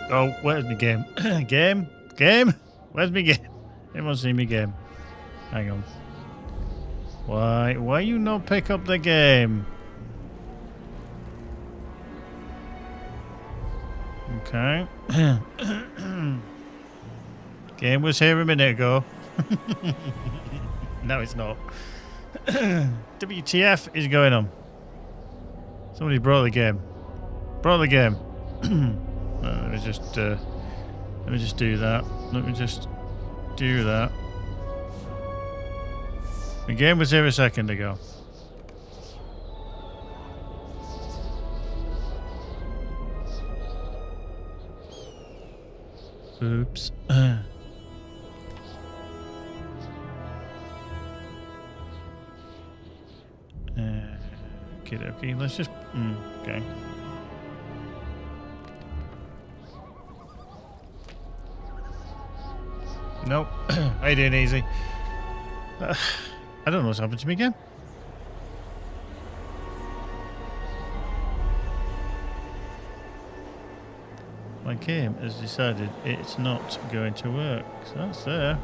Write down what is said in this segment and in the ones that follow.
Oh, where's my game? Game? Where's my game? Anyone see me game? Hang on. Why you not pick up the game? Okay. Game was here a minute ago. No, it's not. WTF is going on? Somebody brought the game. Let me just do that. Let me just do that. The game was here a second ago. Oops. Okay, let's just... okay. Nope. I did easy. I don't know what's happened to me again. My game has decided it's not going to work. So that's there.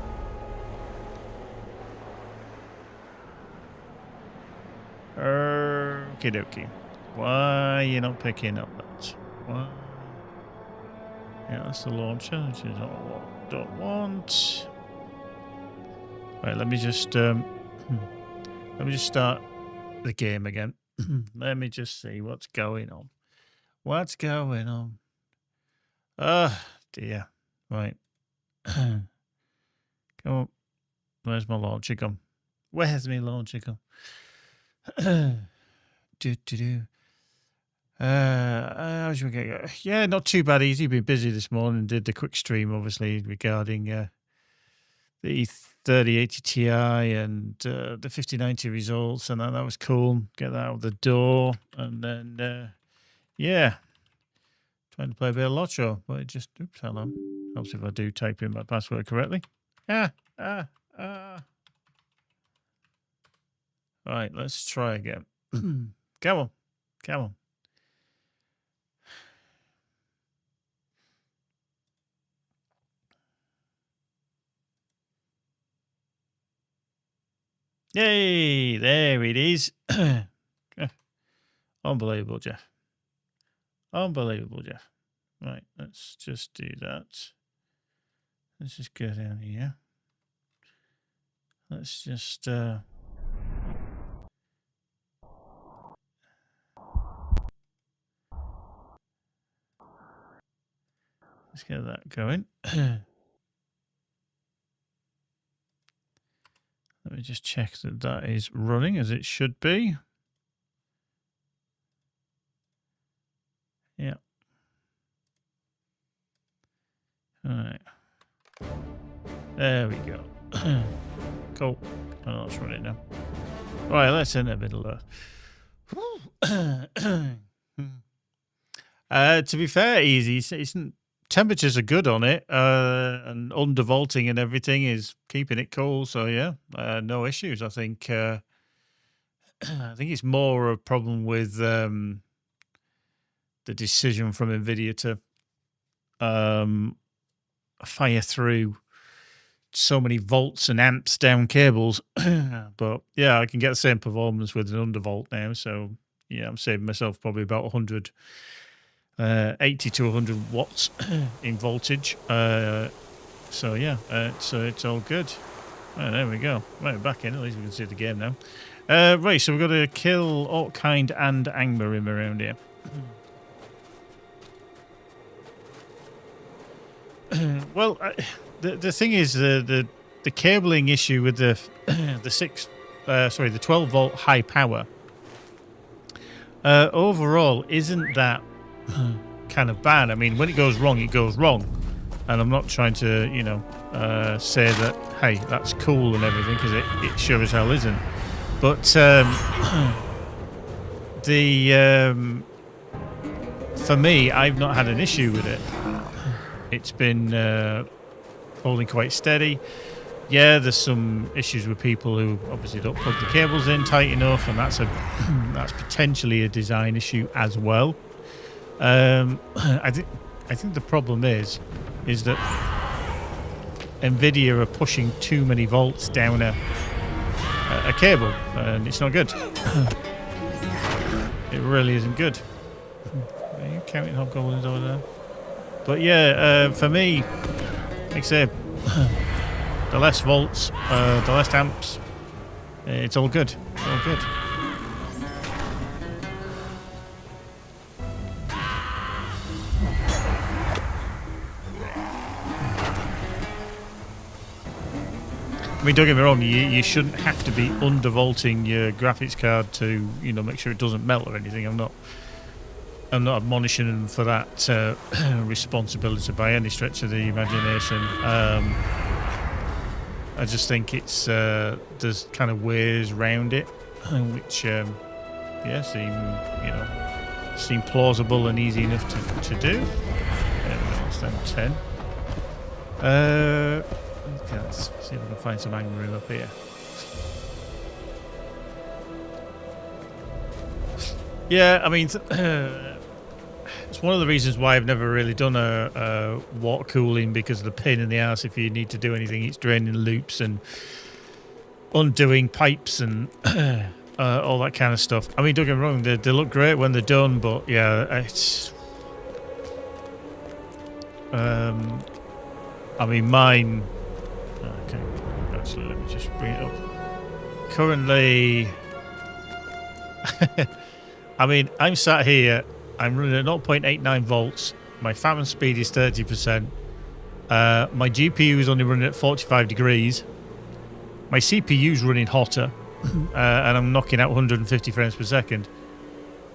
Okie dokie. Why are you not picking up that? Why? Yeah, that's the launcher, which is not what I don't want. Right, let me just start the game again. Let me just see what's going on. What's going on? Oh dear. Right. Come on. Where's my launcher gone? Where's my launcher gone? How's your go? Yeah, not too bad. Easy. Been busy this morning. Did the quick stream, obviously, regarding the 3080 Ti and the 5090 results, and that was cool. Get that out of the door, and then yeah, trying to play a bit of LOTRO, but it just hello. Helps if I do type in my password correctly. Right, let's try again. Come on. Yay, there it is. Unbelievable, Jeff. Right, let's just do that. Let's just go down here. Let's just... let's get that going. Let me just check that that is running as it should be. Yeah. All right. There we go. Cool. Oh, it's running now. All right, let's in the middle of... to be fair, easy. Temperatures are good on it, and undervolting and everything is keeping it cool. So yeah, no issues. I think it's more a problem with the decision from NVIDIA to fire through so many volts and amps down cables. But yeah, I can get the same performance with an undervolt now. So yeah, I'm saving myself probably about 100. 80 to 100 watts in voltage. So yeah, it's all good. Right, there we go. Right, back in. At least we can see the game now. Right, so we've got to kill Orckind and Angmarim around here. Well, the thing is the cabling issue with the 12 volt high power overall isn't that kind of bad. I mean, when it goes wrong, and I'm not trying to say that hey, that's cool and everything, because it sure as hell isn't. But for me, I've not had an issue with it. It's been holding quite steady. Yeah, there's some issues with people who obviously don't plug the cables in tight enough, and that's potentially a design issue as well. I I think the problem is that Nvidia are pushing too many volts down a cable, and it's not good. It really isn't good. Are you counting hobgoblins over there? But yeah, for me, like I say, the less volts, the less amps, it's all good. It's all good. I mean, don't get me wrong, you shouldn't have to be undervolting your graphics card to, you know, make sure it doesn't melt or anything. I'm not admonishing them for that responsibility by any stretch of the imagination. I just think it's there's kind of ways round it, which yeah, seem plausible and easy enough to do. That's down 10. Okay, let's see if we can find some angry room up here. Yeah, I mean, it's one of the reasons why I've never really done a water cooling, because of the pain in the ass if you need to do anything. It's draining loops and undoing pipes and all that kind of stuff. I mean, don't get me wrong, they look great when they're done, but yeah, it's... I mean, mine... Okay, actually, let me just bring it up. Currently... I mean, I'm sat here, I'm running at 0.89 volts, my fan speed is 30%, my GPU is only running at 45 degrees, my CPU is running hotter, and I'm knocking out 150 frames per second.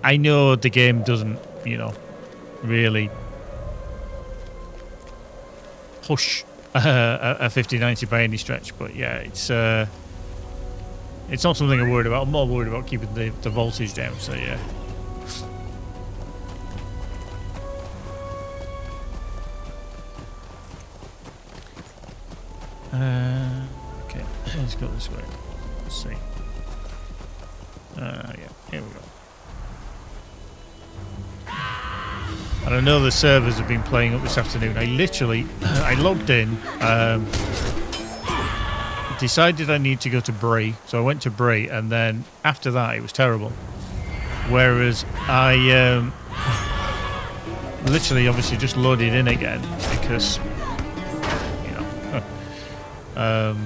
I know the game doesn't, you know, really push a 5090 by any stretch, but yeah, it's not something I'm worried about. I'm more worried about keeping the voltage down, so yeah. Okay, let's go this way. Let's see. Yeah, here we go. And I know the servers have been playing up this afternoon. I logged in, decided I need to go to Brie, so I went to Brie, and then after that it was terrible. Whereas I literally obviously just loaded in again because, you know,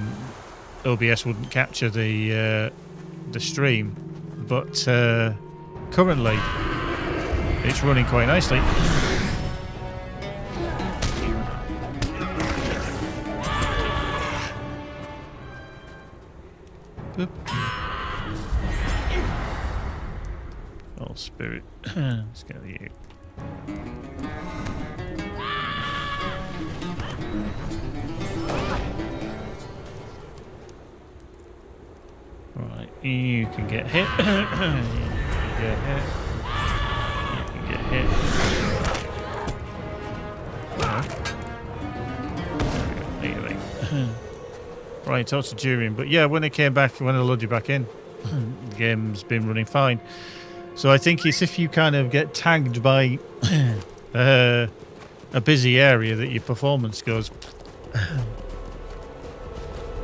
OBS wouldn't capture the stream, but currently it's running quite nicely. Boop. Oh, spirit. Let's get you. Right, you can get hit. You can get hit. You can get hit. Anyway. Right, that's a Durian. But yeah, when I came back, when I loaded back in, the game's been running fine. So I think it's if you kind of get tagged by a busy area that your performance goes.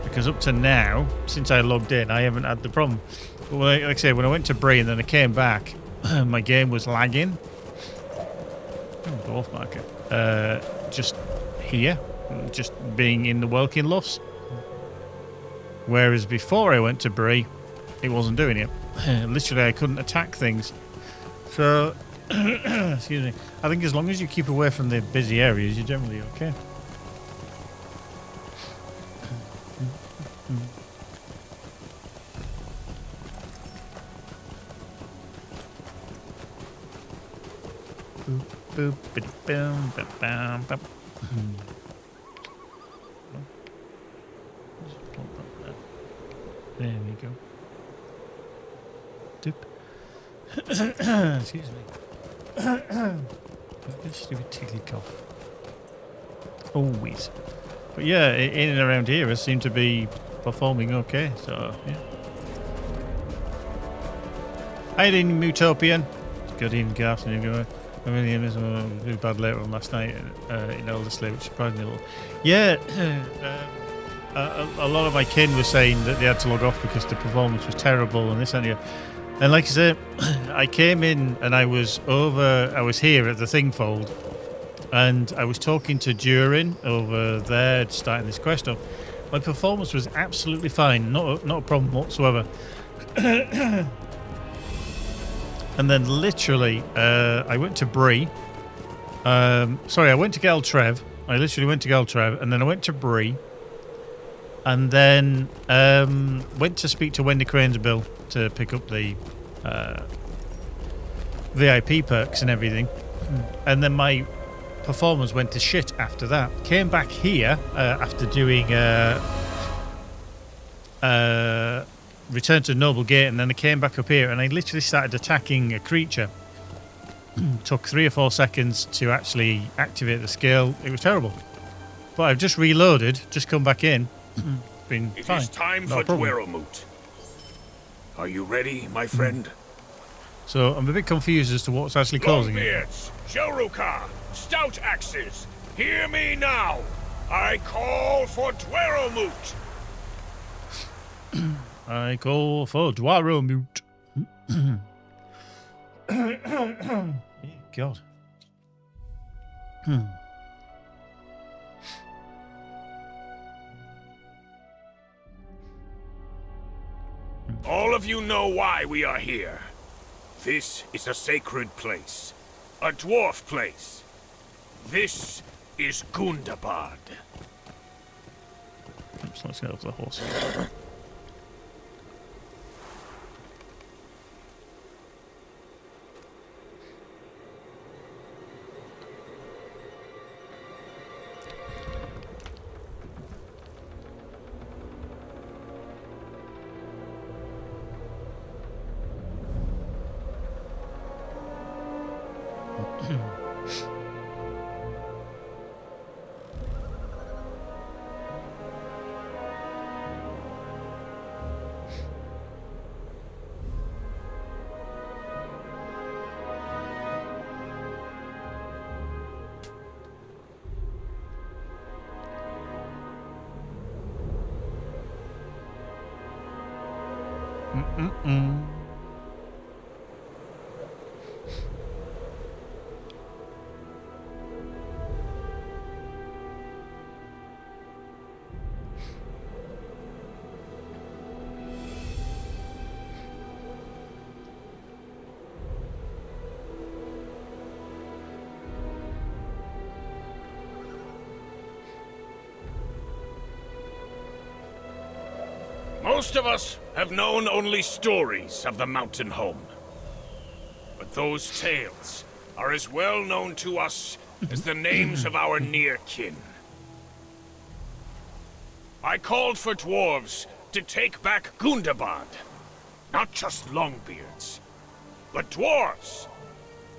Because up to now, since I logged in, I haven't had the problem. But like I say, when I went to Brie and then I came back, my game was lagging. Oh, dwarf marker. Just here, just being in the Welkin Lofts. Whereas before I went to Brie, it wasn't doing it. Literally, I couldn't attack things. So, excuse me. I think as long as you keep away from the busy areas, you're generally okay. Boop, boop, boom, boom, boom. There we go. Doop. Excuse me. Stupid tickly cough. Always. But yeah, in and around here, I seem to be performing okay. So yeah. Hi, Utopian. Good evening, good afternoon, everyone. I mean, it was really bad later on last night in Elderslie, which surprised me a little. Yeah, a lot of my kin were saying that they had to log off because the performance was terrible and this and that. And like I said, I came in and I was here at the Thingfold, and I was talking to Durin over there starting this quest off. My performance was absolutely fine, not a problem whatsoever. And then literally, I went to Bree. I went to Galtrev. I literally went to Galtrev, and then I went to Bree. And then went to speak to Wendy Cranesbill to pick up the VIP perks and everything. And then my performance went to shit after that. Came back here after doing Return to Noble Gate, and then I came back up here and I literally started attacking a creature. Took 3 or 4 seconds to actually activate the skill. It was terrible. But I've just reloaded, just come back in. Been it fine. Is time for Dweromoot. Are you ready, my friend? So I'm a bit confused as to what's actually causing it. Longbeards, Shelrukar, Stout Axes, hear me now. I call for Dweromoot. I call for Dweromoot. God. All of you know why we are here. This is a sacred place. A dwarf place. This is Gundabad. Oops, let's get off the horse. Most of us have known only stories of the mountain home. But those tales are as well known to us as the names of our near kin. I called for dwarves to take back Gundabad. Not just Longbeards, but dwarves.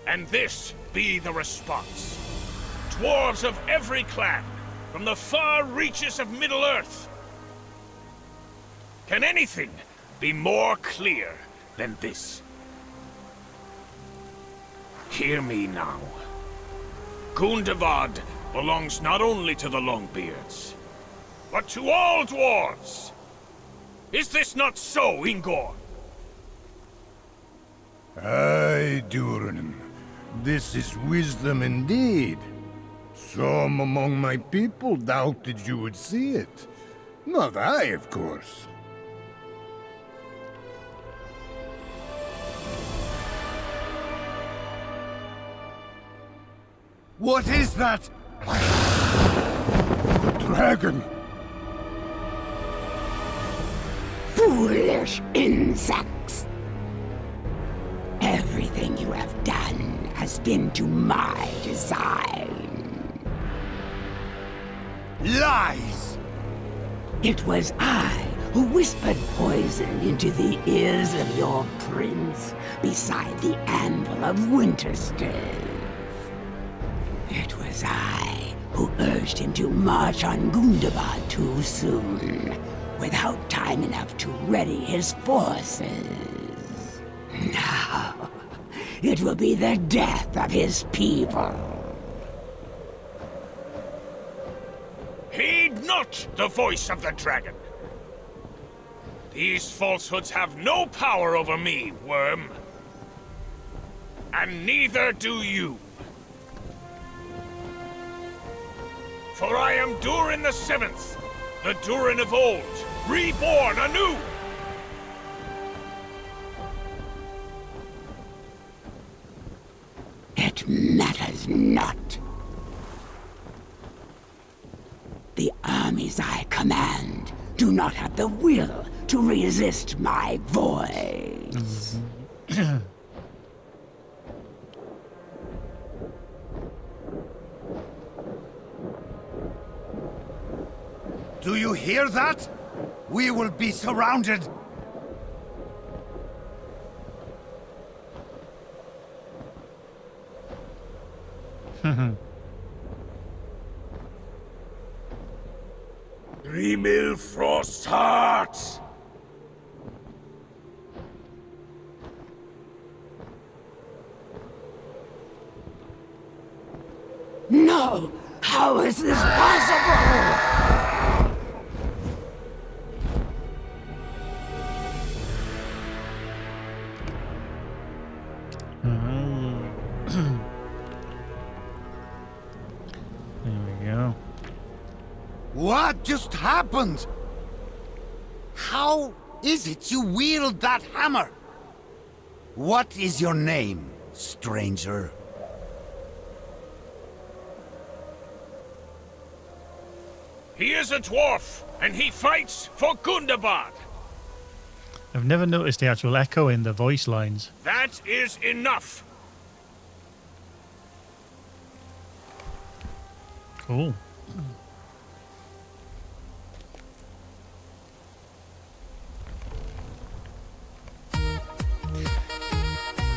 And this be the response. Dwarves of every clan, from the far reaches of Middle-earth. Can anything be more clear than this? Hear me now. Gundabad belongs not only to the Longbeards, but to all dwarves. Is this not so, Ingor? Aye, Durin. This is wisdom indeed. Some among my people doubted you would see it. Not I, of course. What is that? The dragon! Foolish insects! Everything you have done has been to my design. Lies! It was I who whispered poison into the ears of your prince beside the anvil of Winterstave. It was I who urged him to march on Gundabad too soon, without time enough to ready his forces. Now, it will be the death of his people. Heed not the voice of the dragon. These falsehoods have no power over me, worm. And neither do you. For I am Durin the Seventh, the Durin of old, reborn anew! It matters not. The armies I command do not have the will to resist my voice. Do you hear that? We will be surrounded. Grimil Frostheart! No! How is this possible? There we go. What just happened? How is it you wield that hammer? What is your name, stranger? He is a dwarf, and he fights for Gundabad. I've never noticed the actual echo in the voice lines. That is enough. Cool.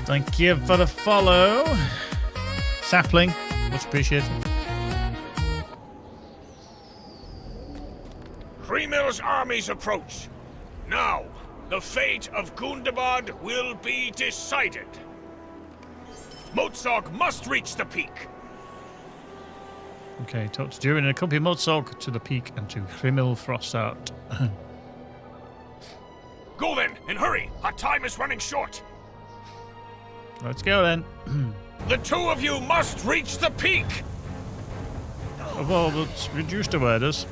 Thank you for the follow. Sapling, much appreciated. Grimil's armies approach. Now, the fate of Gundabad will be decided. Motsog must reach the peak. Okay, talk to Durin and accompany Modsog to the peak and to Grimil Frostart. Go then, and hurry. Our time is running short. Let's go then. The two of you must reach the peak. Well, that's reduced awareness.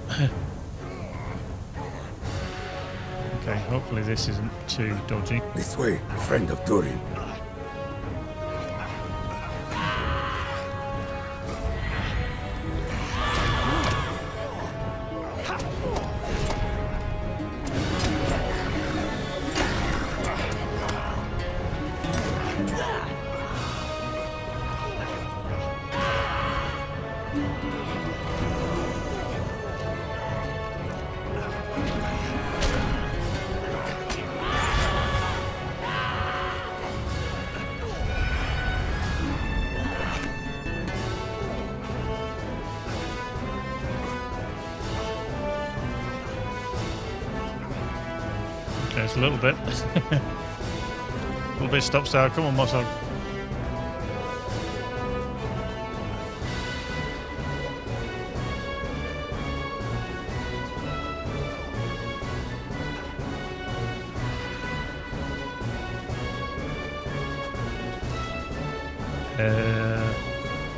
Okay, hopefully this isn't too dodgy. This way, friend of Durin. Okay, it's a little bit. A little bit stop start. Come on, Mossog.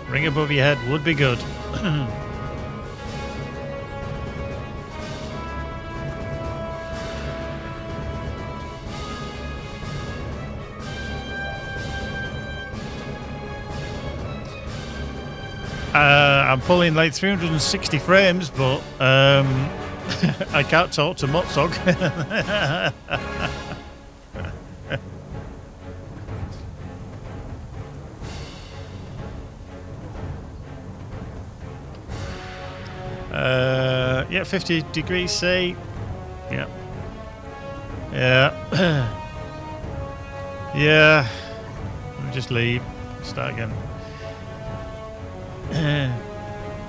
Ring above your head would be good. I'm pulling like 360 frames, but I can't talk to Motsog. Yeah, 50 degrees C. Yeah. Yeah. Yeah. Let me just leave. Start again.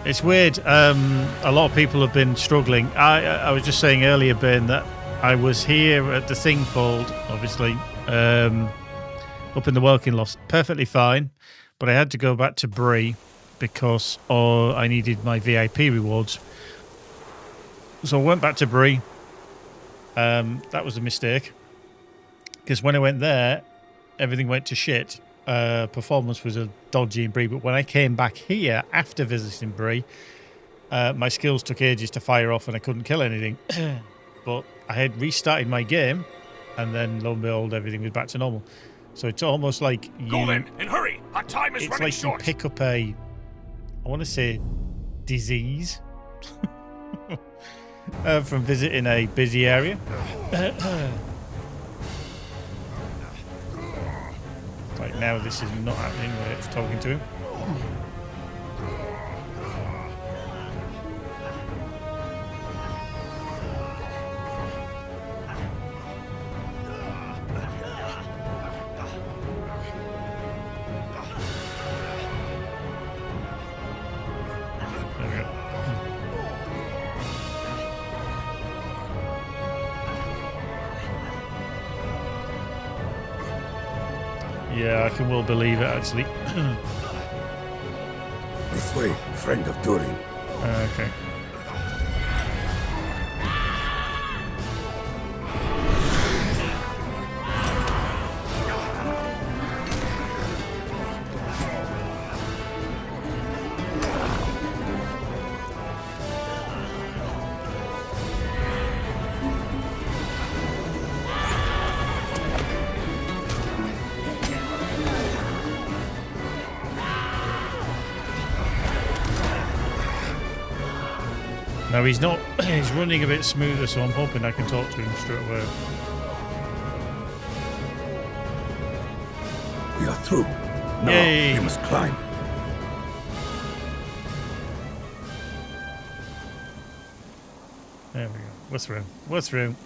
It's weird. A lot of people have been struggling. I was just saying earlier, Ben, that I was here at the Thingfold, obviously, up in the working loft. Perfectly fine, but I had to go back to Bree because I needed my VIP rewards. So I went back to Bree. That was a mistake because when I went there, everything went to shit. Performance was a dodgy in Bree, but when I came back here after visiting Bree, my skills took ages to fire off and I couldn't kill anything. But I had restarted my game, and then lo and behold, everything was back to normal. So it's almost like you... Go then, and hurry! Our time is it's running like short. you pick up a... I want to say disease from visiting a busy area. Right now, this is not happening where it's talking to him. There we go. Yeah, I can well believe it, actually. This way, friend of Durin. Okay. No, he's not. He's running a bit smoother, so I'm hoping I can talk to him straight away. We are through. Now Yay. we must climb. There we go. We're through. We're through.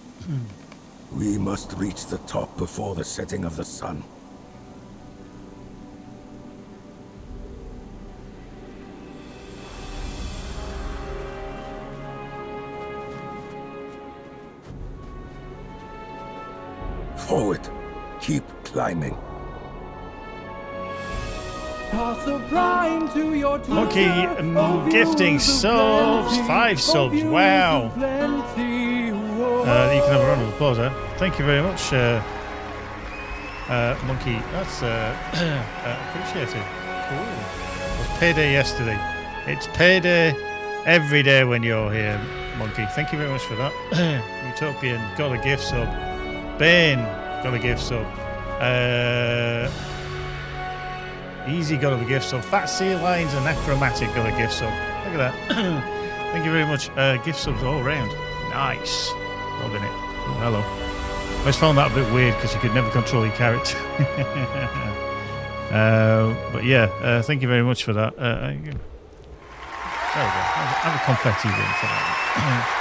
We must reach the top before the setting of the sun. Forward. Keep climbing. Monkey gifting subs. 5 subs. Wow. You can have a round of applause there. Thank you very much, Monkey. That's appreciated. Cool. It was payday yesterday. It's payday every day when you're here, Monkey. Thank you very much for that. Utopian got a gift sub. Bane got a gift sub. Easy got a gift sub. Fat Sea Lines and Acromatic got a gift sub. Look at that. Thank you very much. Gift subs all round. Nice. Loving it. Oh, hello. I just found that a bit weird because you could never control your character. But yeah, thank you very much for that. There we go. Have a confetti ring for that.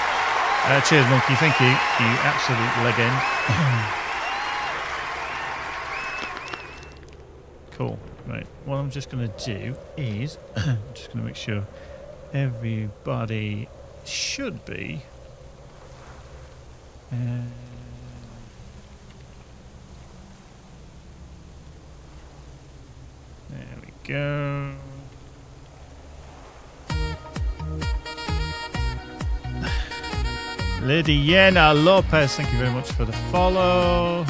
Cheers, Monkey. Thank you. You absolute legend. Cool. Right. What I'm just going to do is I'm just going to make sure everybody should be. There we go. Lady Yena Lopez, thank you very much for the follow.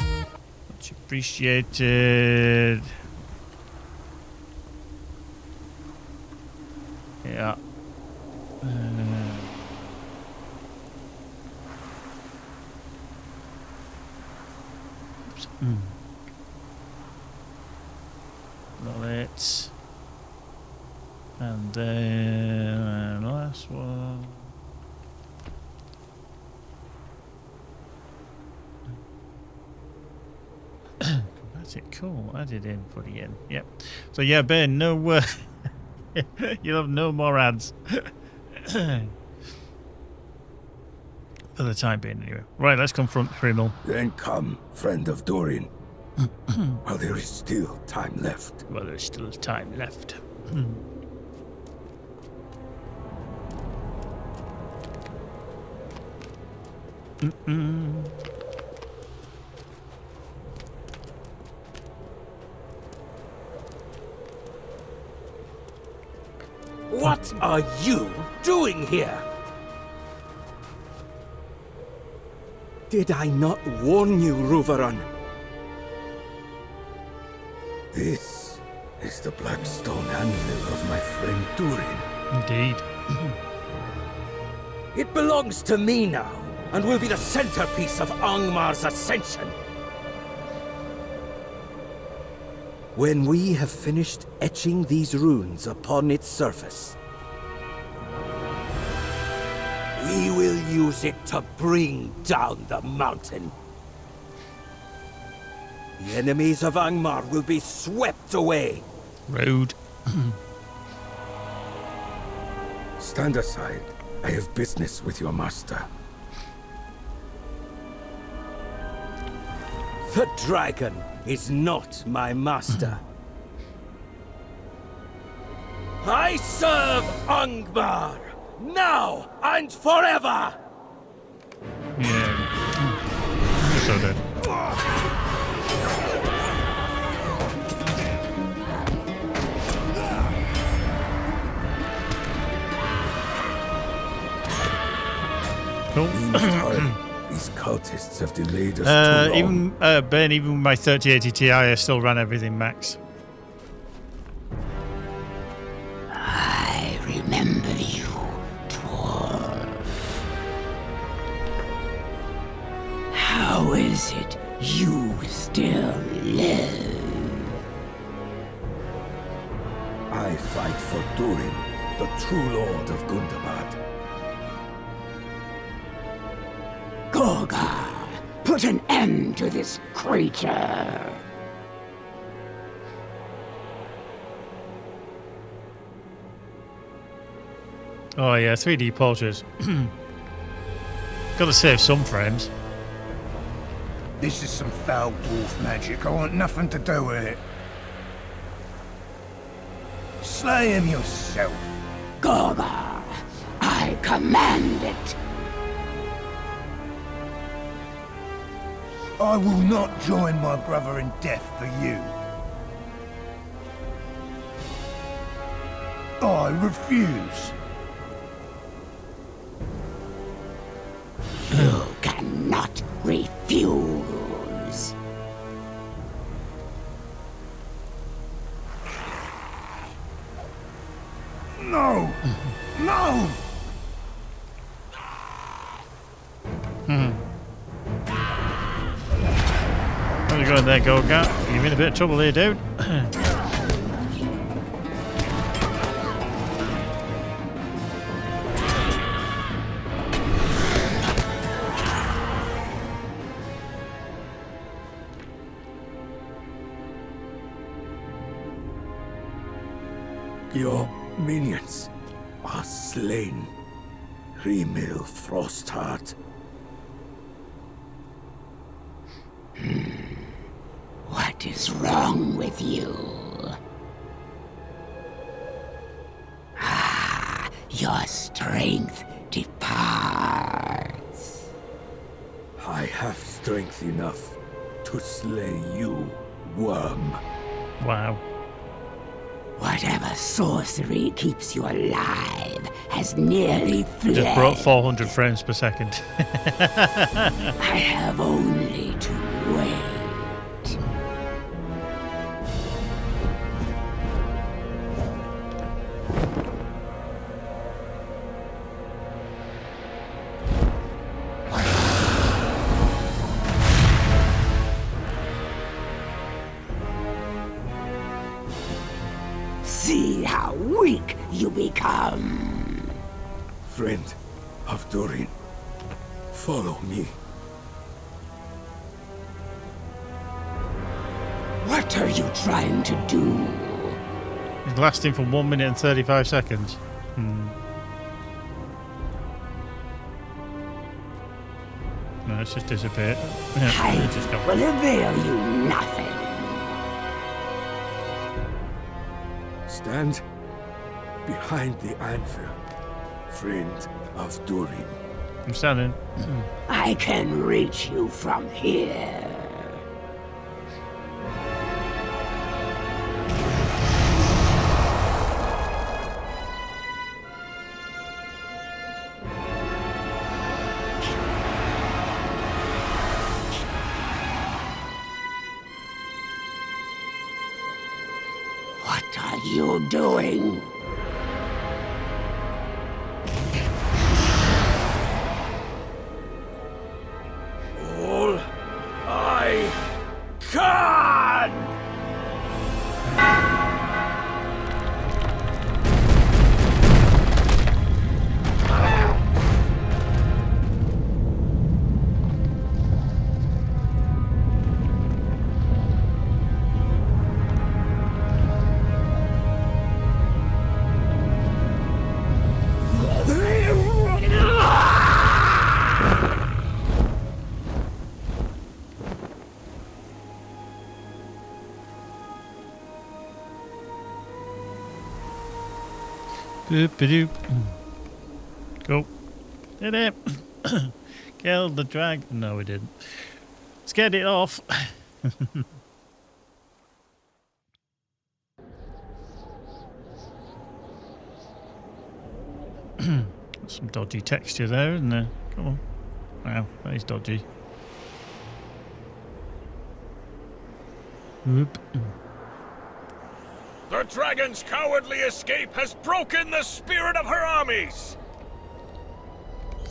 Much appreciated. Yeah. Got it. And then last one. That's it. Cool. Added in, put it in. Yep. So yeah, Ben, no you'll have no more ads. For the time being, anyway. Right, let's confront Primal. Then come, friend of Durin. While there is still time left. Well, there's still time left. What are you doing here? Did I not warn you, Ruveron? This is the black stone anvil of my friend Durin. Indeed. It belongs to me now, and will be the centerpiece of Angmar's ascension. When we have finished etching these runes upon its surface, we will use it to bring down the mountain. The enemies of Angmar will be swept away. Rude. Stand aside. I have business with your master. The dragon is not my master. I serve Angmar, now and forever! Yeah. You're so dead. Cool. These cultists have delayed us too long. Even Ben, even with my 3080 Ti, I still ran everything max. I remember you, dwarf. How is it you still live? I fight for Durin, the true lord of Gundabad. Gorgar, put an end to this creature. Oh yeah, 3D portraits. Gotta save some frames. This is some foul dwarf magic. I want nothing to do with it. Slay him yourself. Gorgar, I command it. I will not join my brother in death for you. I refuse. You cannot refuse. No! No! How's it going there, Gorgar? You're in a bit of trouble here, dude. Your minions are slain. Remil Frostheart. What is wrong with you? Ah, your strength departs. I have strength enough to slay you, worm. Wow. Whatever sorcery keeps you alive has nearly fled. Just brought 400 frames per second. I have only to wait. See how weak you become. Friend of Durin, follow me. What are you trying to do? It's lasting for 1 minute and 35 seconds. No, it's just disappeared. Yeah, Hiding it's just gone. will avail you nothing. Stand behind the anvil, friend of Durin. I'm standing. I can reach you from here. you doing? All I can! Boop-a-doop. Go. Did it. Killed the dragon. No, we didn't. Let's get it off. Some dodgy texture there, isn't there? Come on. Wow, that is dodgy. Whoop. The dragon's cowardly escape has broken the spirit of her armies!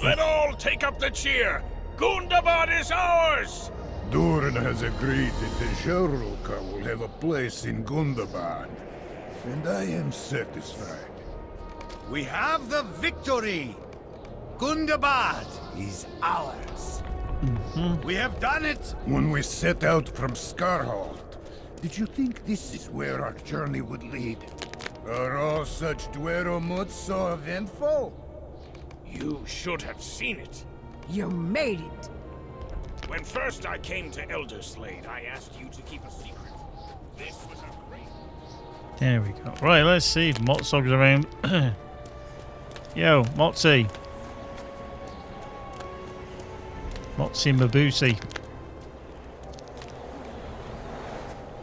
Let all take up the cheer! Gundabad is ours! Durin has agreed that the Sherruka will have a place in Gundabad, and I am satisfied. We have the victory! Gundabad is ours. We have done it! When we set out from Scarhold, did you think this is where our journey would lead? Are all such Duero moods so eventful? You should have seen it. You made it. When first I came to Elderslade, I asked you to keep a secret. This was a great... There we go. Right, let's see if Motsog's around. Yo, Motzi. Motzi Mabusi.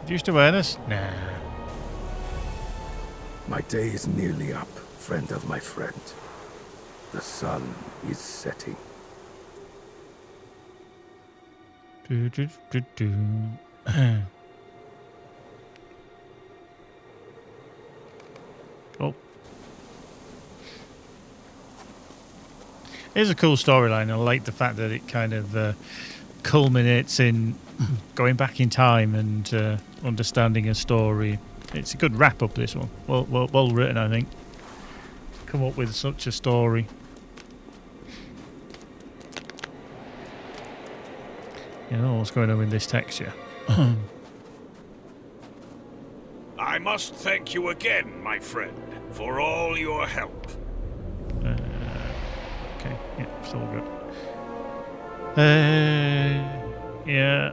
Reduced awareness? Nah. My day is nearly up, friend of my friend. The sun is setting. Do, do, do, do. Oh. It's a cool storyline. I like the fact that it kind of culminates in going back in time and understanding a story. It's a good wrap up, this one. Well written, I think. Come up with such a story. You know what's going on with this texture. I must thank you again, my friend, for all your help. Okay, yeah, it's all good. Yeah,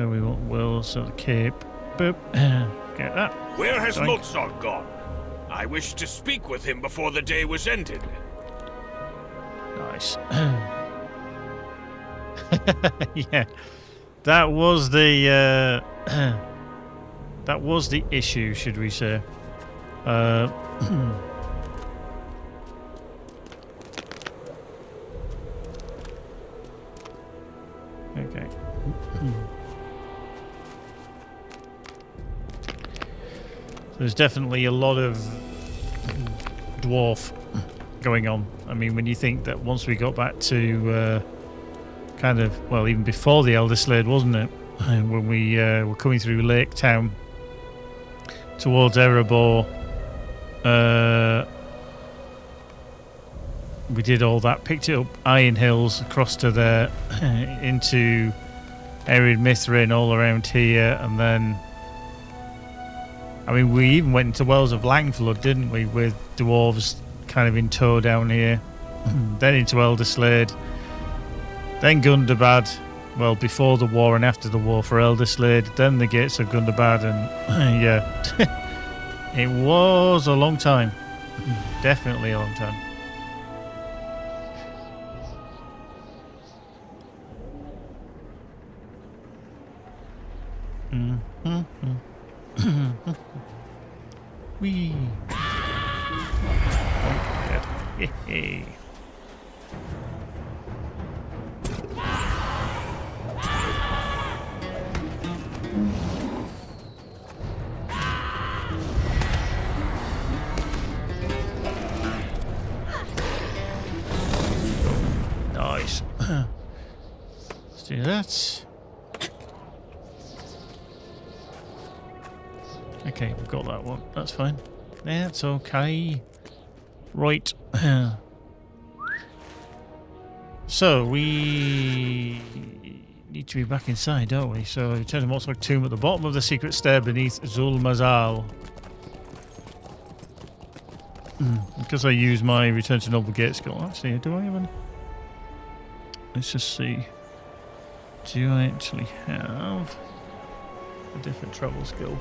we want Will, so the cape. Boop. Get that. Where has Doink. Motsog gone? I wished to speak with him before the day was ended. Nice. Yeah, that was the that was the issue, should we say? Okay. There's definitely a lot of dwarf going on. I mean, when you think that once we got back to kind of, well, even before the Elder Slade, wasn't it? When we were coming through Lake Town towards Erebor, we did all that, picked it up Iron Hills across to there, into Erid Mithrin all around here, and then, I mean, we even went into Wells of Langflood, didn't we, with dwarves kind of in tow down here, then into Elder Slade, then Gundabad, well, before the war and after the war for Elder Slade, then the gates of Gundabad, and yeah, it was a long time, definitely a long time. Wee. Dead. Hey. Nice. Let's do that. Okay, we've got that one. That's fine. That's okay. Right. So, we need to be back inside, don't we? So, return to Moxlock tomb at the bottom of the secret stair beneath Zulmazal. Because I use my return to Noble Gate skill. Actually, do I even... Let's just see. Do I actually have a different travel skill?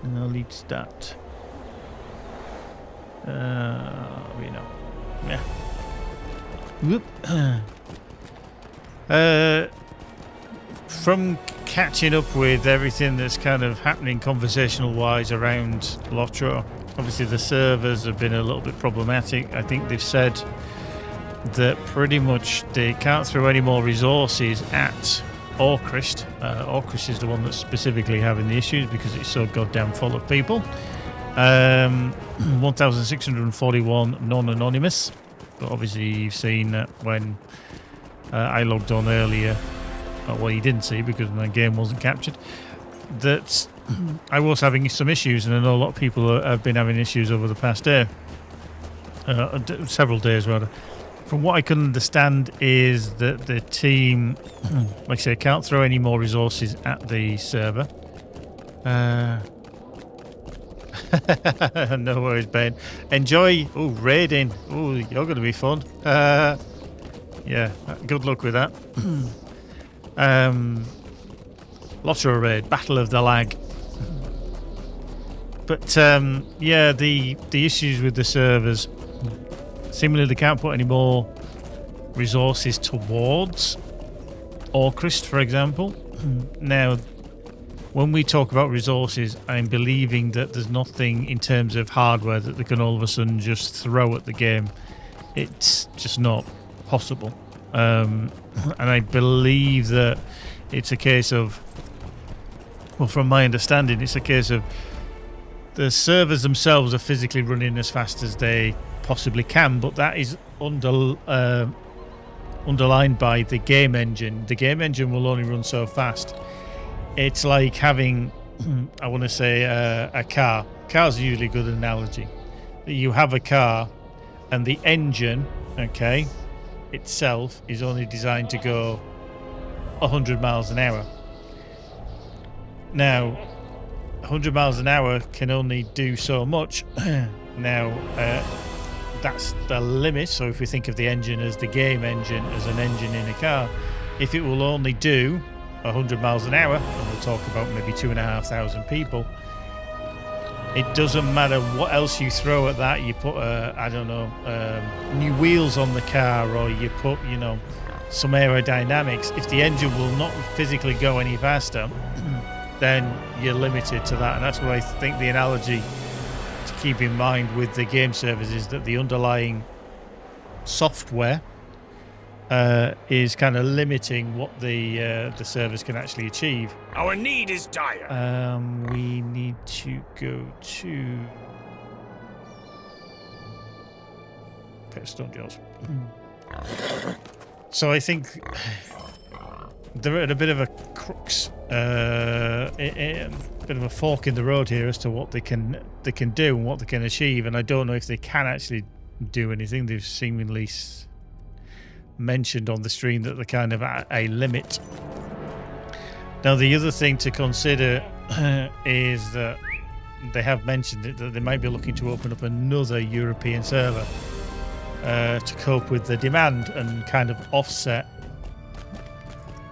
An elite stat. We know. Yeah. Whoop. From catching up with everything that's kind of happening conversational-wise around LOTRO, obviously the servers have been a little bit problematic. I think they've said that pretty much they can't throw any more resources at Orcrist. Orcrist is the one that's specifically having the issues because it's so goddamn full of people. 1,641 non-anonymous. But obviously you've seen that when I logged on earlier, well, you didn't see because my game wasn't captured, that I was having some issues, and I know a lot of people have been having issues over the past day. Several days, rather. From what I can understand is that the team, like I say, can't throw any more resources at the server. No worries, Ben. Enjoy. Oh, raiding. Oh, you're going to be fun. Yeah, good luck with that. LOTRO raid, Battle of the Lag. But yeah, the issues with the servers. Seemingly they can't put any more resources towards Orcrist, for example. Now, when we talk about resources, I'm believing that there's nothing in terms of hardware that they can all of a sudden just throw at the game. It's just not possible. And I believe that it's a case of, well, from my understanding, it's a case of the servers themselves are physically running as fast as they possibly can, but that is underlined by the game engine. The game engine will only run so fast. It's like having, I want to say, a car. Car's usually a good analogy. You have a car, and the engine, okay, itself is only designed to go 100 miles an hour. Now, 100 miles an hour can only do so much. Now, that's the limit. So if we think of the engine as the game engine, as an engine in a car, if it will only do 100 miles an hour, and we'll talk about maybe 2,500 people, it doesn't matter what else you throw at that. You put, I don't know, new wheels on the car, or you put, you know, some aerodynamics. If the engine will not physically go any faster, then you're limited to that. And that's what I think the analogy to keep in mind with the game servers is that the underlying software is kind of limiting what the servers can actually achieve. Our need is dire. We need to go to Stone Jaws. So I think they're at a bit of a crux, a bit of a fork in the road here as to what they can do and what they can achieve, and I don't know if they can actually do anything. They've seemingly mentioned on the stream that they're kind of at a limit. Now, the other thing to consider is that they have mentioned it, that they might be looking to open up another European server to cope with the demand and kind of offset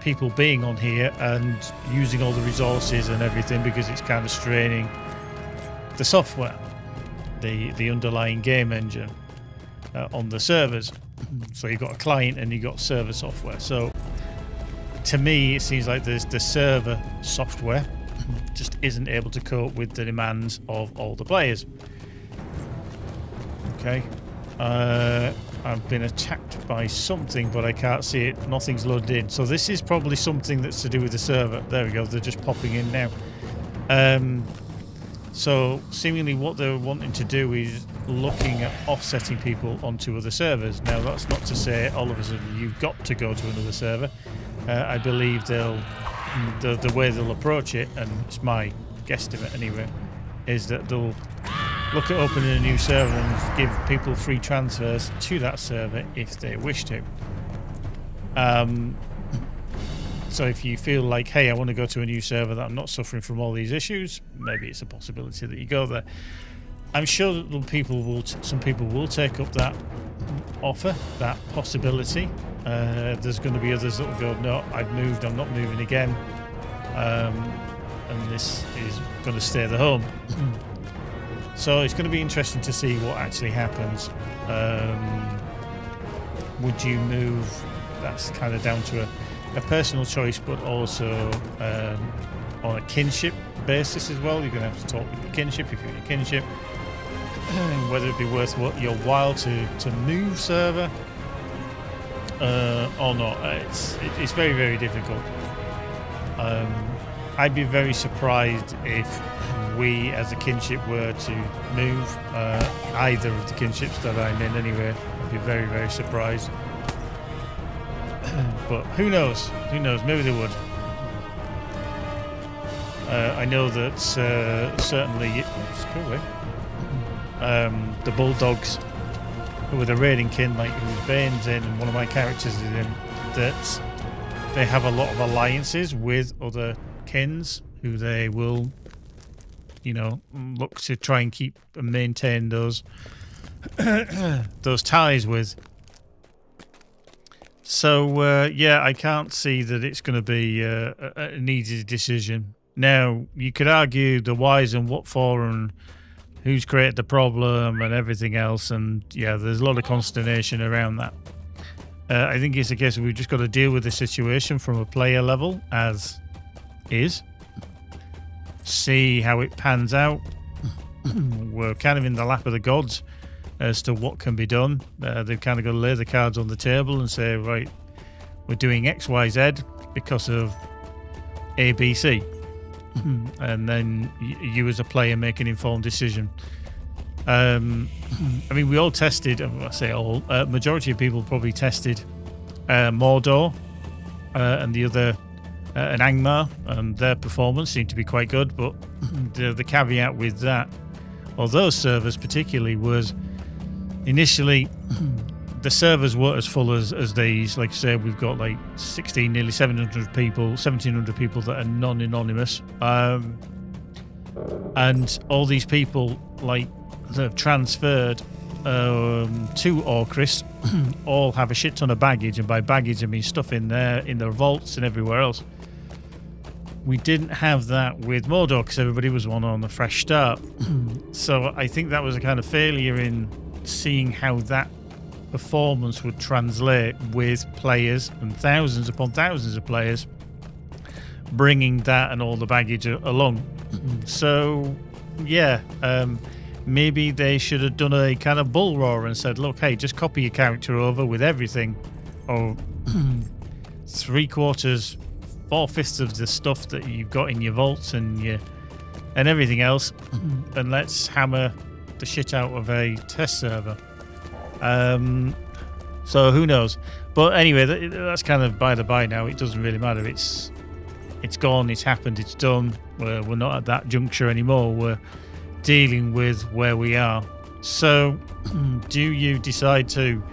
people being on here and using all the resources and everything, because it's kind of straining the software, the underlying game engine on the servers. So you've got a client and you've got server software. So to me, it seems like the server software just isn't able to cope with the demands of all the players. Okay. I've been attacked by something, but I can't see it. Nothing's loaded in. So this is probably something that's to do with the server. There we go. They're just popping in now. So seemingly what they're wanting to do is looking at offsetting people onto other servers. Now that's not to say all of a sudden you've got to go to another server. I believe the way they'll approach it, and it's my guesstimate anyway, is that they'll look at opening a new server and give people free transfers to that server if they wish to. So if you feel like, hey, I want to go to a new server that I'm not suffering from all these issues, maybe it's a possibility that you go there. I'm sure that some people will take up that offer, that possibility. There's going to be others that will go, no, I've moved, I'm not moving again, and this is going to stay the home. So it's going to be interesting to see what actually happens. Would you move? That's kind of down to a personal choice, but also on a kinship basis as well. You're going to have to talk with your kinship if you're in a kinship, whether it be worth your while to move server or not. It's very, very difficult. I'd be very surprised if we as a kinship were to move either of the kinships that I'm in anyway. I'd be very, very surprised. But who knows? Who knows? Maybe they would. I know that certainly the Bulldogs, who were the raiding kin, like whose Bane's in and one of my characters is in, that they have a lot of alliances with other kins who they will, look to try and keep and maintain those ties with. So, yeah, I can't see that it's going to be an easy decision. Now, you could argue the whys and what for and who's created the problem and everything else, and, yeah, there's a lot of consternation around that. I think it's a case of we've just got to deal with the situation from a player level as is. See how it pans out. We're kind of in the lap of the gods as to what can be done. They've kind of got to lay the cards on the table and say, right, we're doing X, Y, Z because of A, B, C. And then you as a player make an informed decision. I mean, we all tested, I say all, majority of people probably tested Mordor and the other, and Angmar, and their performance seemed to be quite good, but the caveat with that, or those servers particularly, was initially the servers weren't as full as these. Like I said, we've got like 16, nearly 700 people, 1,700 people that are non-anonymous, and all these people like that have transferred to Orcrist all have a shit ton of baggage, and by baggage I mean stuff in their vaults and everywhere else. We didn't have that with Mordor because everybody was on a fresh start. So I think that was a kind of failure in seeing how that performance would translate with players and thousands upon thousands of players bringing that and all the baggage along. So yeah, maybe they should have done a kind of bull roar and said, look, hey, just copy your character over with everything, or 3/4, 4/5 of the stuff that you've got in your vaults and everything else, and let's hammer the shit out of a test server. So who knows? But anyway, that's kind of by the by now. It doesn't really matter. It's gone. It's happened. It's done. We're not at that juncture anymore. We're dealing with where we are. So do you decide to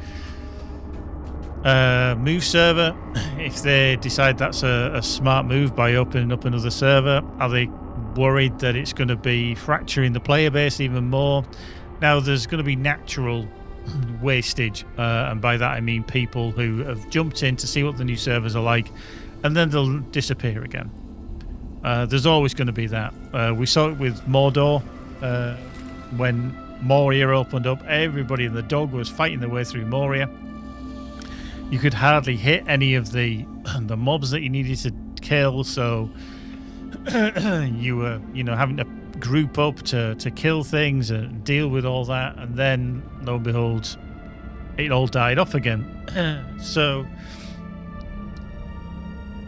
move server? If they decide that's a smart move by opening up another server, are they worried that it's going to be fracturing the player base even more? Now, there's going to be natural wastage, and by that I mean people who have jumped in to see what the new servers are like, and then they'll disappear again. There's always going to be that. We saw it with Mordor when Moria opened up. Everybody in the dog was fighting their way through Moria. You could hardly hit any of the mobs that you needed to kill, so you were having to group up to kill things and deal with all that, and then lo and behold, it all died off again. So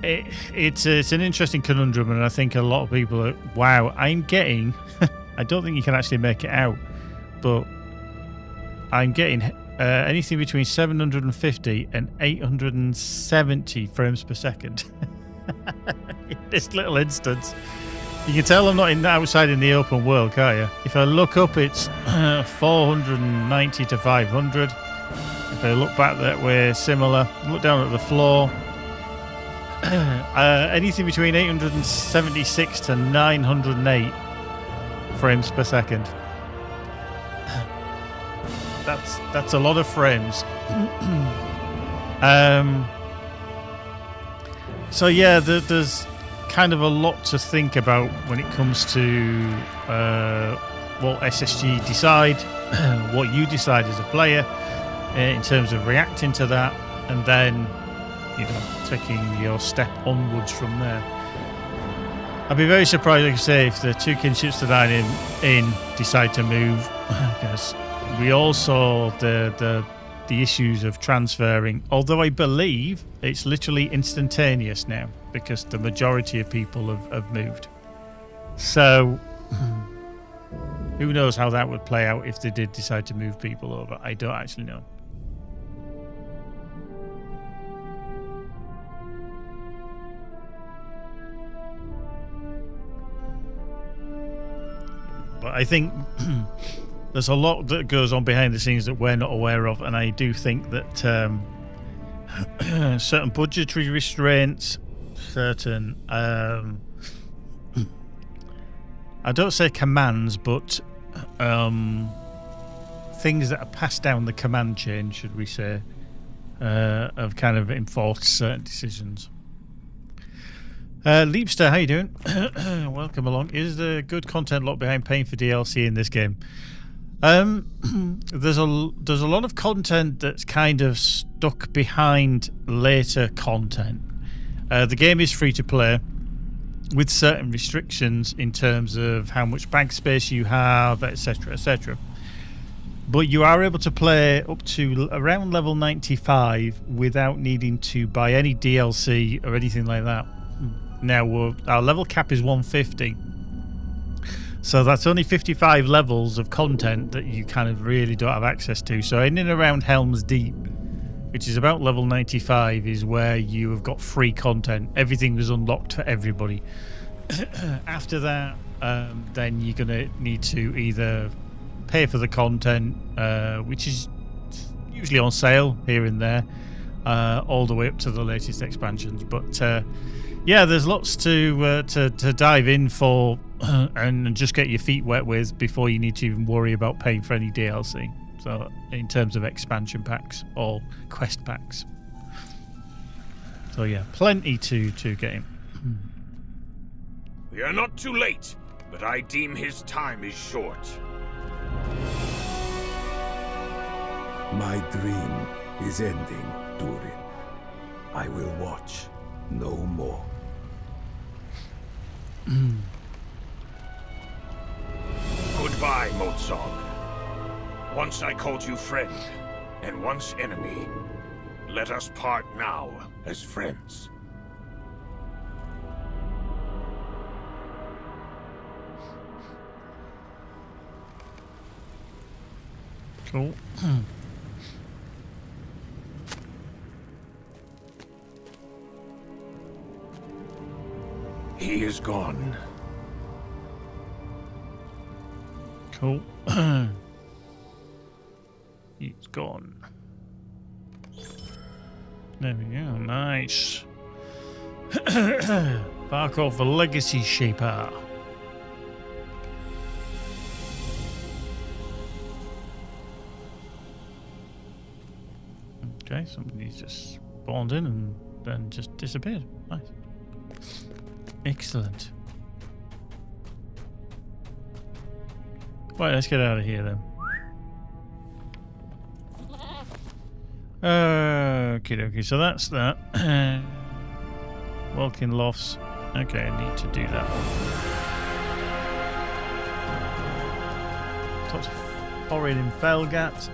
it's an interesting conundrum, and I think a lot of people are, wow, I'm getting I don't think you can actually make it out, but I'm getting anything between 750 and 870 frames per second. In this little instance. You can tell I'm not outside in the open world, can't you? If I look up, it's 490 to 500. If I look back that way, similar. Look down at the floor. Anything between 876 to 908 frames per second. That's a lot of frames. So yeah, there's kind of a lot to think about when it comes to what SSG decide, what you decide as a player in terms of reacting to that, and then taking your step onwards from there. I'd be very surprised, like I say, if the two kinships that I'm in decide to move, because we all saw the issues of transferring, although I believe it's literally instantaneous now because the majority of people have moved. So who knows how that would play out if they did decide to move people over. I don't actually know. But I think there's a lot that goes on behind the scenes that we're not aware of, and I do think that certain budgetary restraints, certain I don't say commands, but things that are passed down the command chain, should we say, have kind of enforced certain decisions. Leapster, how you doing? Welcome along. Is there good content locked behind paying for DLC in this game? There's a lot of content that's kind of stuck behind later content. The game is free to play with certain restrictions in terms of how much bank space you have, etc., etc. But you are able to play up to around level 95 without needing to buy any DLC or anything like that. Now, our level cap is 150. So that's only 55 levels of content that you kind of really don't have access to. So in and around Helm's Deep, which is about level 95, is where you have got free content. Everything was unlocked for everybody. After that, then you're going to need to either pay for the content, which is usually on sale here and there, all the way up to the latest expansions. But yeah, there's lots to dive in for and just get your feet wet with before you need to even worry about paying for any DLC. So in terms of expansion packs or quest packs. So yeah, plenty to get in. We are not too late, but I deem his time is short. My dream is ending, Durin. I will watch no more. Goodbye, Motsog. Once I called you friend, and once enemy. Let us part now as friends. Cool. He is gone. Cool. He's gone. There we go. Nice. Bark off the Legacy Shaper. Okay, somebody's just spawned in and then just disappeared. Nice. Excellent. Right, let's get out of here then. Okie dokie, so that's that. Welkin Lofts. Okay, I need to do that one. Talk to Foreign in Felgat.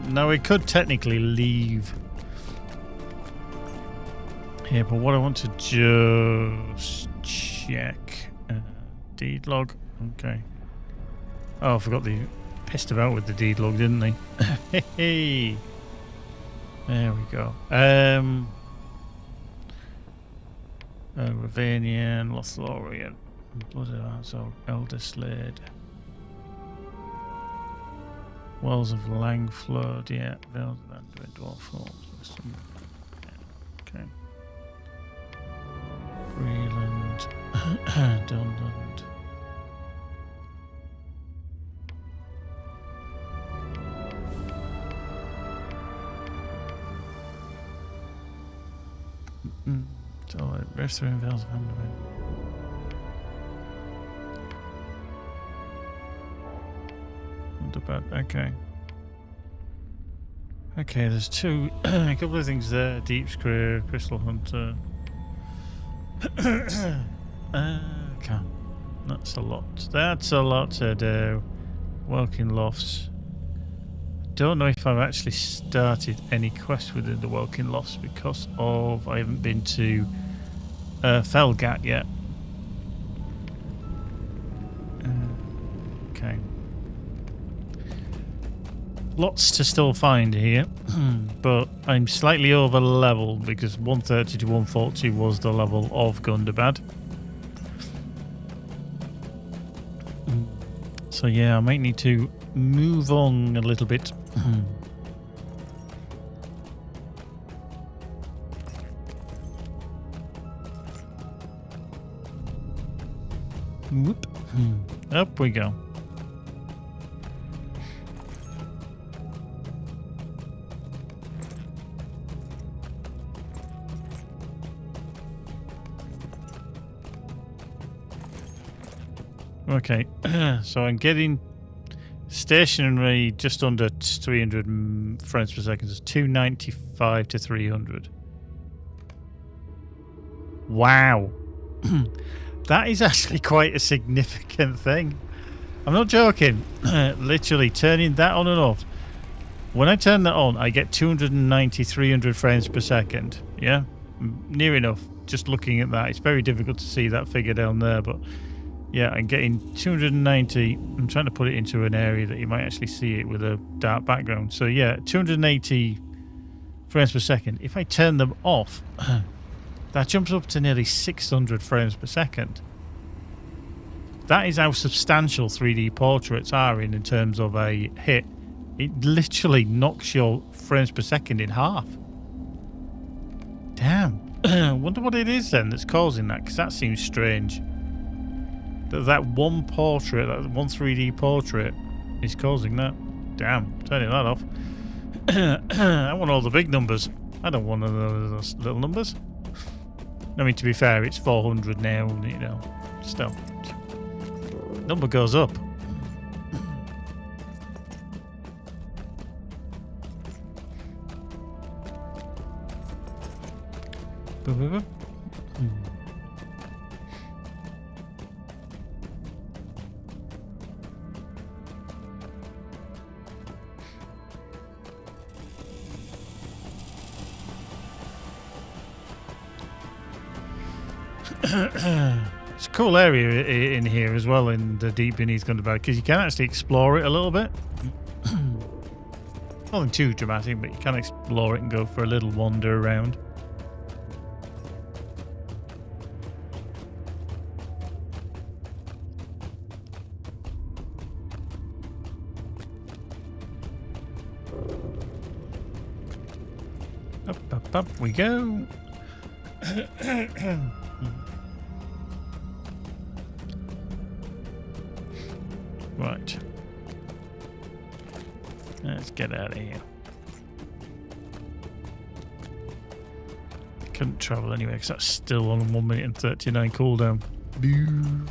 Now, we could technically leave here, but what I want to just check. Deed log. Okay. Oh, I forgot they pissed about with the deed log, didn't they? Hey, there we go. Ravanian, Lothlorian, Blood of Hearts, Elder Slade, Wells of Langflood, yeah, Vales of Anduin, Dwarf Falls, okay. Freeland, Dunland. So, rest through Vales of Anduin. Okay. Okay, there's two, a couple of things there. Deep Screw, Crystal Hunter. Okay. That's a lot. That's a lot to do. Welkin Lofts. Don't know if I've actually started any quests within the Welkin Lofts because of I haven't been to Felgat yet. Okay. Lots to still find here, but I'm slightly over level because 130 to 140 was the level of Gundabad. So yeah, I might need to move on a little bit. Whoop. Up we go. Okay, so I'm getting stationary just under 300 frames per second. It's 295 to 300. Wow. That is actually quite a significant thing. I'm not joking. Literally turning that on and off. When I turn that on, I get 290, 300 frames per second. Yeah, near enough. Just looking at that, it's very difficult to see that figure down there, but yeah, I'm getting 290. I'm trying to put it into an area that you might actually see it with a dark background. So yeah, 280 frames per second. If I turn them off, that jumps up to nearly 600 frames per second. That is how substantial 3D portraits are in terms of a hit. It literally knocks your frames per second in half. Damn. Wonder what it is then that's causing that, because that seems strange. That one portrait, that one 3D portrait is causing that. Damn, turning that off. I want all the big numbers. I don't want those little numbers. I mean, to be fair, it's 400 now, you know. Still. Number goes up. It's a cool area in here as well, in the deep beneath Gundabad, because you can actually explore it a little bit. Nothing too dramatic, but you can explore it and go for a little wander around. Up we go. Right. Let's get out of here. Couldn't travel anyway because that's still on 1 minute and 39 cooldown. Boo.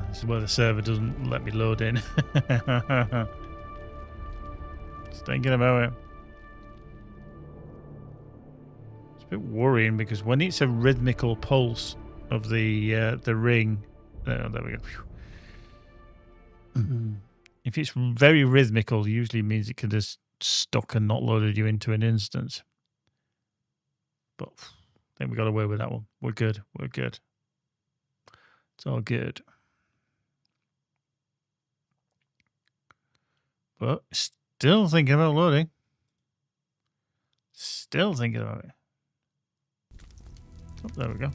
This is where the server doesn't let me load in. Just thinking about it. It's a bit worrying because when it's a rhythmical pulse of the ring, there we go. If it's very rhythmical, usually means it could have stuck and not loaded you into an instance. But I think we got away with that one. We're good. We're good. It's all good. But still thinking about loading. Still thinking about it. Oh, there we go.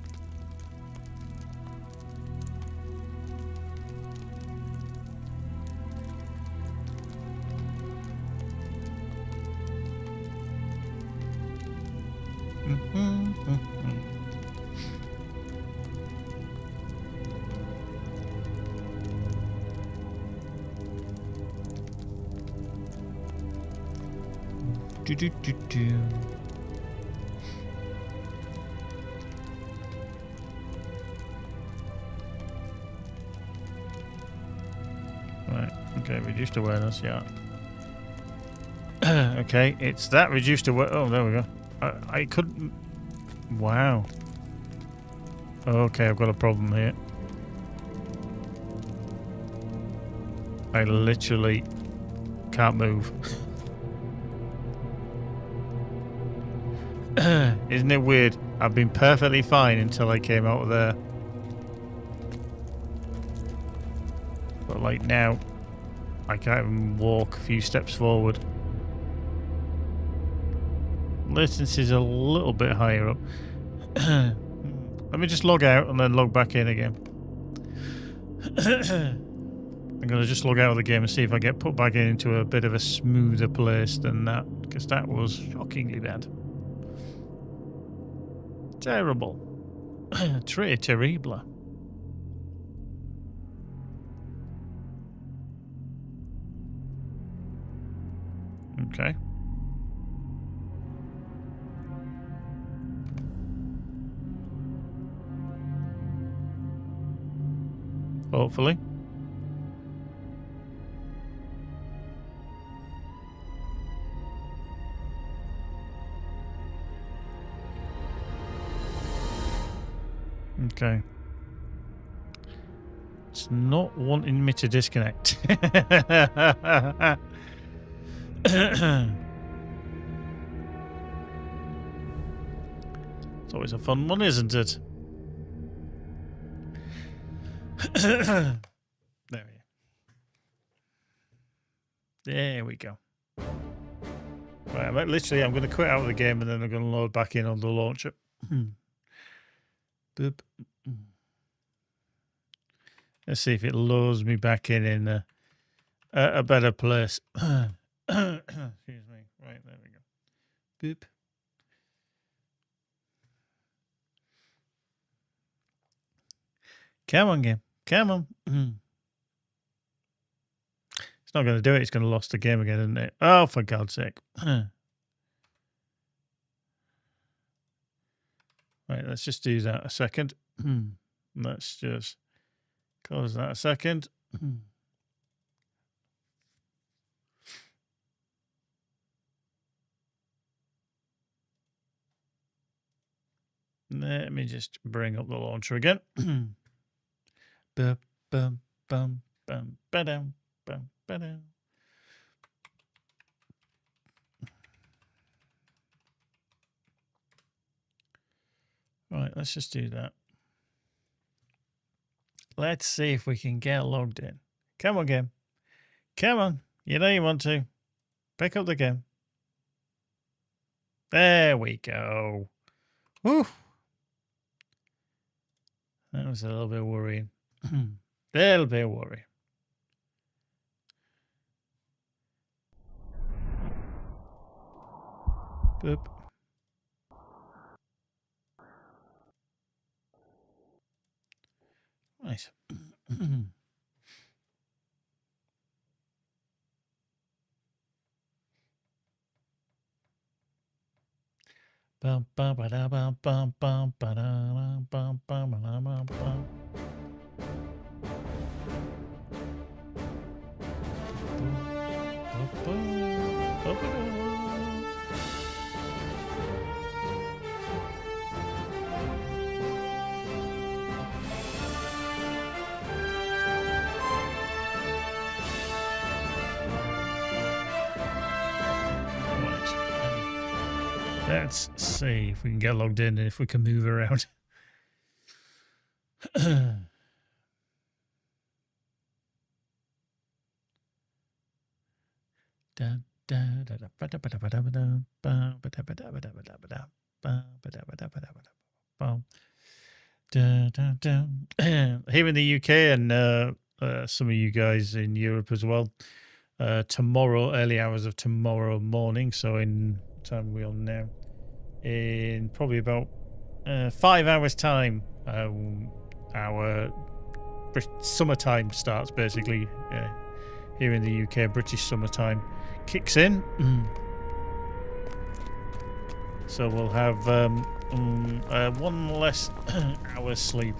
Do. Right, okay, reduced awareness, yeah. Okay, it's that reduced awareness. Oh, there we go. I couldn't. Wow. Okay, I've got a problem here. I literally can't move. Isn't it weird? I've been perfectly fine until I came out of there. But like now, I can't even walk a few steps forward. Latency's a little bit higher up. Let me just log out and then log back in again. I'm going to just log out of the game and see if I get put back into a bit of a smoother place than that, because that was shockingly bad. Terrible. Très terrible. Okay. Hopefully. Okay. It's not wanting me to disconnect. It's always a fun one, isn't it? There we go. Right, I'm going to quit out of the game and then I'm going to load back in on the launcher. Boop. Let's see if it loads me back in a better place. Excuse me. Right, there we go. Boop. Come on, game. Come on. It's not going to do it. It's going to lose the game again, isn't it? Oh, for God's sake. Right, let's just do that a second. Let's just close that a second. Let me just bring up the launcher again. Bum, bum, bum, bum, ba-dum, bum, ba-dum. Right, let's just do that. Let's see if we can get logged in. Come on, game. Come on. You know you want to. Pick up the game. There we go. Woo. That was a little bit worrying. Little bit worrying. Boop. Nice. Bum bum ba da bum bum bum ba da bum bum ba da bum bum. Let's see if we can get logged in and if we can move around. Here in the UK and some of you guys in Europe as well. Tomorrow, early hours of tomorrow morning. So in what time are we on now? In probably about 5 hours time, our summertime starts basically. Here in the UK, British summertime kicks in. So we'll have one less hour's sleep.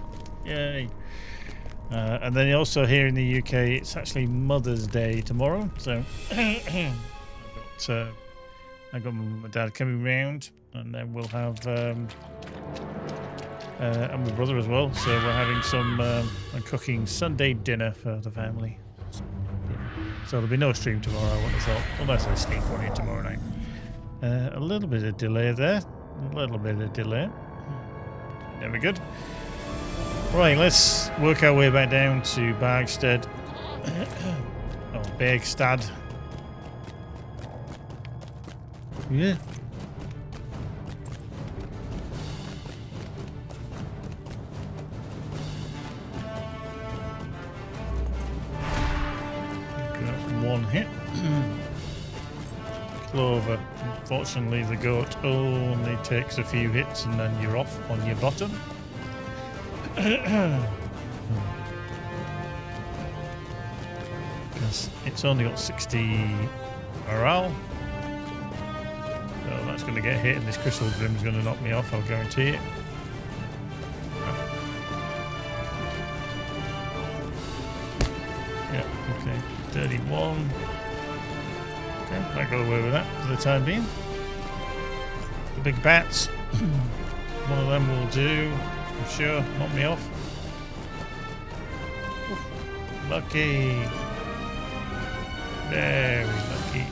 Yay. And then also here in the UK, it's actually Mother's Day tomorrow. So I got my dad coming round, and then we'll have and my brother as well. So we're having some I'm cooking Sunday dinner for the family. So there'll be no stream tomorrow, I would have thought, unless I sneak one in tomorrow night. A little bit of delay there. A little bit of delay. Never good. Right, let's work our way back down to Bagstead. Oh, Bergstad. Yeah. One hit. Clover. Unfortunately, the goat only takes a few hits and then you're off on your bottom. Because it's only got 60 morale. So that's going to get hit, and this Crystal Grim's going to knock me off, I'll guarantee it. Yeah, okay. 31. Okay, I got away with that for the time being. The big bats. One of them will do, I'm sure. Knock me off. Oof, lucky. Very lucky.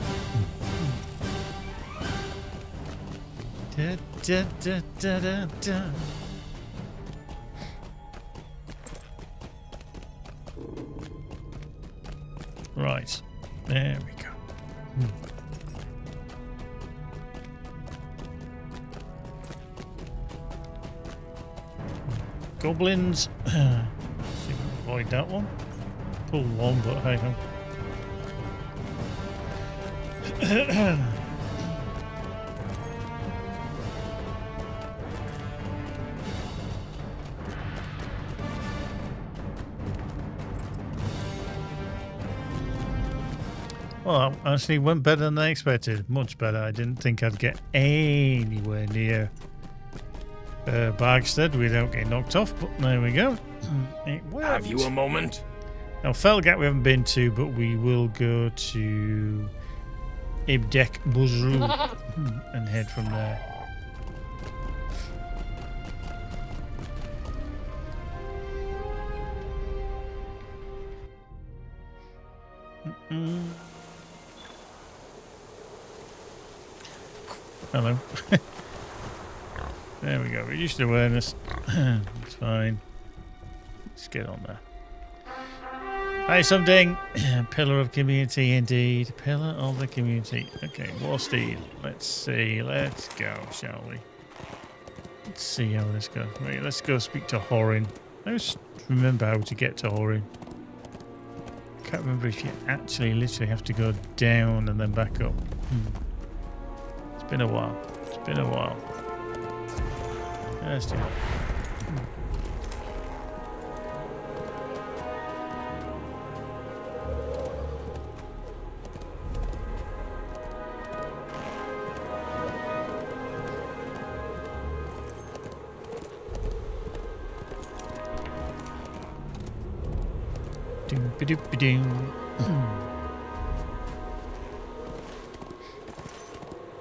Da, da, da, da, da, da. Right, there we go. Goblins. See if we can avoid that one. Pull one, but hey ho. Well, actually went better than I expected. Much better. I didn't think I'd get anywhere near Bagstead without getting knocked off, but there we go. It worked. Have you a moment? Now, Felgat we haven't been to, but we will go to Ibdek Buzru and head from there. Hello. There we go. Reduced awareness. It's fine. Let's get on there. Hi, something. Pillar of community, indeed. Pillar of the community. Okay, Warsteed. Let's see. Let's go, shall we? Let's see how this goes. Right, let's go speak to Horin. I just remember how to get to Horin. Can't remember if you actually literally have to go down and then back up. It's been a while. It's been a while. Let's do it. Doom-ba-doop-ba-doom.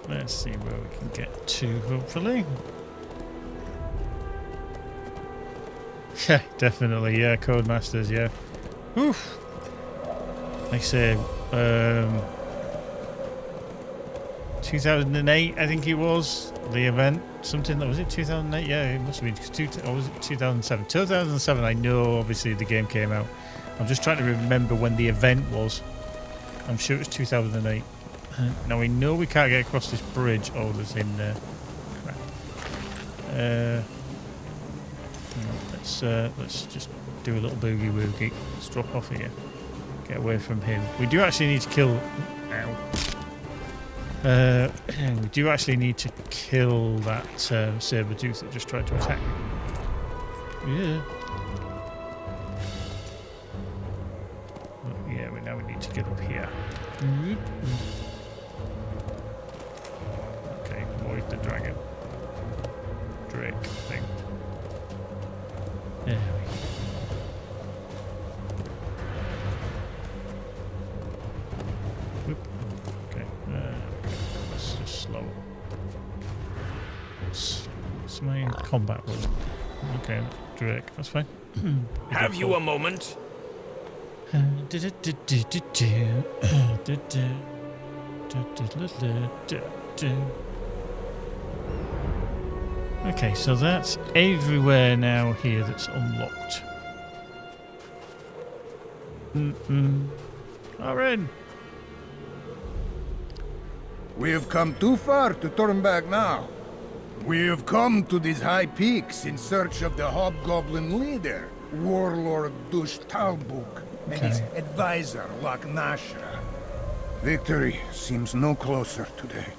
Let's see where we can get to, hopefully. Yeah, definitely. Yeah, Codemasters, yeah. Oof. Like I say, 2008, I think it was, the event. Something that was it 2008? Yeah, it must have been. Or was it 2007? 2007, I know, obviously, the game came out. I'm just trying to remember when the event was. I'm sure it was 2008. Now, we know we can't get across this bridge. Oh, there's in there. Crap. Let's just do a little boogie woogie. Let's drop off here. Get away from him. We do actually need to kill... Ow. We do actually need to kill that saber-tooth that just tried to attack me. Yeah. Oh, yeah, now we need to get up here. Okay, avoid the dragon. Drake thing. There we go. Whoop. Okay, let's just slow. What's my combat rule? Okay, Drake, that's fine. Have you a moment? Okay, so that's everywhere now here that's unlocked. Aaron! We have come too far to turn back now. We have come to these high peaks in search of the hobgoblin leader, Warlord Dush Talbuk, and his advisor, Laknashra. Victory seems no closer today.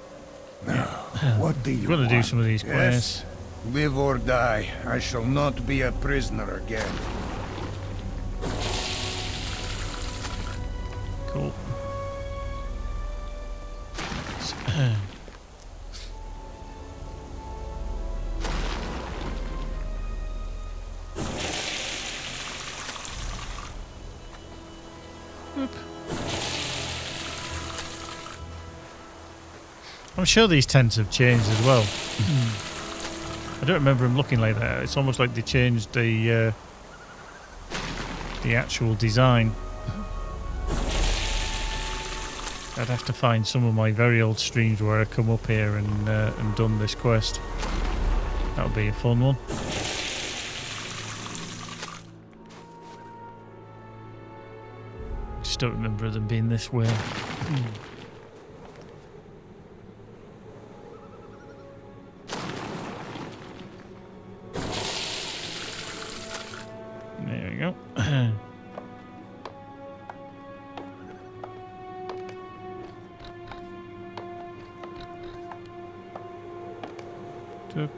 Now, what do you We're going to do want? some of these quests. Yes? Live or die, I shall not be a prisoner again. Cool. I'm sure these tents have changed as well. I don't remember them looking like that. It's almost like they changed the actual design. I'd have to find some of my very old streams where I come up here and done this quest. That would be a fun one. Just don't remember them being this way. There we go. Doop.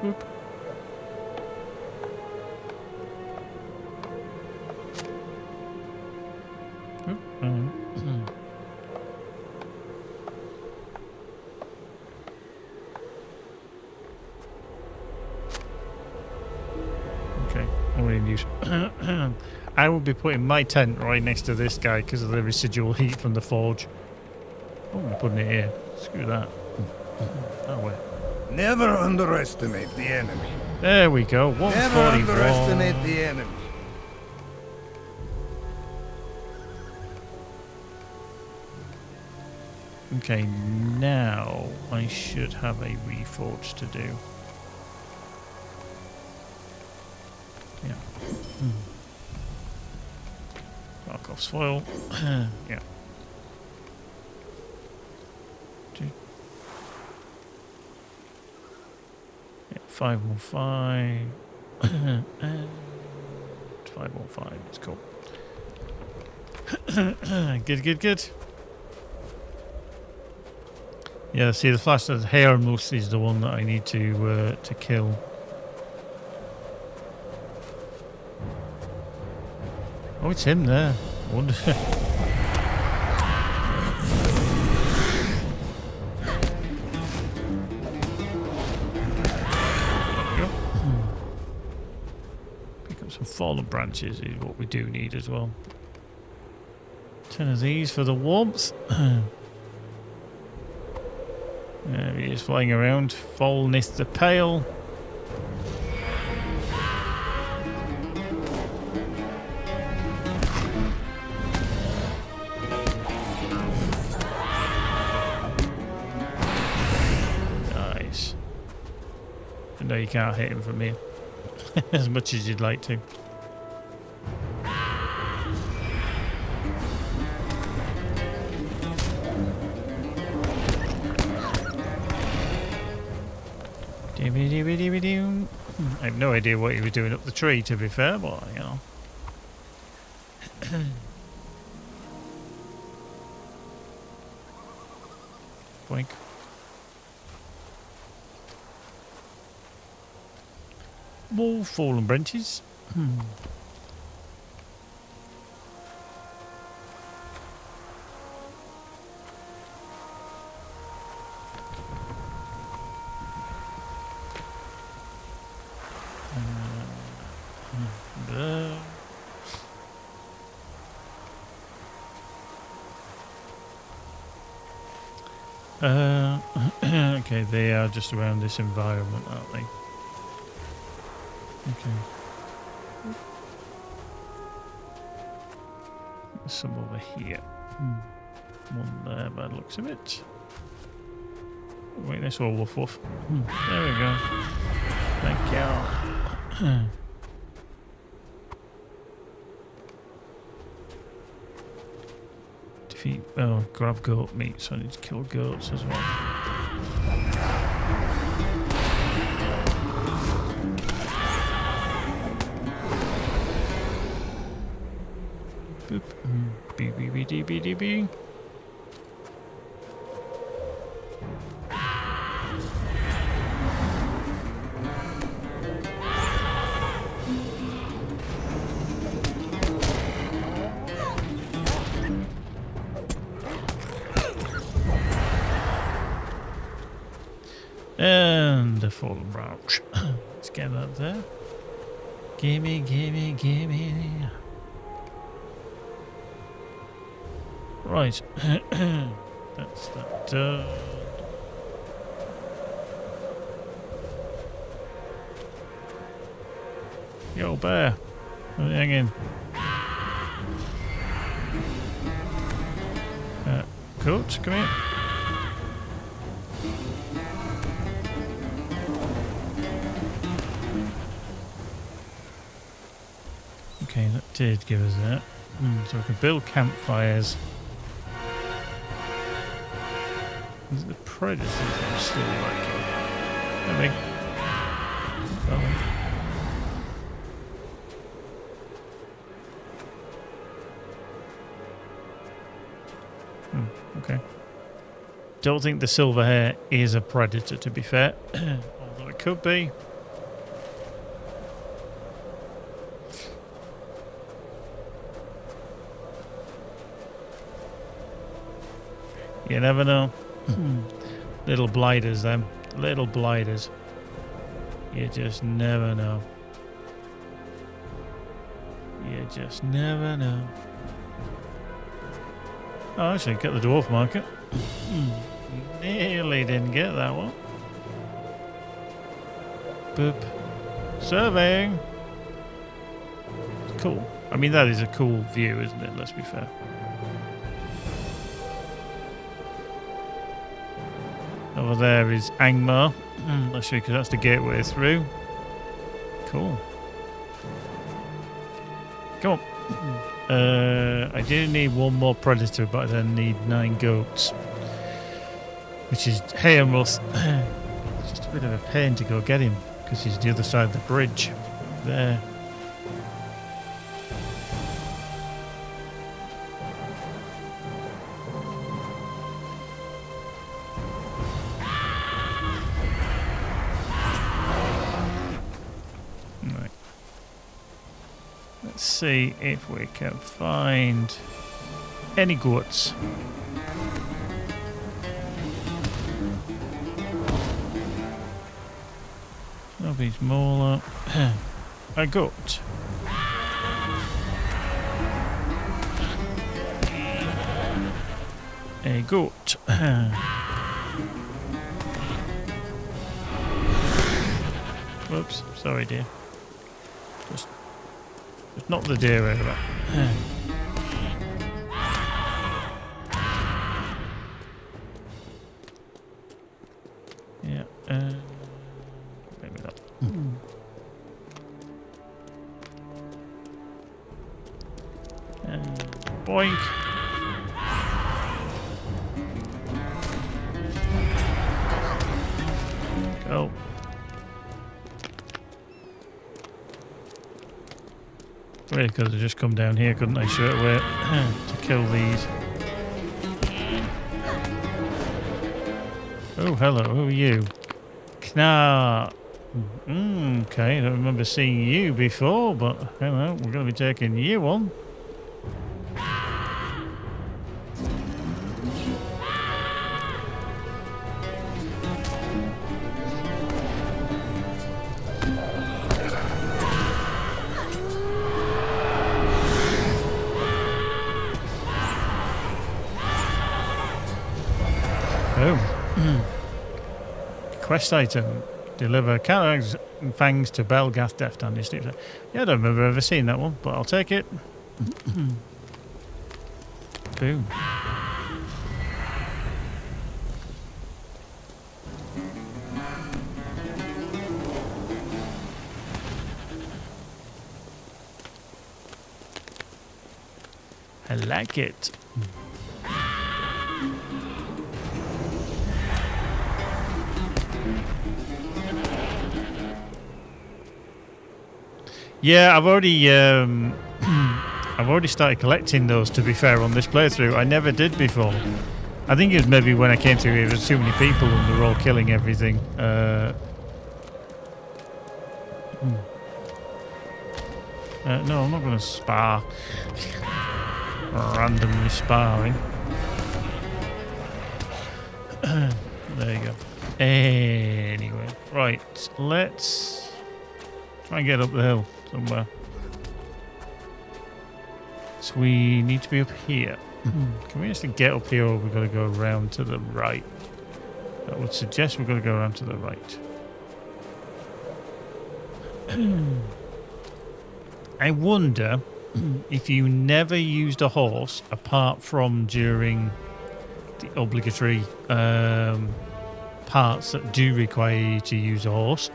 Boop. Okay, already in use. I will be putting my tent right next to this guy because of the residual heat from the forge. Oh, I'm putting it here. Screw that. That way. Never underestimate the enemy. There we go. Never 141. underestimate the enemy. Okay, now I should have a reforge to do. Yeah. Mark off soil. Yeah. Yeah, 515. And 515. It's cool. Good. Yeah, see the flash of hair mostly is the one that I need to kill. Oh, it's him there. Wonderful. Pick up some fallen branches is what we do need as well. 10 of these for the warmth. There he is flying around. Fallneth the Pale. Nice. But no, you can't hit him from here. As much as you'd like to. I have no idea what he was doing up the tree, to be fair, but you know. Boink. More fallen branches. Okay, they are just around this environment, aren't they? Okay. There's some over here. One there by the looks of it. Wait, that's all woof woof. There we go. Thank you. Defeat. Oh, grab goat meat, so I need to kill goats as well. Boop. B. And the fallen branch. Let's get that there. Gimme. Right. That's that done. Yo, bear. Hang in. Coat, come here. Okay, that did give us that. So we can build campfires. The predators I'm still liking. Maybe. Okay. Don't think the silver hair is a predator, to be fair. Although it could be. You never know. Little blighters, them. Little blighters. You just never know. You just never know. Oh, actually, get the dwarf market. Nearly didn't get that one. Boop. Surveying. It's cool. I mean, that is a cool view, isn't it? Let's be fair. Over there is Angmar. Let's see, because that's the gateway through. Cool. Come on. I do need one more predator, but I then need 9 goats. Which is Hayamroth. It's just a bit of a pain to go get him, because he's the other side of the bridge. There. See if we can find any goats. Nobody's more. A goat. A goat. Whoops, sorry, dear. Just knock the deer over. Yeah, maybe not. Boink. Go. Really could have just come down here, couldn't I, straight away to kill these. Oh, hello, who are you? Knar. Okay, I don't remember seeing you before, but hello, we're going to be taking you on. Quest item. Deliver counter fangs to Belgath Death Hand. Yeah, I don't remember ever seeing that one, but I'll take it. Boom. I like it. Yeah, I've already started collecting those, to be fair, on this playthrough. I never did before. I think it was maybe when I came to here, there was too many people and they were all killing everything. No, I'm not going to spar. Randomly sparring. There you go. Anyway, right, let's try and get up the hill somewhere. So we need to be up here. Can we actually get up here, or we've got to go around to the right? That would suggest we've got to go around to the right. I wonder if you never used a horse apart from during the obligatory parts that do require you to use a horse,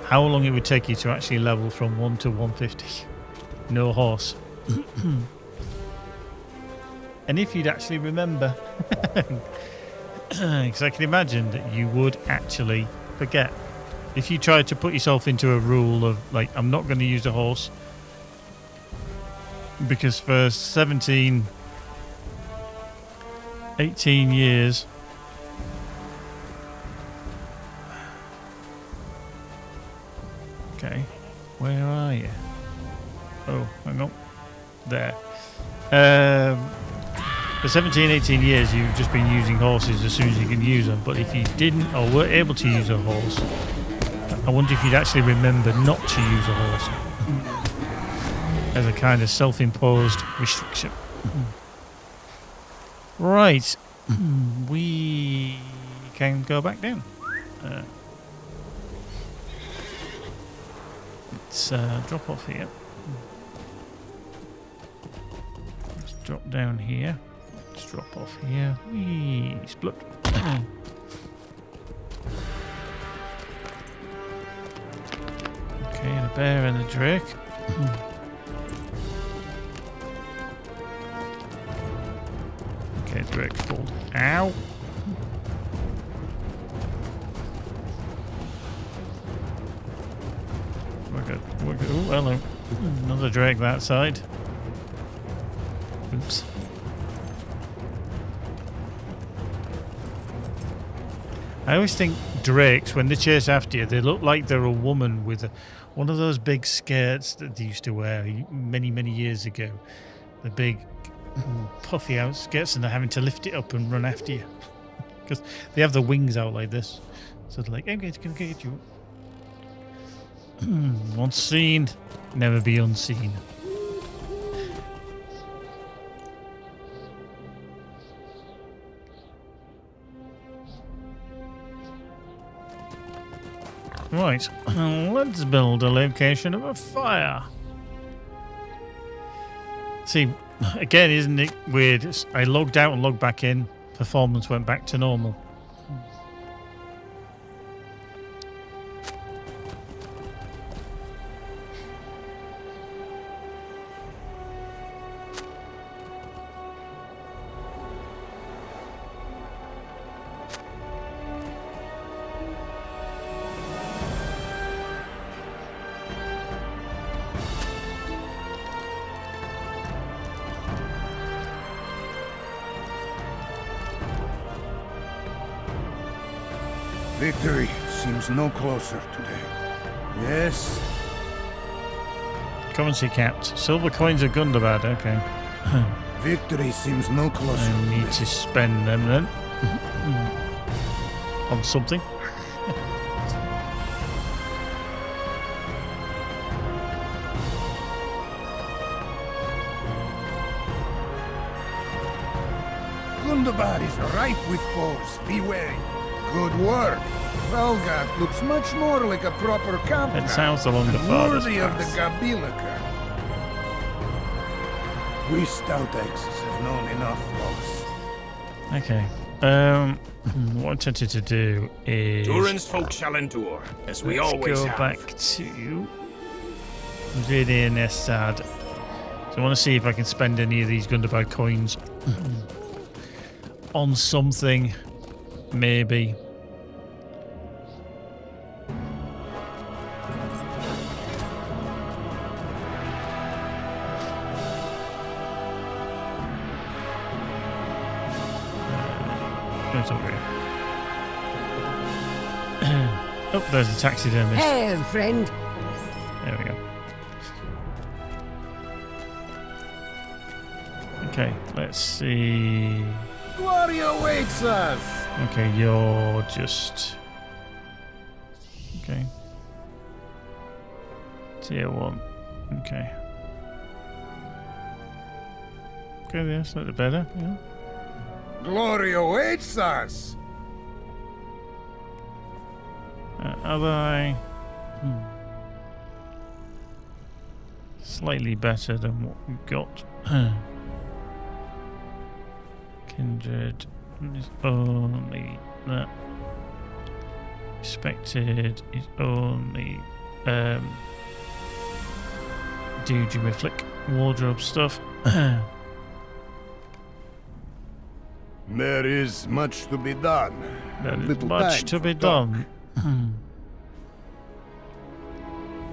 how long it would take you to actually level from 1 to 150. No horse. And if you'd actually remember. Because I can imagine that you would actually forget. If you tried to put yourself into a rule of, like, I'm not going to use a horse, because for 17, 18 years, okay, where are you? Oh, hang on. There. For 17, 18 years, you've just been using horses as soon as you can use them. But if you didn't, or were able to use a horse, I wonder if you'd actually remember not to use a horse as a kind of self-imposed restriction. Right. We can go back down. Let's drop off here. Let's drop down here. Let's drop off here. Whee! Split. Okay, the bear and the drake. Okay, drake's pulled. Ow! We're good. We're good. Oh, hello. Another drake that side. Oops. I always think drakes, when they chase after you, they look like they're a woman with one of those big skirts that they used to wear many, many years ago. The big puffy out skirts, and they're having to lift it up and run after you. Because they have the wings out like this. So they're like, I'm going to get you. Once seen, never be unseen. Right, let's build a location of a fire. See, again, isn't it weird? I logged out and logged back in. Performance went back to normal. Victory seems no closer today. Yes? Currency capped. Silver coins are Gundabad, okay. Victory seems no closer I need today. to spend them then. On something. Gundabad is ripe with foes. Beware. Good work. Valgat looks much more like a proper camp Head now, south along the farthest worthy of the path. Gabilica. We stout axes have known enough loss. Okay. What I tempted to do is Durin's folk shall endure, as we let's always go have. back to Vidia Nestad. So I want to see if I can spend any of these Gundabad coins on something, maybe. It's over here. Oh, there's the taxidermist. Hail, friend. There we go. Okay, let's see. Glory awaits us! Okay, you're just... Okay. Tier 1. Okay. Okay, that's slightly better, yeah. Glory awaits us! Have I... Slightly better than what we've got. Kindred is only that. Expected is only do Jimmy Flick wardrobe stuff. There is much to be done. There is Little much time to for be talk. done.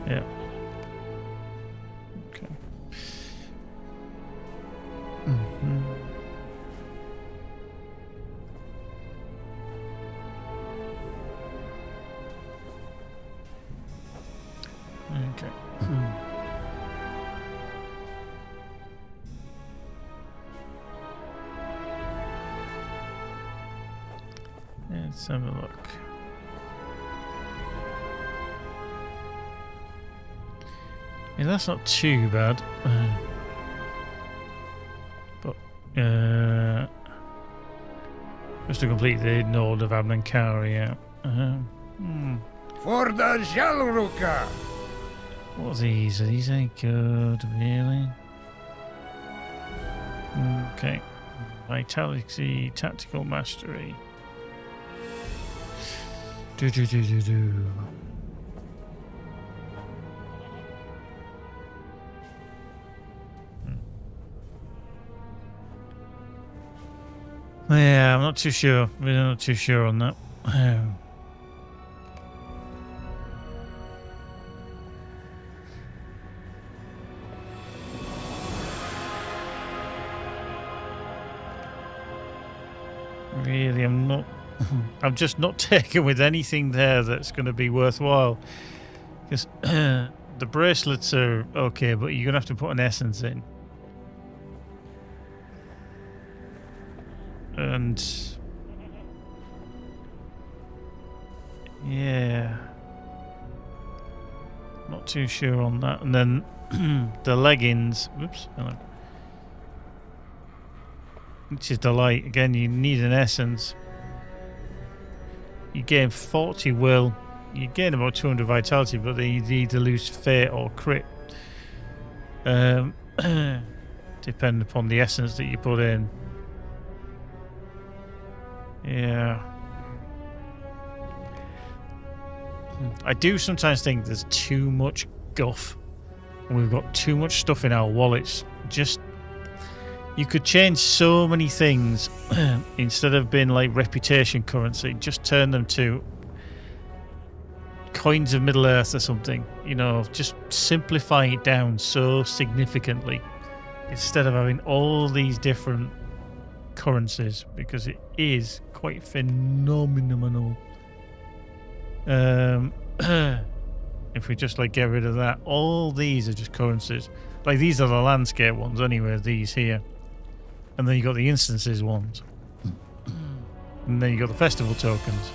Yeah. Okay. Okay. Let's have a look. Yeah, that's not too bad. But just to complete the node of Abnankari, yeah. For the Jalruka! What are these? Are these any good, really? Okay. Vitality, tactical mastery. Do. Yeah, I'm not too sure. Really not too sure on that. Really, I'm not. I'm just not taken with anything there that's going to be worthwhile. Because the bracelets are okay, but you're going to have to put an essence in. And yeah, not too sure on that. And then the leggings, whoops, hello. Which is the light. Again, you need an essence. You gain 40 will you gain about 200 vitality, but they either lose fate or crit. Depending upon the essence that you put in. Yeah. I do sometimes think there's too much guff. And we've got too much stuff in our wallets. Just, you could change so many things instead of being like reputation currency. Just turn them to coins of Middle Earth or something. You know, just simplify it down so significantly instead of having all these different currencies, because it is quite phenomenal. If we just like get rid of that, all these are just currencies. Like these are the landscape ones anyway, these here. And then you got the instances ones. And then you got the festival tokens.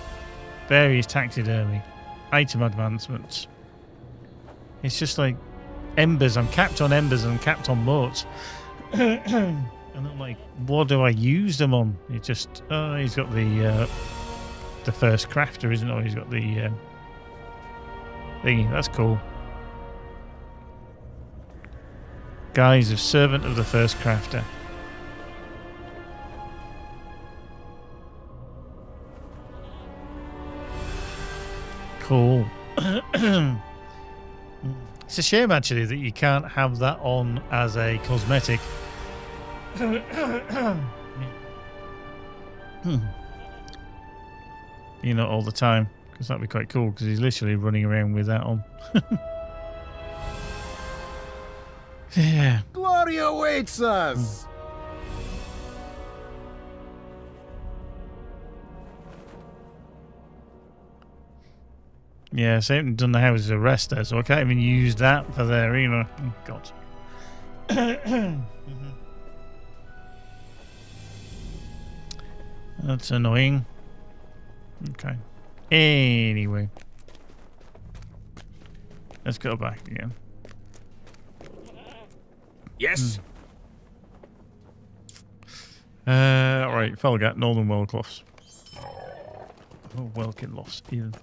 Various taxidermy. Item advancements. It's just like embers. I'm capped on embers and capped on moats. And I'm like, what do I use them on? He just, oh, he's got the first crafter, isn't it? He's got the thingy. That's cool. Guise of servant of the first crafter. Cool. It's a shame actually that you can't have that on as a cosmetic. You know, all the time, because that'd be quite cool, because he's literally running around with that on. Yeah. Glory awaits us! Yeah, so I haven't done the houses of rest there, so I can't even use that for there, you know. Oh, God. That's annoying. Okay. Anyway. Let's go back again. Yes? Alright, Felgat, Northern Wellcloths. Oh, Welkin loss. Even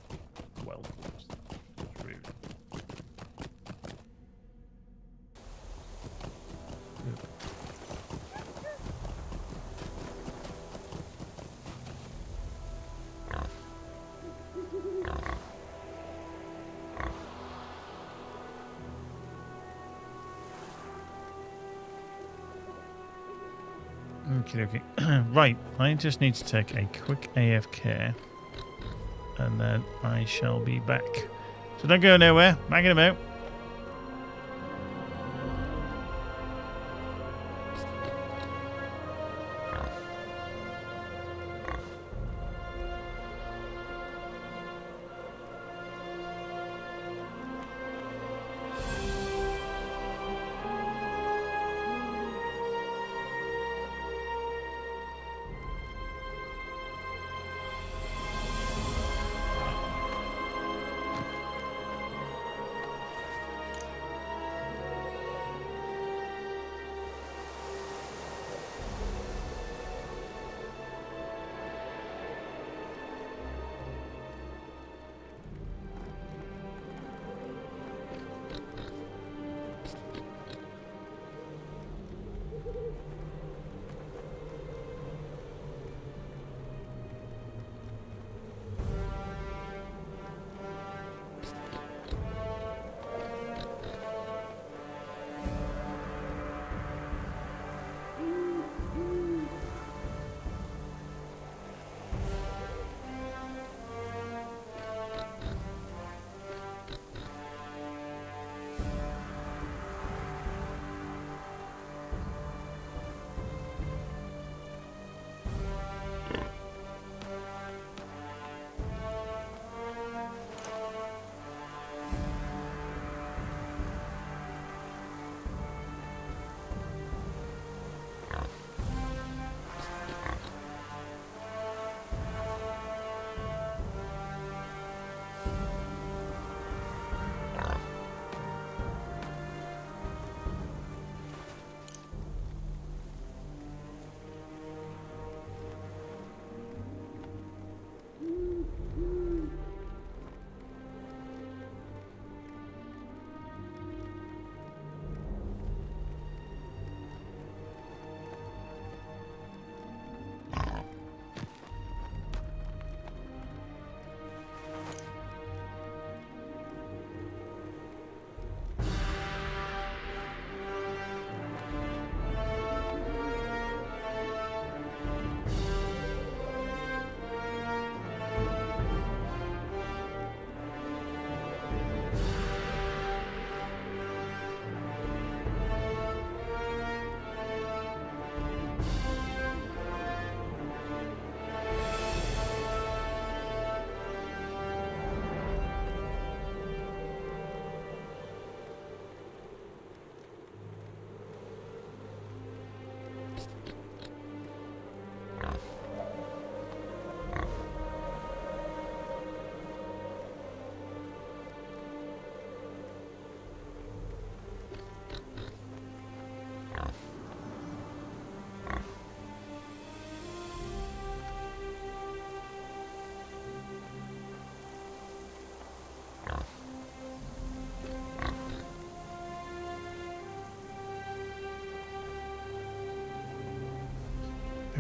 Wellcloths. Rude. Okay. Right, I just need to take a quick AFK, and then I shall be back. So don't go nowhere. Hanging about.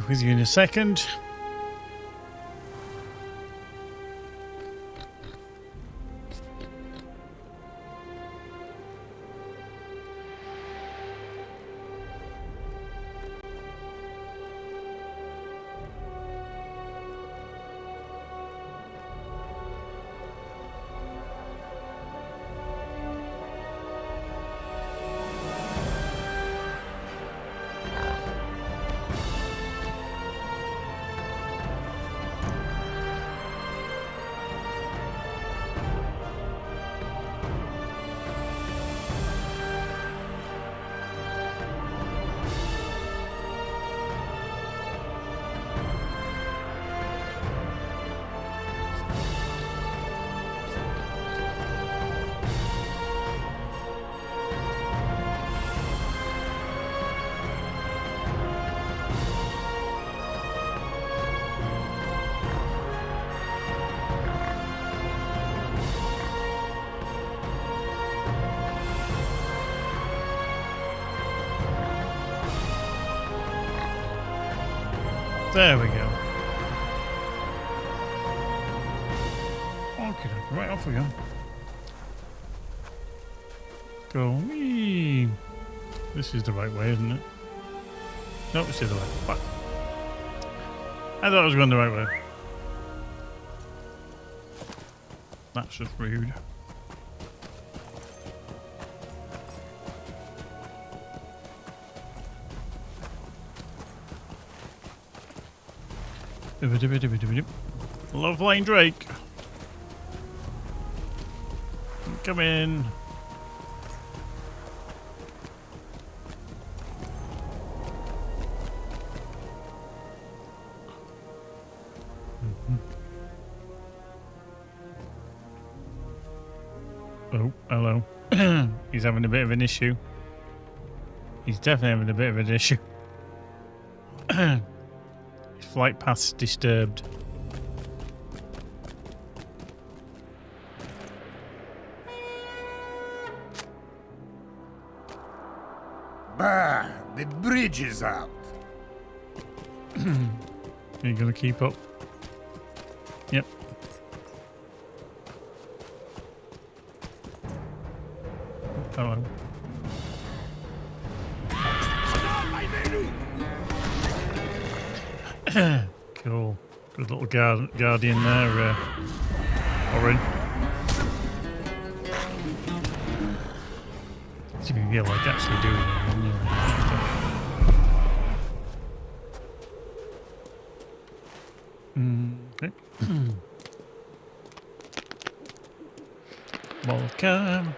with you in a second. There we go. Okay, right, off we go. Go. Whee. This is the right way, isn't it? Nope, it's the other way. Fuck. I thought I was going the right way. That's just rude. Love Lane Drake. Come in. Oh, hello. He's having a bit of an issue. He's definitely having a bit of an issue. His flight path's disturbed. Bah, the bridge is out. Are you gonna keep up? Yep. Hello. Cool. Good little guardian there, Orin. See if you can get like actually doing it. Okay. Welcome.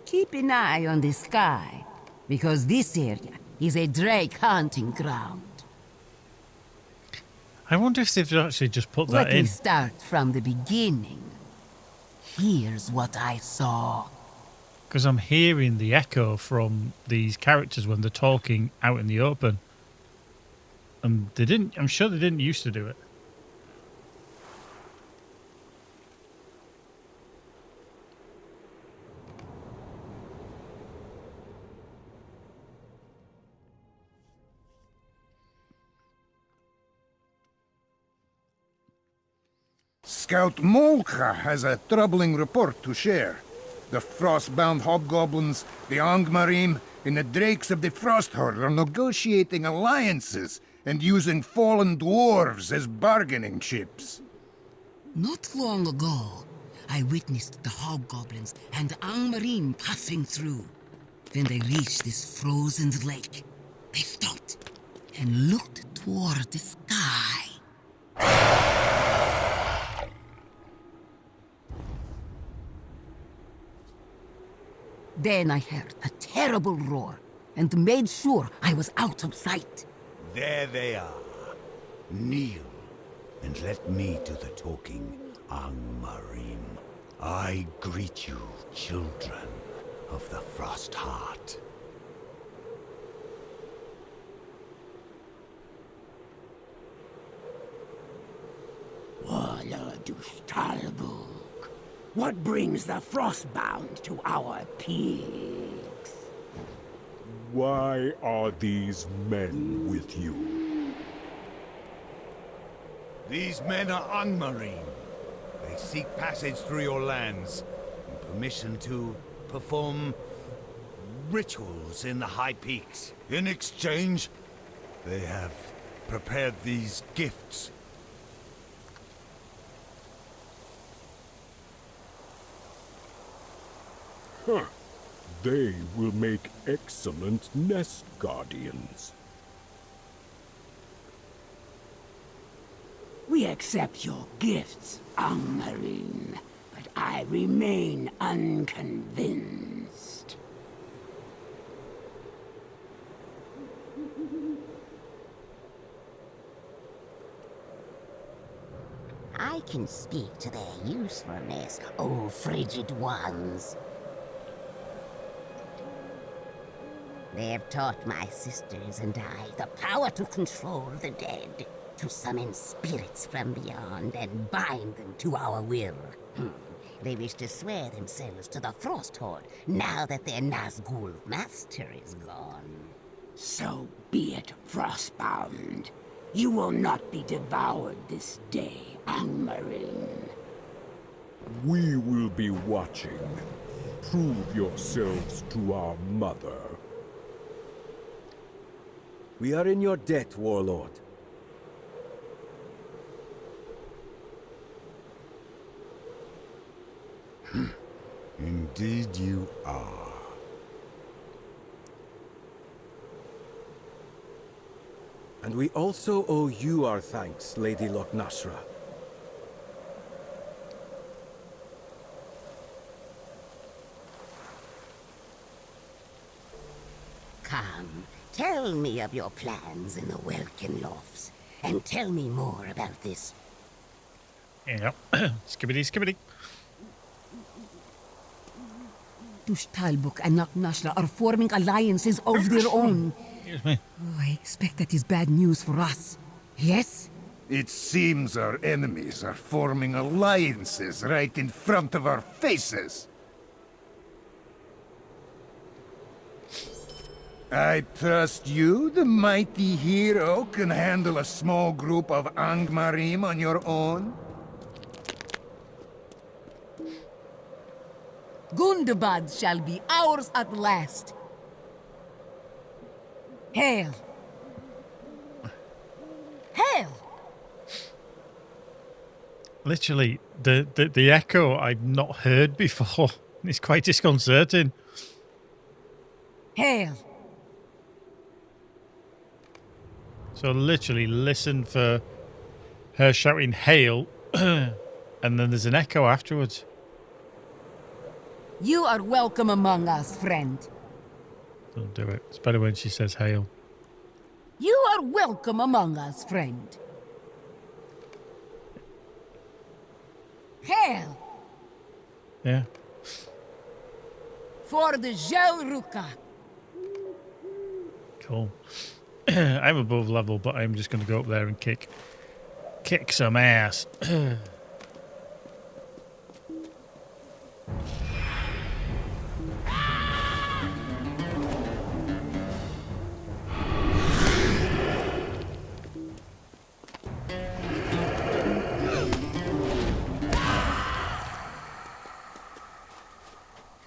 Keep an eye on the sky, because this area is a drake hunting ground. I wonder if they've actually just put that Let me in. start from the beginning. Here's what I saw. Because I'm hearing the echo from these characters when they're talking out in the open. And they didn't, I'm sure they didn't used to do it. Scout Molka has a troubling report to share. The Frostbound Hobgoblins, the Angmarim, and the Drakes of the Frosthorde are negotiating alliances and using fallen dwarves as bargaining chips. Not long ago, I witnessed the hobgoblins and the Angmarim passing through. When they reached this frozen lake, they stopped and looked toward the sky. Then I heard a terrible roar and made sure I was out of sight. There they are. Kneel and let me do the talking, Angmarim. I greet you, children of the Frost Heart. Wala du Stalbuk. What brings the Frostbound to our peaks? Why are these men with you? These men are Angmarine. They seek passage through your lands and permission to perform rituals in the high peaks. In exchange, they have prepared these gifts. Huh. They will make excellent nest guardians. We accept your gifts, Angmarine, but I remain unconvinced. I can speak to their usefulness, O frigid ones. They have taught my sisters and I the power to control the dead, to summon spirits from beyond and bind them to our will. They wish to swear themselves to the Frost Horde now that their Nazgul master is gone. So be it, Frostbound. You will not be devoured this day, Angmarine. We will be watching. Prove yourselves to our mother. We are in your debt, Warlord. Indeed you are. And we also owe you our thanks, Lady Loknashra. Come, tell me of your plans in the Welkin Lofts, and tell me more about this. Yeah. Skibbity, skibbity. Talbuk and Naknashla are forming alliances of their own. Excuse me. Oh, I expect that is bad news for us. Yes? It seems our enemies are forming alliances right in front of our faces. I trust you, the mighty hero, can handle a small group of Angmarim on your own? Gundabad shall be ours at last. Hail! Hail! Literally, the echo I've not heard before. It's quite disconcerting. Hail! So literally listen for her shouting hail and then there's an echo afterwards. You are welcome among us, friend. Don't do it. It's better when she says hail. You are welcome among us, friend. Hail! Yeah. For the Jelruka. Cool. I'm above level, but I'm just going to go up there and kick some ass.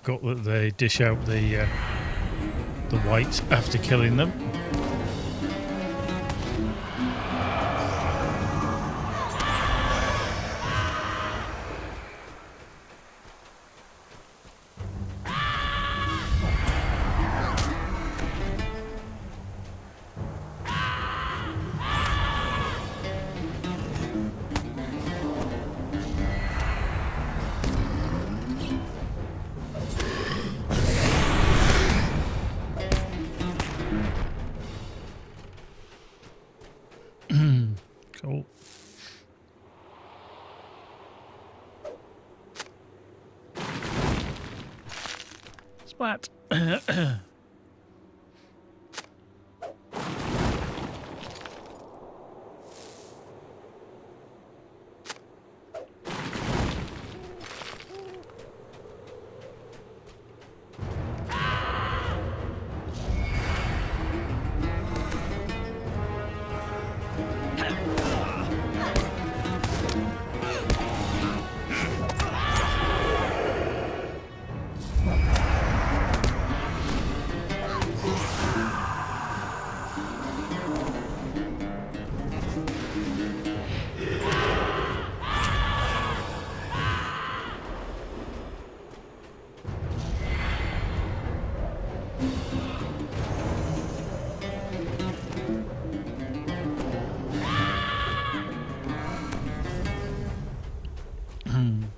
Got that they dish out the whites after killing them. Cool. Splat.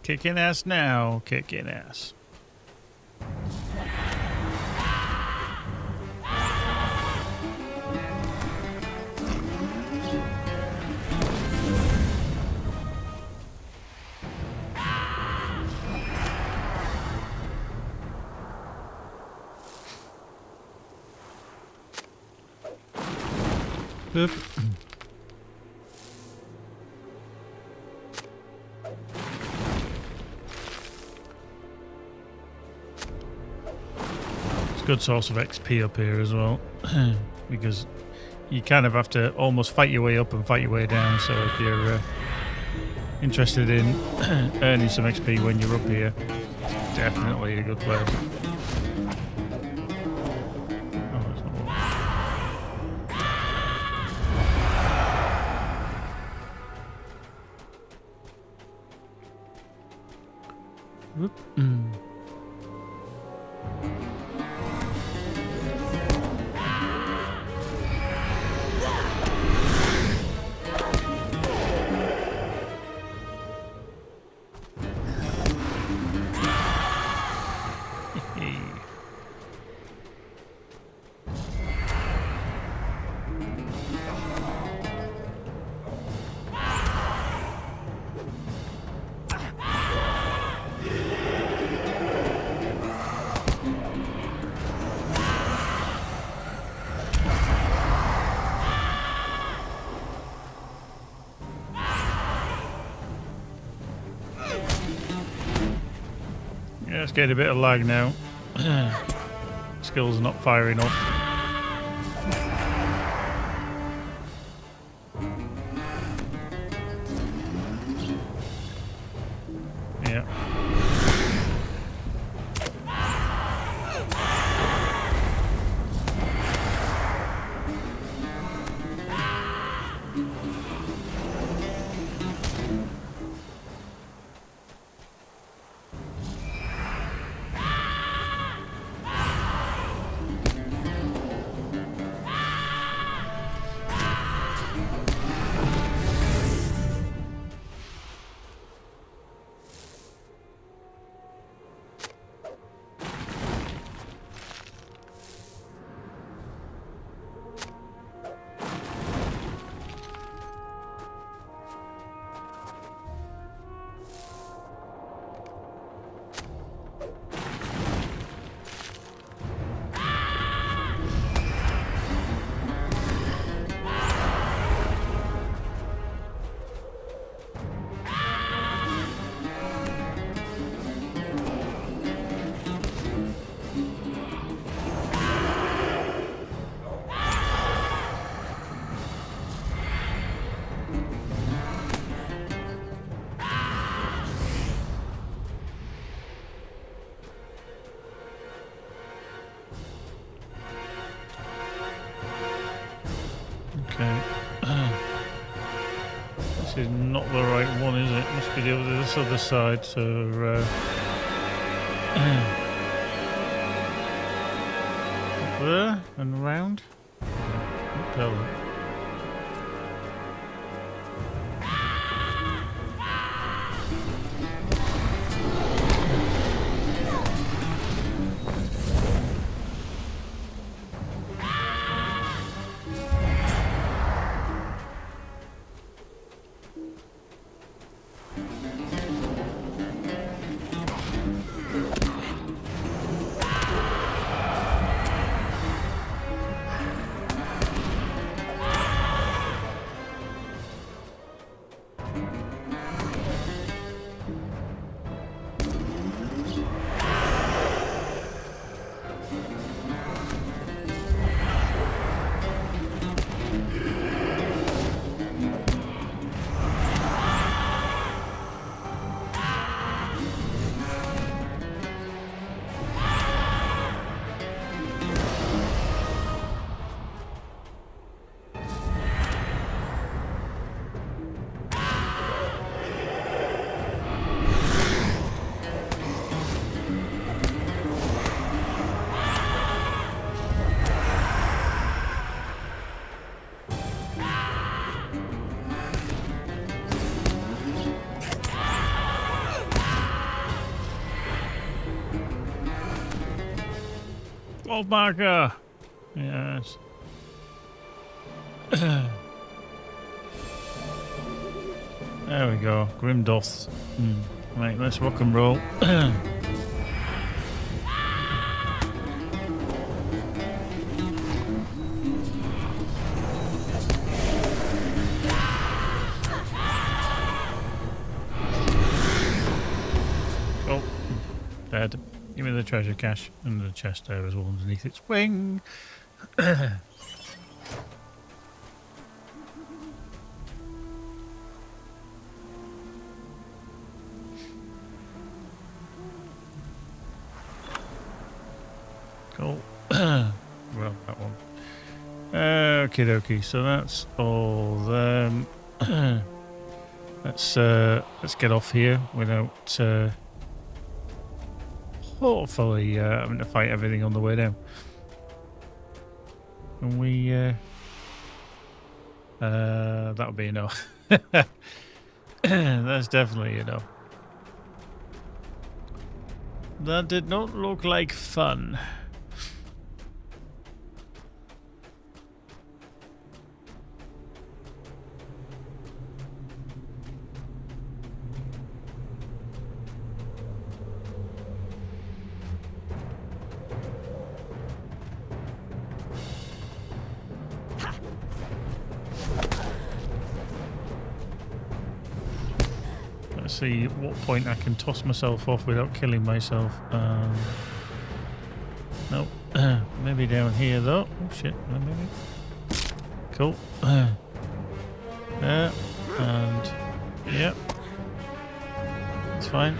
Kicking ass now, kicking ass. Boop. Good source of XP up here as well, because you kind of have to almost fight your way up and fight your way down. So if you're interested in earning some XP when you're up here, it's definitely a good place. Oh, that's not what. Whoop. Yeah, it's getting a bit of lag now. Skills are not firing off. Yeah. Okay. This is not the right one, is it? Must be this other side, so up there and around. Can't tell. Wolf marker. Yes. There we go. Grimdoth. Right, let's rock and roll. Oh, dead. Give me the treasure cache and the chest there as well underneath its wing. Cool. Well, that one. Okie dokie. So that's all them. Let's get off here without hopefully having to fight everything on the way down. And we that'll be enough. That's definitely enough. That did not look like fun. Let's see at what point I can toss myself off without killing myself. Nope. Maybe down here though. Oh shit. Maybe. Cool. There. And yep. It's fine.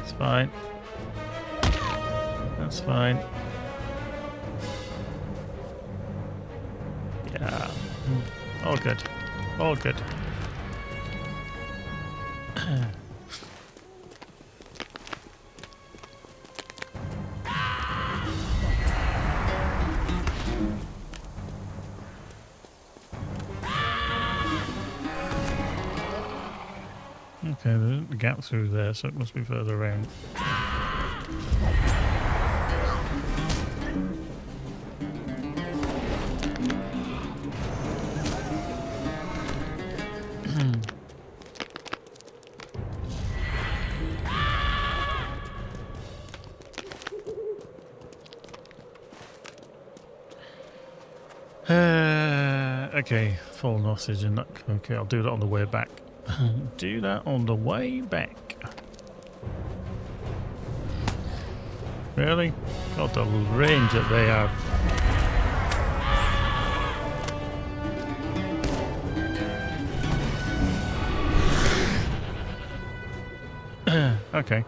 It's fine. That's fine. Yeah. All good. All good. Okay, there's a gap through there, so it must be further around. Okay, fallen hostage and that. Okay, I'll do that on the way back. Do that on the way back. Really? God, the range that they have. Okay.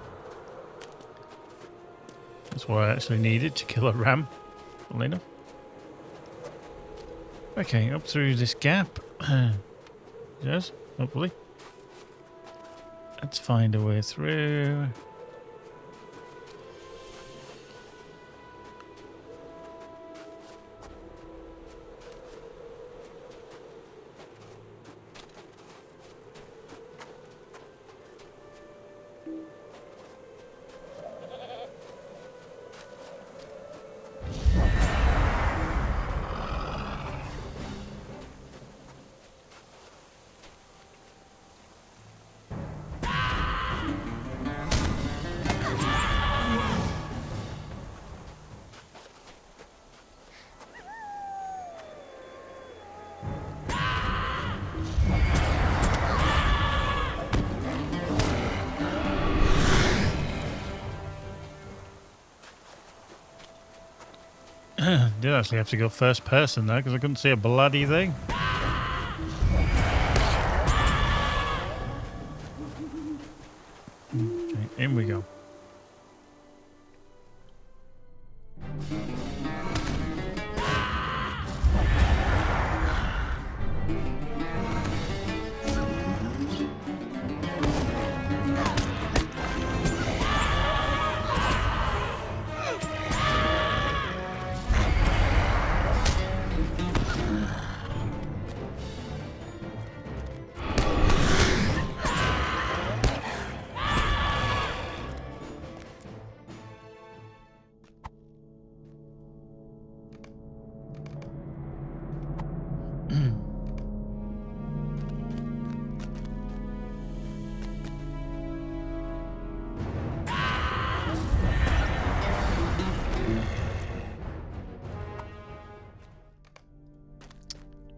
That's what I actually needed to kill a ram. Funnily enough. Okay, up through this gap. Yes, hopefully. Let's find a way through. Did actually have to go first person there because I couldn't see a bloody thing. Okay, in we go.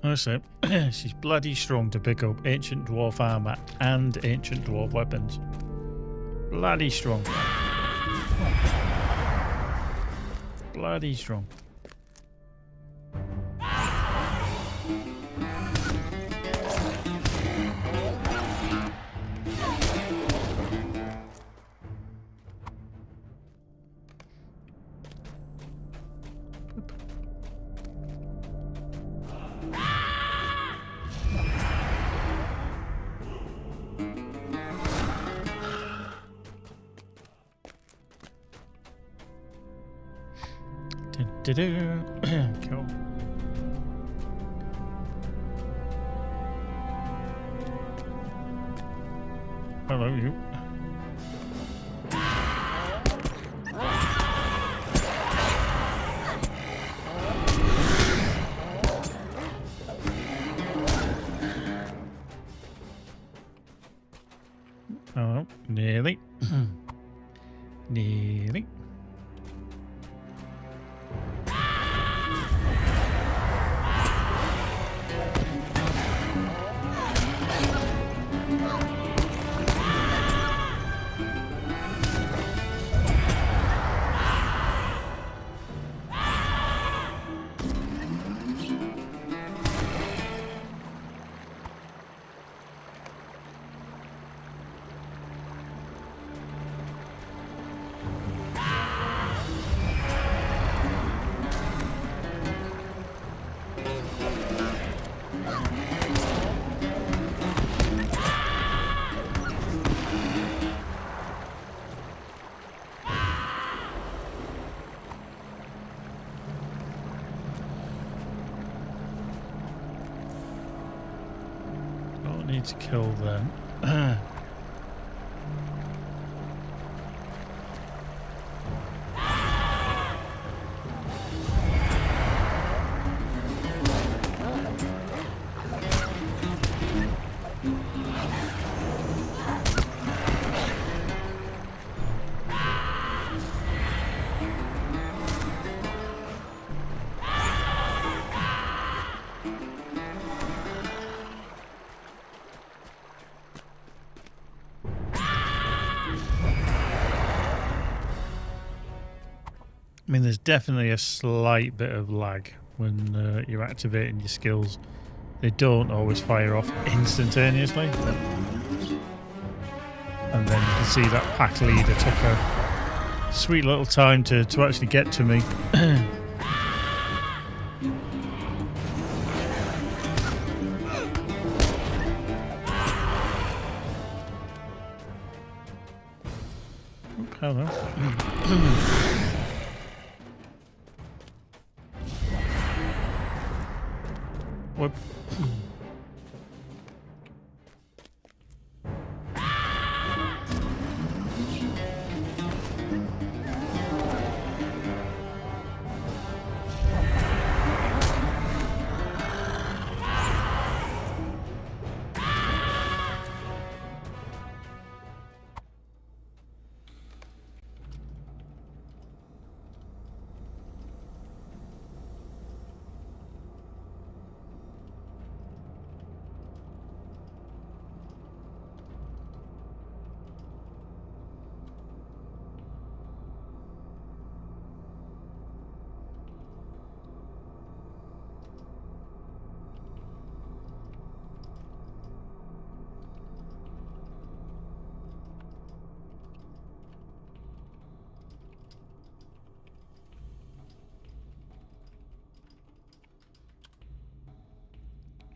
Honestly, she's bloody strong to pick up ancient dwarf armor and ancient dwarf weapons. Bloody strong. Bloody strong. Cool. Hello, you. Oh, nearly. Nearly. Need to kill them. I mean, there's definitely a slight bit of lag when you're activating your skills. They don't always fire off instantaneously. And then you can see that pack leader took a sweet little time to actually get to me. Hello. Whoop.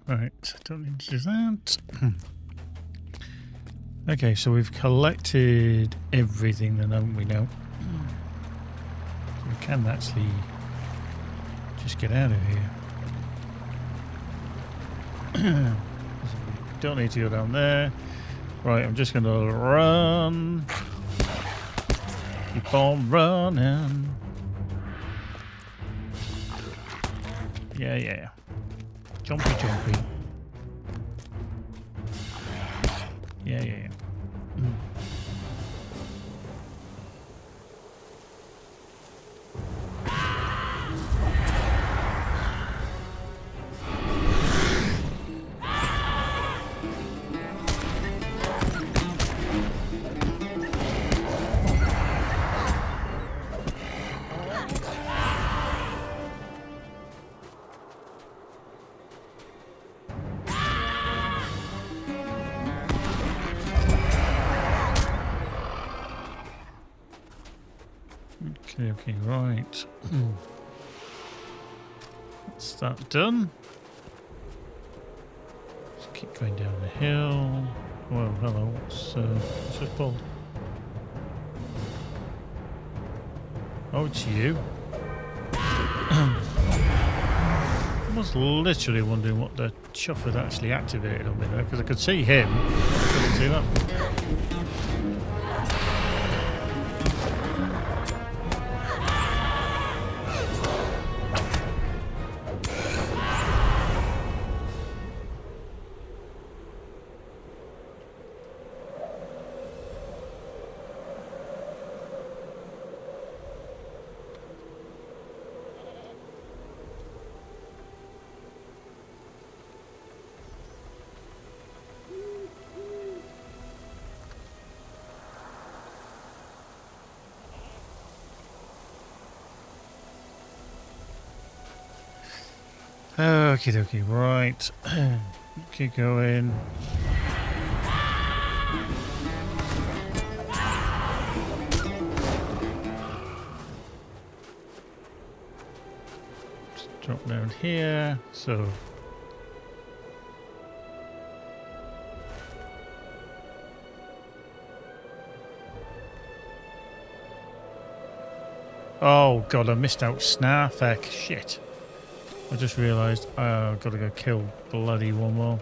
Right, don't need to do that. Okay, so we've collected everything then, haven't we now? So we can actually just get out of here. Don't need to go down there. Right, I'm just going to run. Keep on running. Yeah. Jumpy. Yeah. Okay, right. That's that done. Just keep going down the hill. Well, hello. What's this called? Oh, it's you. I was literally wondering what the chuff had actually activated on me there, because I could see him. I couldn't see that. Okie dokie, right. Keep going. Just drop down here, so. Oh god, I missed out Snarfek. Shit. I just realised I've got to go kill bloody one more.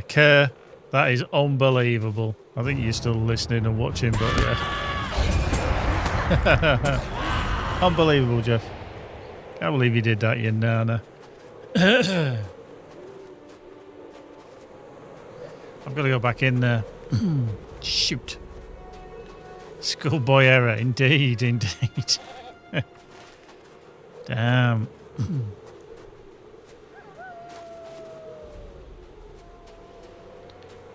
Kerr, that is unbelievable. I think you're still listening and watching, but yeah. Unbelievable, Jeff. Can't believe you did that, you nana. I've got to go back in there. Shoot. Schoolboy error, indeed. Damn.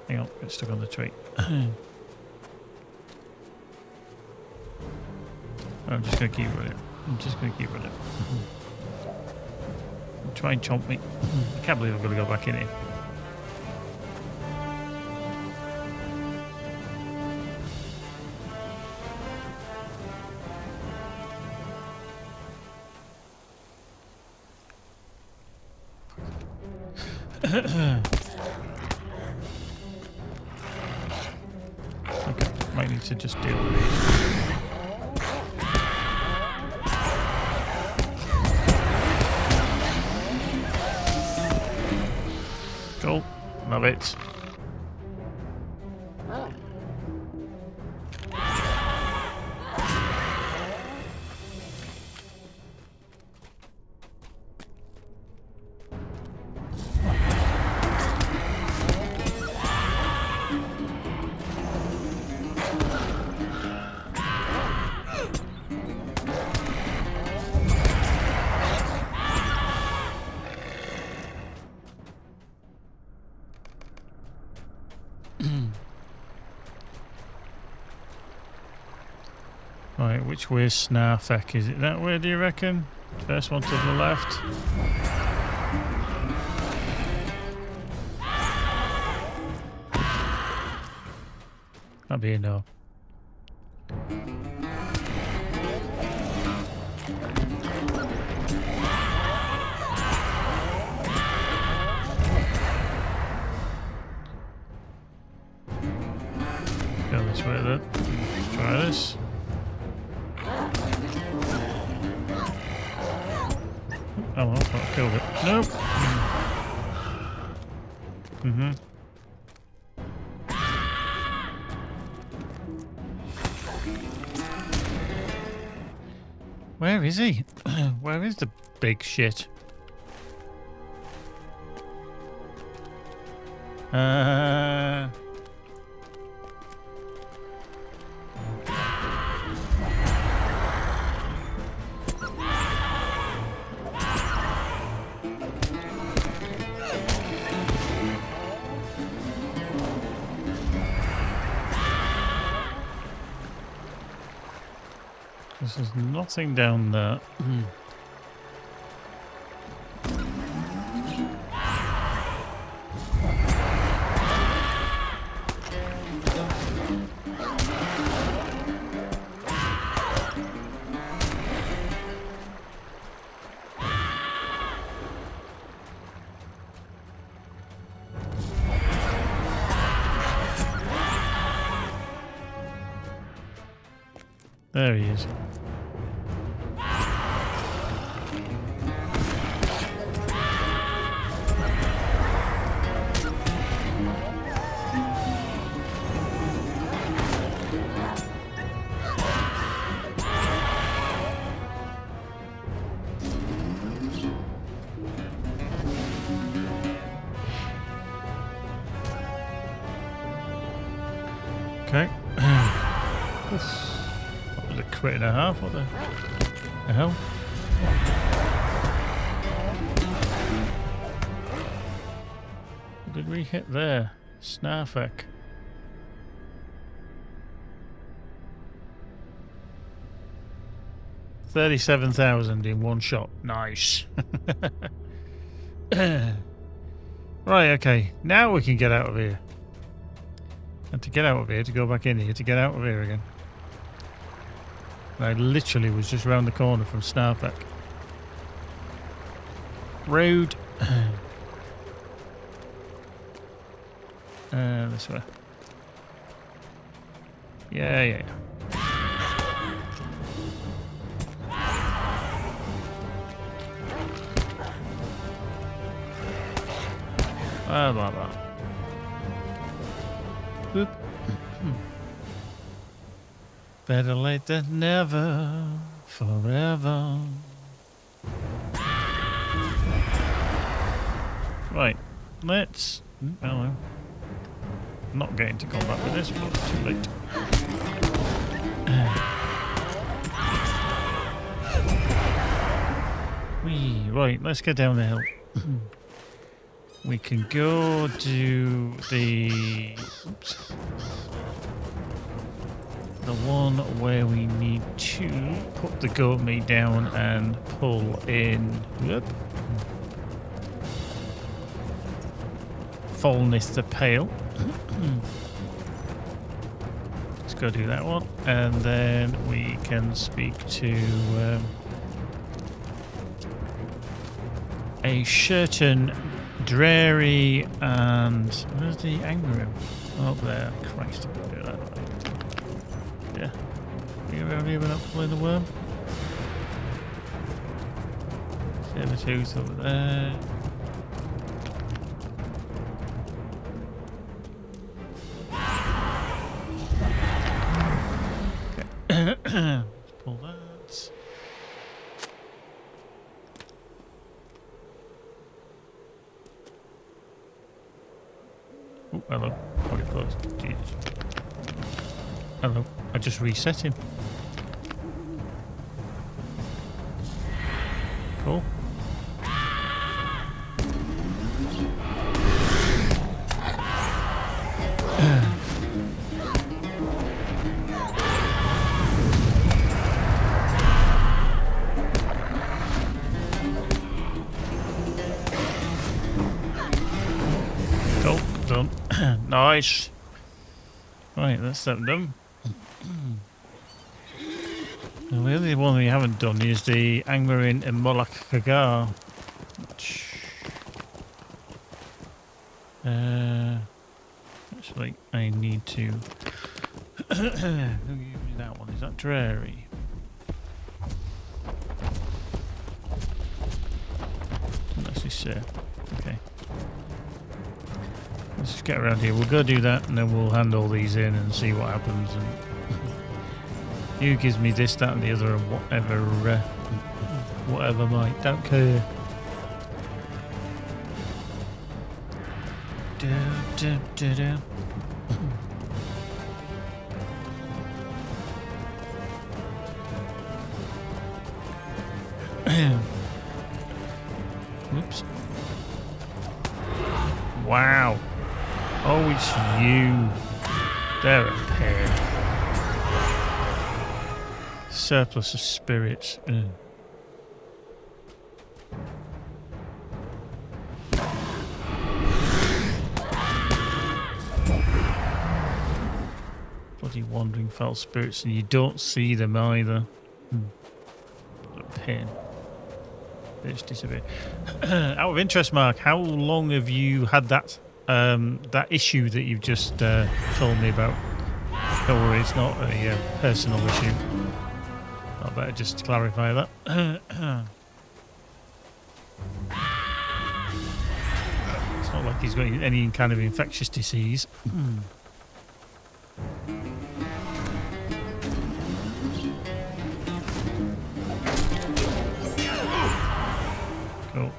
Hang on, get stuck on the tree. I'm just going to keep with it. Try and chomp me. I can't believe I've got to go back in here. Okay, might need to just deal with these. Cool, love it. Right, which way's Snarfek? Is it that way, do you reckon? First one to the left. That'd be a no. Go this way then. Let's try this. Oh well, I killed it. Nope. Mm-hmm. Where is he? Where is the big shit? There's nothing down there. There he is. Okay. What was a crit and a half? What the hell? What did we hit there? Snarfek. $37,000 in one shot. Nice. Right, okay. Now we can get out of here. And to get out of here, to go back in here, to get out of here again. I literally was just round the corner from Snarfek. Road. This way. Yeah. Blah, blah, blah. Boop. Better late than never, forever. Right, let's... Hello. Not getting to combat with this, but it's too late. Right, let's get down the hill. We can go to the... Oops. The one where we need to put the goat meat down and pull in... Whoop. Fullness the Pale. Let's go do that one. And then we can speak to... a certain Dreary and where's the angry room? Oh, there. Christ, I can do that. Yeah. Are you around here without pulling the worm? Saber-tooth over there. Okay. Let's pull that. Oh, hello. Already closed. Jesus. Hello. I just reset him. Cool. Cool. Done. Nice. Right, that's that done. Now, the only one we haven't done is the Angmarin and Moloch Kagar. Actually, I need to... Who gave me that one? Is that Dreary? Didn't actually say. Okay. Let's just get around here. We'll go do that and then we'll hand all these in and see what happens. And Who gives me this, that, and the other, and whatever might. Don't care. Whoops. Wow. Oh, it's you. They're a pair. Surplus of spirits. Ugh. Bloody wandering foul spirits, and you don't see them either. What a pain. Bitch disappear. Out of interest, Mark, how long have you had that that issue that you've just told me about? Don't worry, it's not a personal issue. I better just clarify that. It's not like he's got any kind of infectious disease. Cool.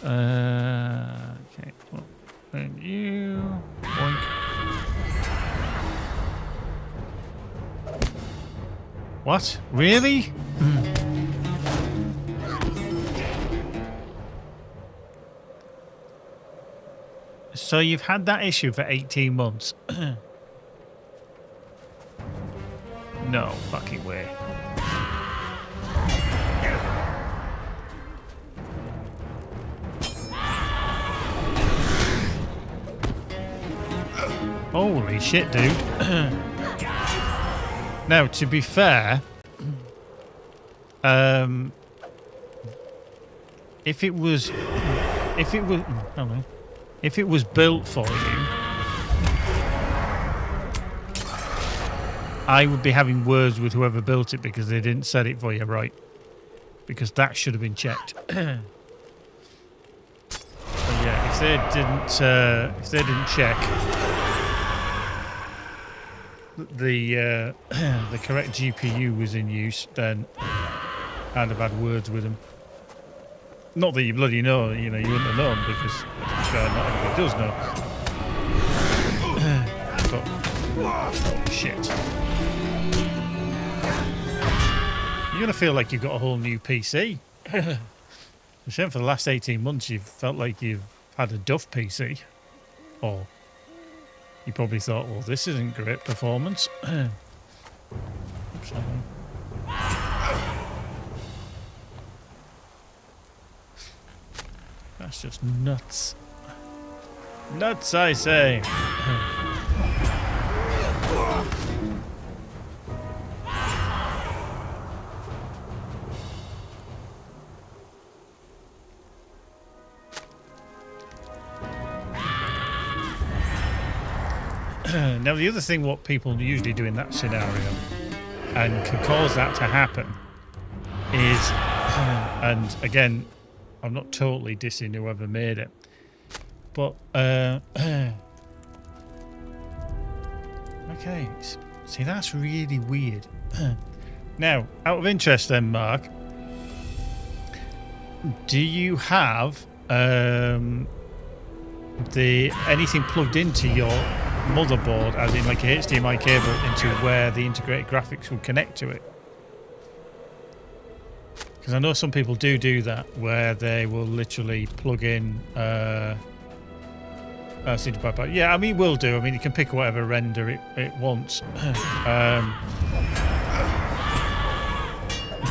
Okay. Well, and you. Boink. What? Really? So you've had that issue for 18 months? No fucking way. Holy shit, dude. Now, to be fair, if it was built for you, I would be having words with whoever built it because they didn't set it for you right. Because that should have been checked. But yeah, if they didn't check the correct GPU was in use, then I'd have had words with them. Not that you bloody know, you wouldn't have known because not everybody does know. But shit. You're gonna feel like you've got a whole new PC. I'm sure for the last 18 months you've felt like you've had a duff PC. Or you probably thought, well, this isn't great performance. Oops, that's just nuts. Nuts, I say. Now, the other thing what people usually do in that scenario and can cause that to happen is, and again, I'm not totally dissing whoever made it, but okay, see, that's really weird. Now, out of interest then, Mark, do you have anything plugged into your motherboard, as in like a HDMI cable, into where the integrated graphics will connect to it? Because I know some people do that, where they will literally plug in yeah, I mean, will do. I mean, it can pick whatever render it wants. But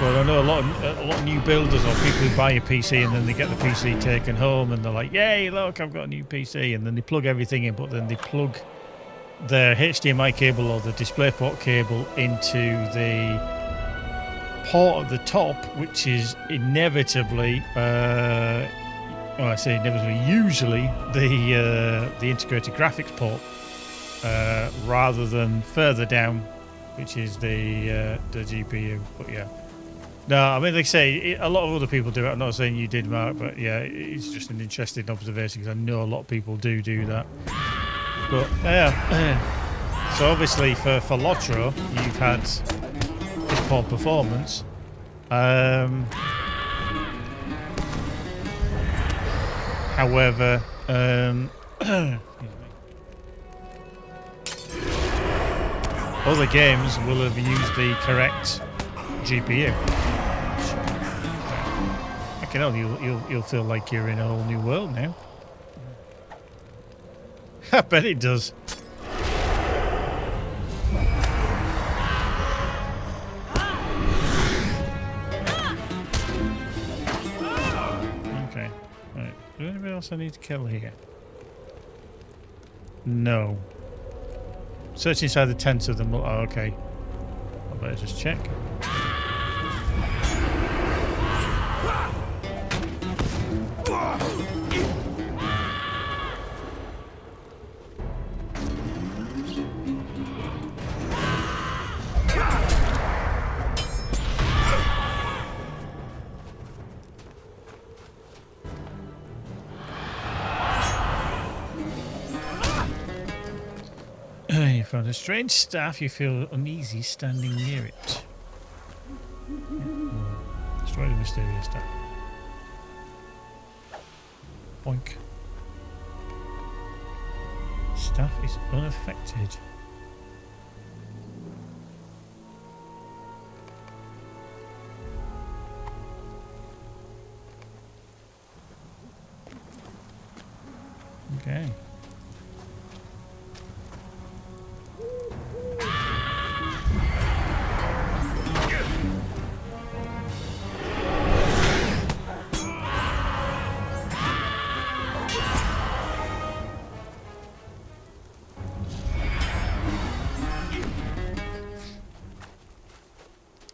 I know a lot of new builders or people who buy a PC and then they get the PC taken home and they're like, yay, look, I've got a new PC, and then they plug everything in, but then they plug their HDMI cable or the DisplayPort cable into the port at the top, which is inevitably, usually the integrated graphics port, rather than further down, which is the GPU. But yeah, no, I mean, like I say, a lot of other people do it. I'm not saying you did, Mark, but yeah, it's just an interesting observation because I know a lot of people do that. But yeah, So obviously for LOTRO, you've had this poor performance. However, other games will have used the correct GPU. Fucking hell, you'll feel like you're in a whole new world now. I bet it does. Okay, right. Is there anybody else I need to kill here? No. Search inside the tents of the... Oh, okay. I better just check. You found a strange staff. You feel uneasy standing near it. Destroy the mysterious staff. Boink. Staff is unaffected. Okay.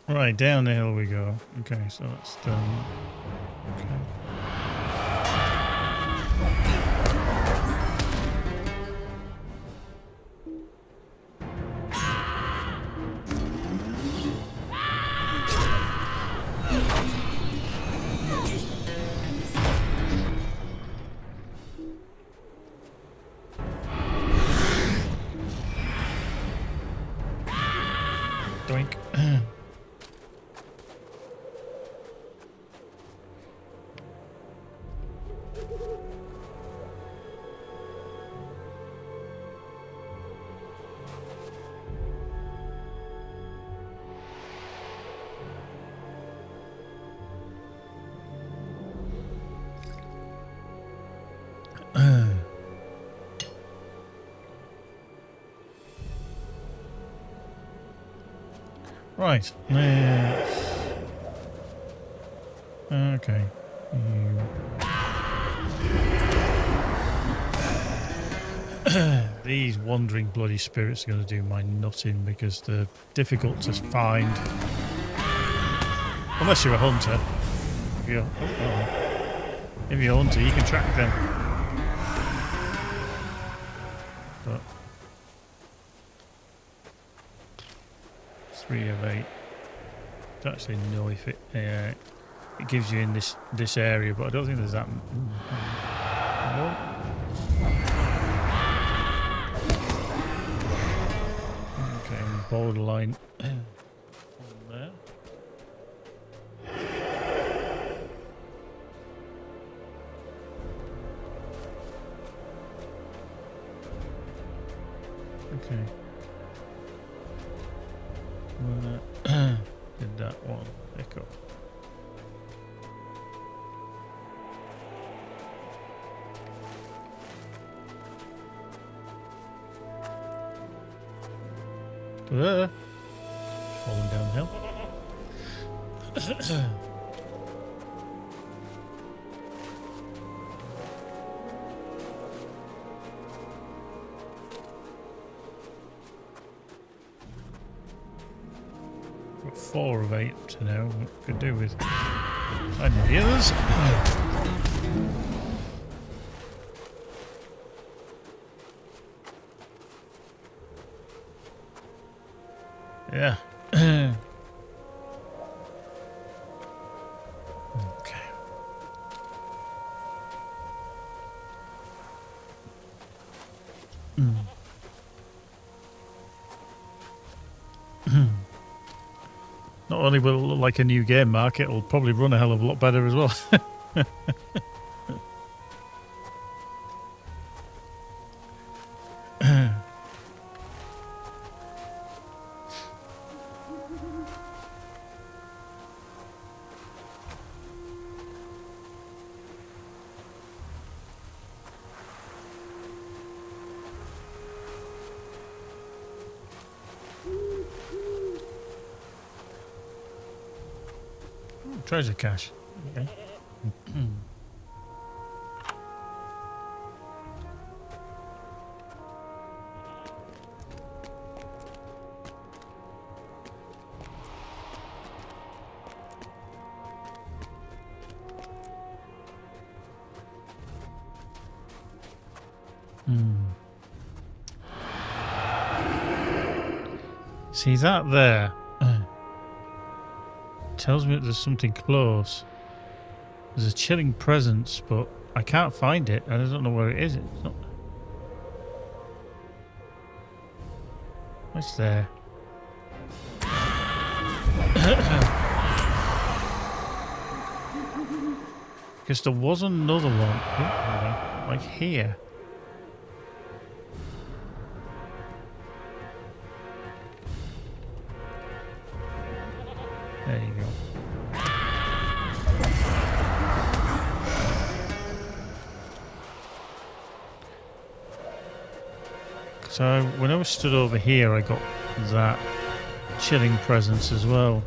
Right, down the hill we go. Okay, so that's done. Okay. Doink. Right. Okay. These wandering bloody spirits are going to do my nutting because they're difficult to find. Unless you're a hunter. If you're a hunter, you can track them. But 3 of 8. Don't actually know if it it gives you in this area, but I don't think there's that. No. Okay, borderline on there. Okay. Did that one. Echo. Falling downhill. Got 4 of 8 up to now. What could do with finding the others. Yeah. Okay. only will it look like a new game, Mark, it'll probably run a hell of a lot better as well. Treasure cache. Okay. See that there? Tells me that there's something close. There's a chilling presence, but I can't find it, and I don't know where it is. It's not. What's there? Because there was another one. Oh, like here. There you go. So when I was stood over here, I got that chilling presence as well.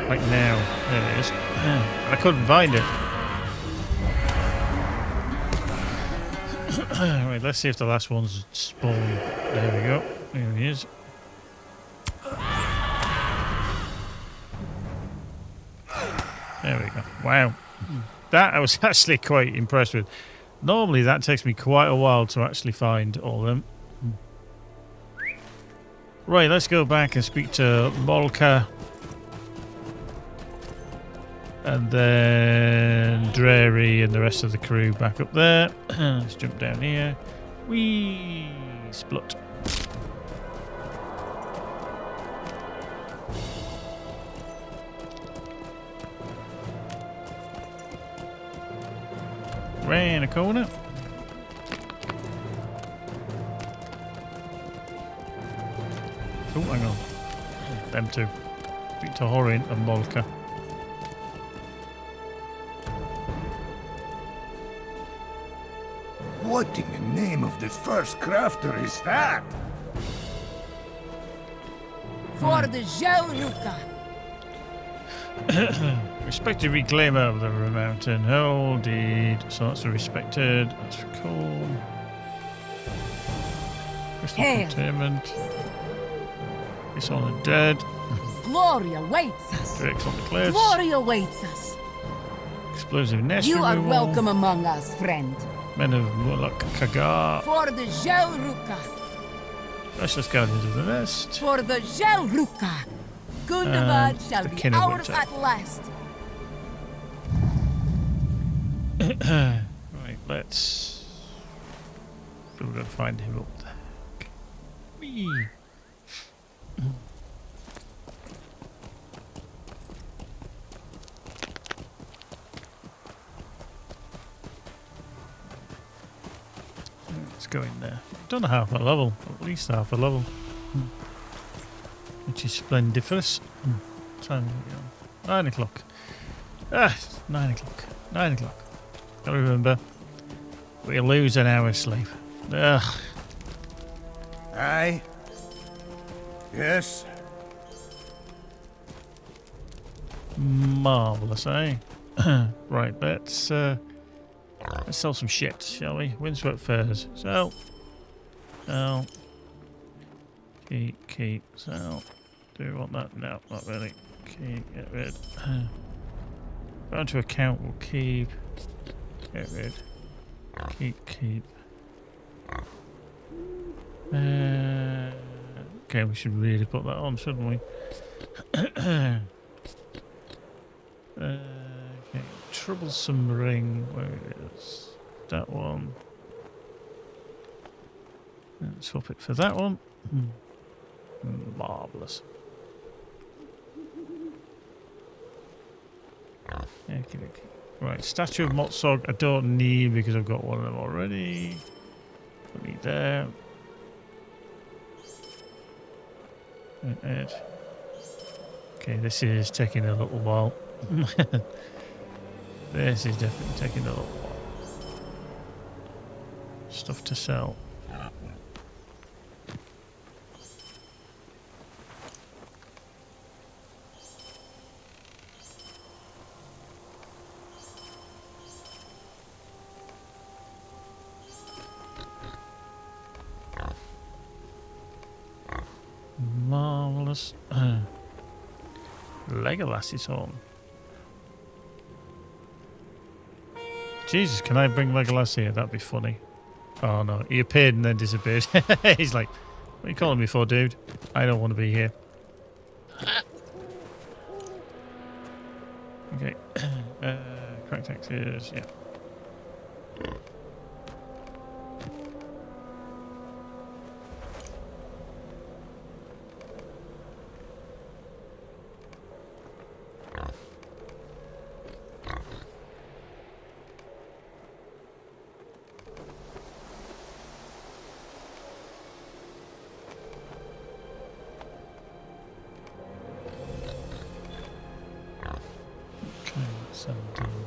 Like now. There it is. I couldn't find it. Right, let's see if the last one's spawned. There we go. There he is. There we go. Wow. That I was actually quite impressed with. Normally that takes me quite a while to actually find all of them. Right, let's go back and speak to Molka. And then Dreary and the rest of the crew back up there. Let's jump down here. Whee! Splut. Round a corner. Oh, hang on. Them two. Speak to Horin and Molka. What in the name of the first crafter is that? For the Jauruka. Respected reclaimer of the mountain. Hold deed. So that's a respected. That's cool. Crystal containment. It's on the dead. Glory awaits us. Drake's on the cliffs. Glory awaits us. Explosive nest You are removal. welcome among us, friend. Men of Mulak Kagar. For the Jauruka. Specialist guardians of the nest. For the Jauruka. Gundabad shall the be kin of ours winter. at last. Right, let's. We're going to find him up there. Whee! Let's go in there. Done half a level, at least half a level. Which is splendiferous. Time 9 o'clock. 9 o'clock. 9 o'clock. Gotta remember, we lose an hour's sleep. Ugh. Aye. Yes. Marvellous, eh? Right, let's sell some shit, shall we? Windswept Fairs. Sell. Sell. Keep. Sell. Do we want that? No, not really. Keep. Get rid. Go into account. We'll keep. Get rid. Keep. Okay, we should really put that on, shouldn't we? Okay, troublesome ring. Where is that one? Let's swap it for that one. Marvellous. Okay. Right, Statue of Motsog I don't need because I've got one of them already. Don't need that. Okay, this is taking a little while. This is definitely taking a little while. Stuff to sell. Marvellous. Legolas is home. Jesus, can I bring Legolas here? That'd be funny. Oh no, he appeared and then disappeared. He's like, what are you calling me for, dude? I don't want to be here. Okay. Cracked axes, yeah.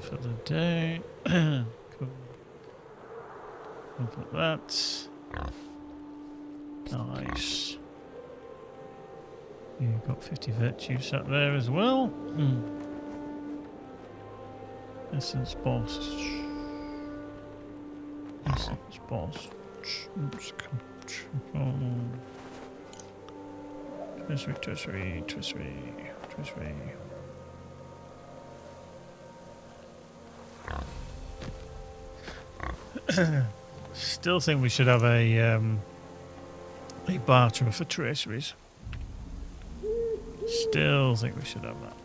For the day. Cool. Look at that. Nice. You've got 50 virtues up there as well. Essence boss. Essence boss. Treasury. Still think we should have a barter for traceries. Still think we should have that.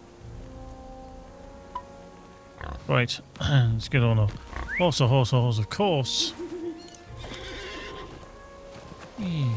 Right, let's get on. Horse, of course. Yeah.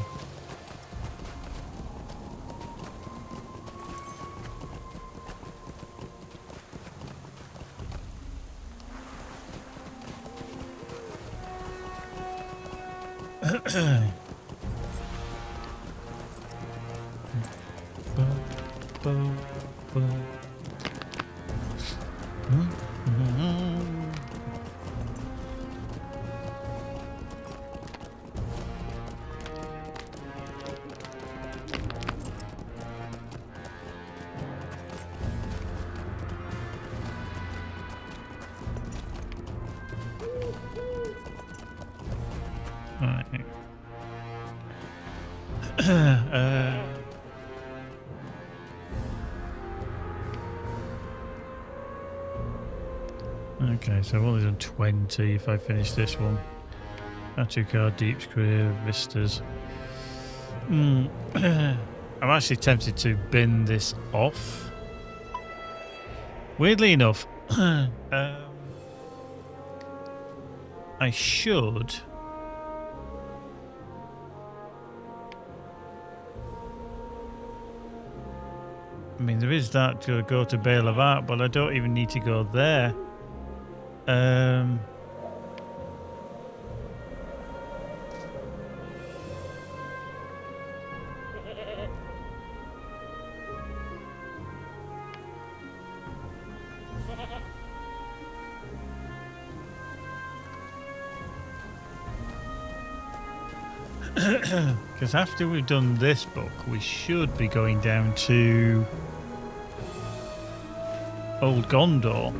Okay, so I've only done 20 if I finish this one. Tattoo card, Deep Screw, Vistas. I'm actually tempted to bin this off. Weirdly enough, I should. I mean, there is that to go to Bale of Art, but I don't even need to go there. Because after we've done this book, we should be going down to Old Gondor.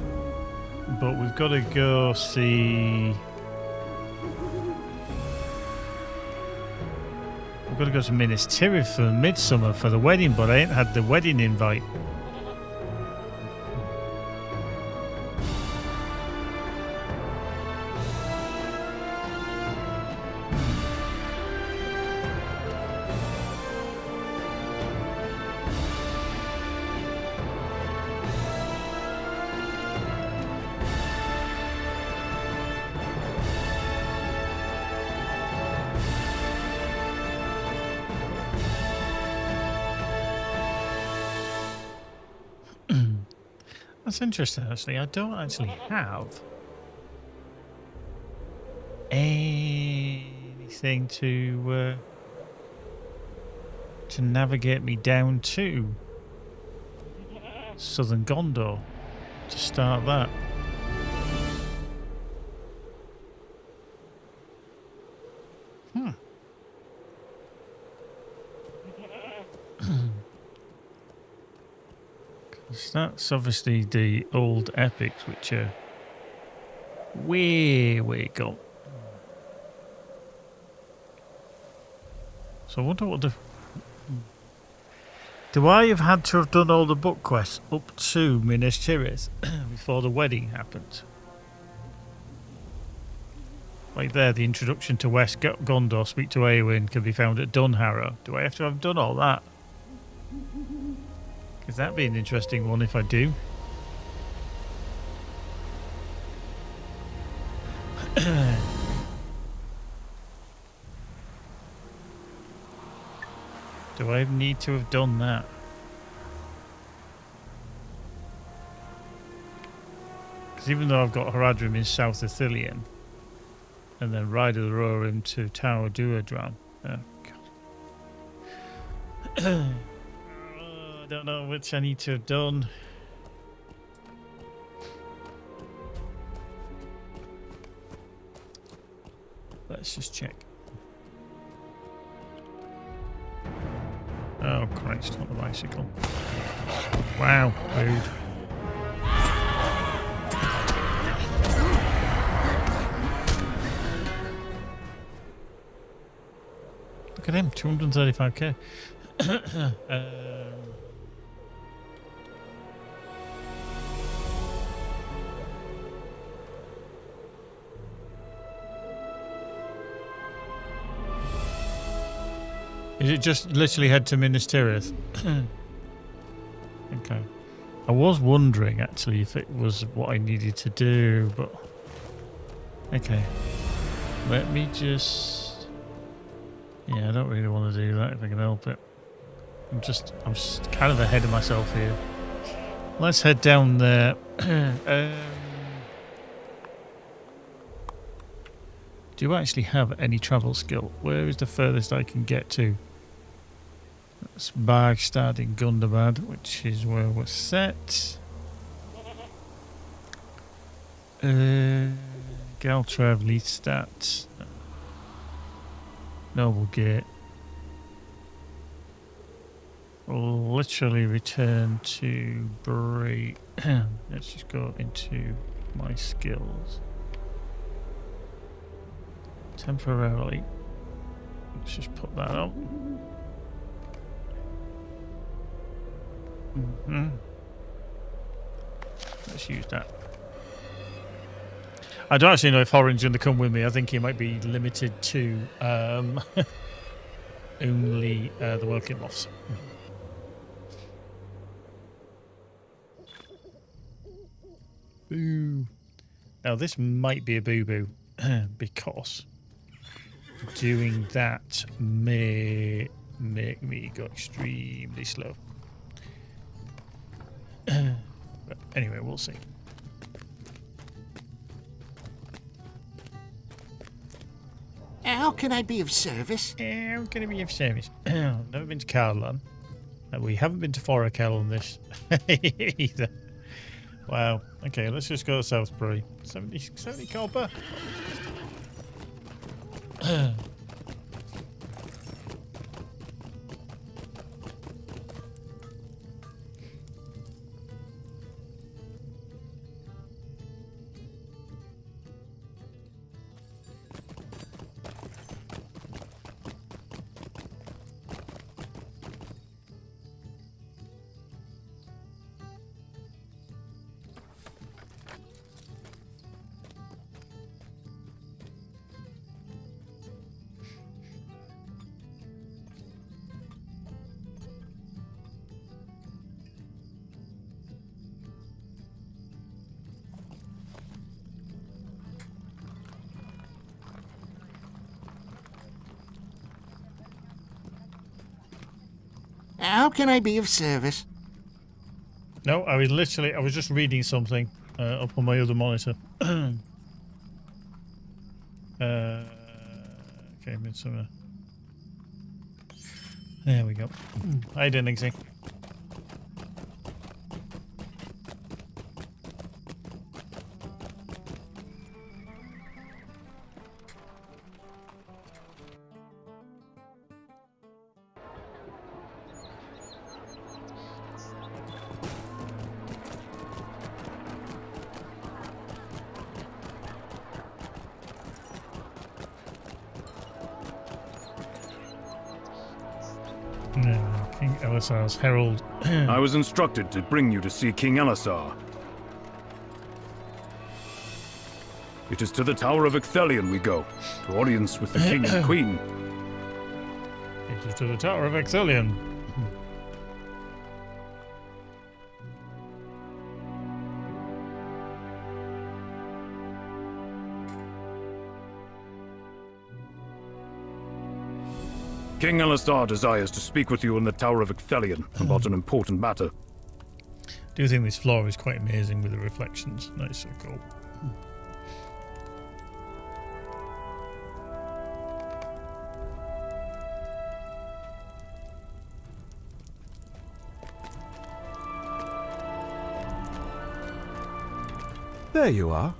But we've got to go see... We've got to go to Minas Tirith for Midsummer for the wedding, but I ain't had the wedding invite. That's interesting, actually. I don't actually have anything to navigate me down to Southern Gondor to start that. That's obviously the old epics, which are way gone. So I wonder what the... Do I have had to have done all the book quests up to Minas Tirith before the wedding happened? Like there, the introduction to West Gondor, speak to Eowyn, can be found at Dunharrow. Do I have to have done all that? Because that'd be an interesting one if I do. Do I need to have done that? Because even though I've got Haradrim in South Ithilien, and then Ride of the Rohirrim to Tower Duodran. Oh, God. I don't know which I need to have done. Let's just check. Oh Christ, not the bicycle. Wow, rude. Look at him, 235k. Is it just literally head to Minas Tirith? Okay. I was wondering actually if it was what I needed to do, but okay. Let me just... Yeah, I don't really want to do that if I can help it. I'm just kind of ahead of myself here. Let's head down there. Do I actually have any travel skill? Where is the furthest I can get to? That's Bargstad in Gundabad, which is where we're set. Galtrav, Leithstat, Noble Gate. We'll literally return to Bray. Let's just go into my skills. Temporarily. Let's just put that up. Let's use that. I don't actually know if Horan's going to come with me. I think he might be limited to only the working lofts. Boo. Now this might be a boo-boo because doing that may make me go extremely slow. But anyway, we'll see. How can I be of service? How can I be of service? Never been to Carlan. We haven't been to Forakel on this either. Wow. Okay, let's just go to Southbury. 70 copper. How can I be of service? No, I was just reading something up on my other monitor. Okay, Midsummer. There we go. Hi, Denningsy. King Elisar's herald. I was instructed to bring you to see King Elisar. It is to the Tower of Ecthelion we go, to audience with the King and Queen. It is to the Tower of Ecthelion. King Elisar desires to speak with you in the Tower of Ecthelion about an important matter. I do think this floor is quite amazing with the reflections. That's so cool. There you are.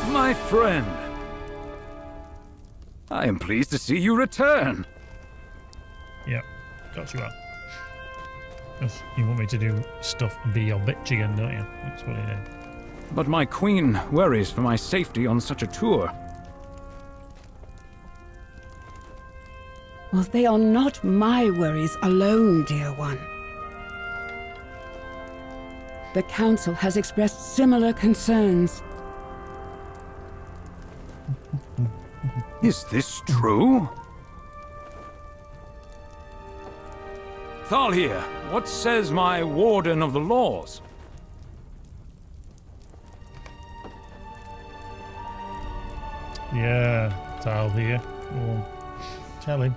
My friend, I am pleased to see you return. Yeah, of course you are. Because you want me to do stuff and be your bitch again, don't you? That's what it is. But my queen worries for my safety on such a tour. Well, they are not my worries alone, dear one. The Council has expressed similar concerns. Is this true? Thalhir, what says my Warden of the Laws? Yeah, Thalhir. Well, tell him.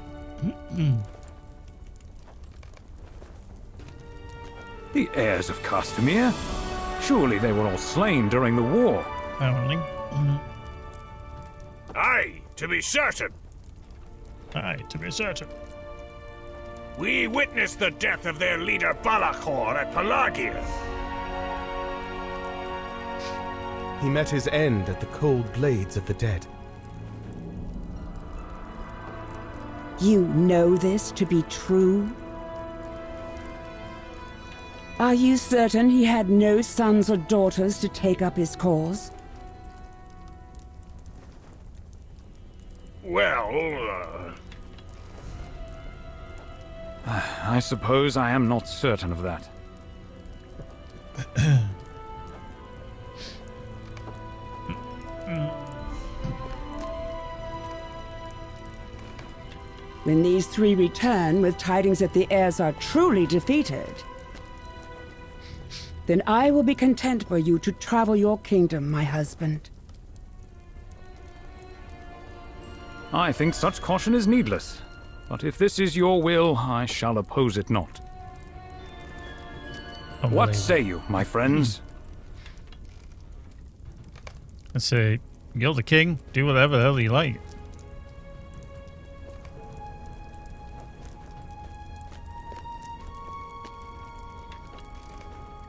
The heirs of Castamere? Surely they were all slain during the war. Apparently. Aye, to be certain. Aye, to be certain. We witnessed the death of their leader Balakor at Pelagia. He met his end at the cold glades of the dead. You know this to be true? Are you certain he had no sons or daughters to take up his cause? Well, I suppose I am not certain of that. When these three return with tidings that the heirs are truly defeated, then I will be content for you to travel your kingdom, my husband. I think such caution is needless. But if this is your will, I shall oppose it not. What say you, my friends? I say, you're the king. Do whatever the hell you like.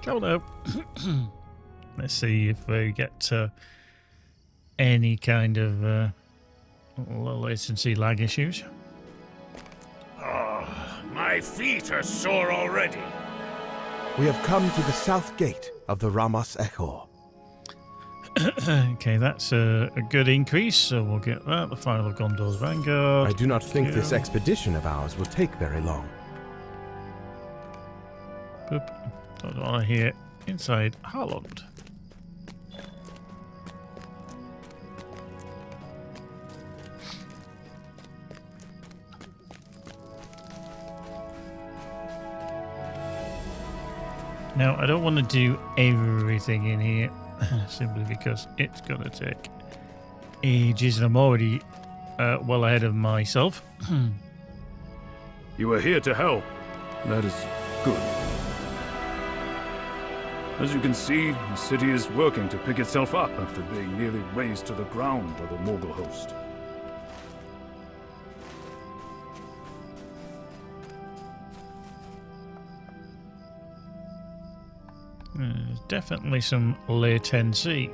Go now. Let's see if we get any kind of low latency lag issues. my feet are sore already. We have come to the south gate of the Ramos Echor. Okay, that's a good increase, so we'll get that. The Final of Gondor's Vanguard. I do not think this expedition of ours will take very long. Boop. Don't want to hear inside Harland. Now, I don't want to do everything in here, simply because it's going to take ages, and I'm already well ahead of myself. You are here to help. That is good. As you can see, the city is working to pick itself up after being nearly razed to the ground by the Morgul host. There's definitely some latency.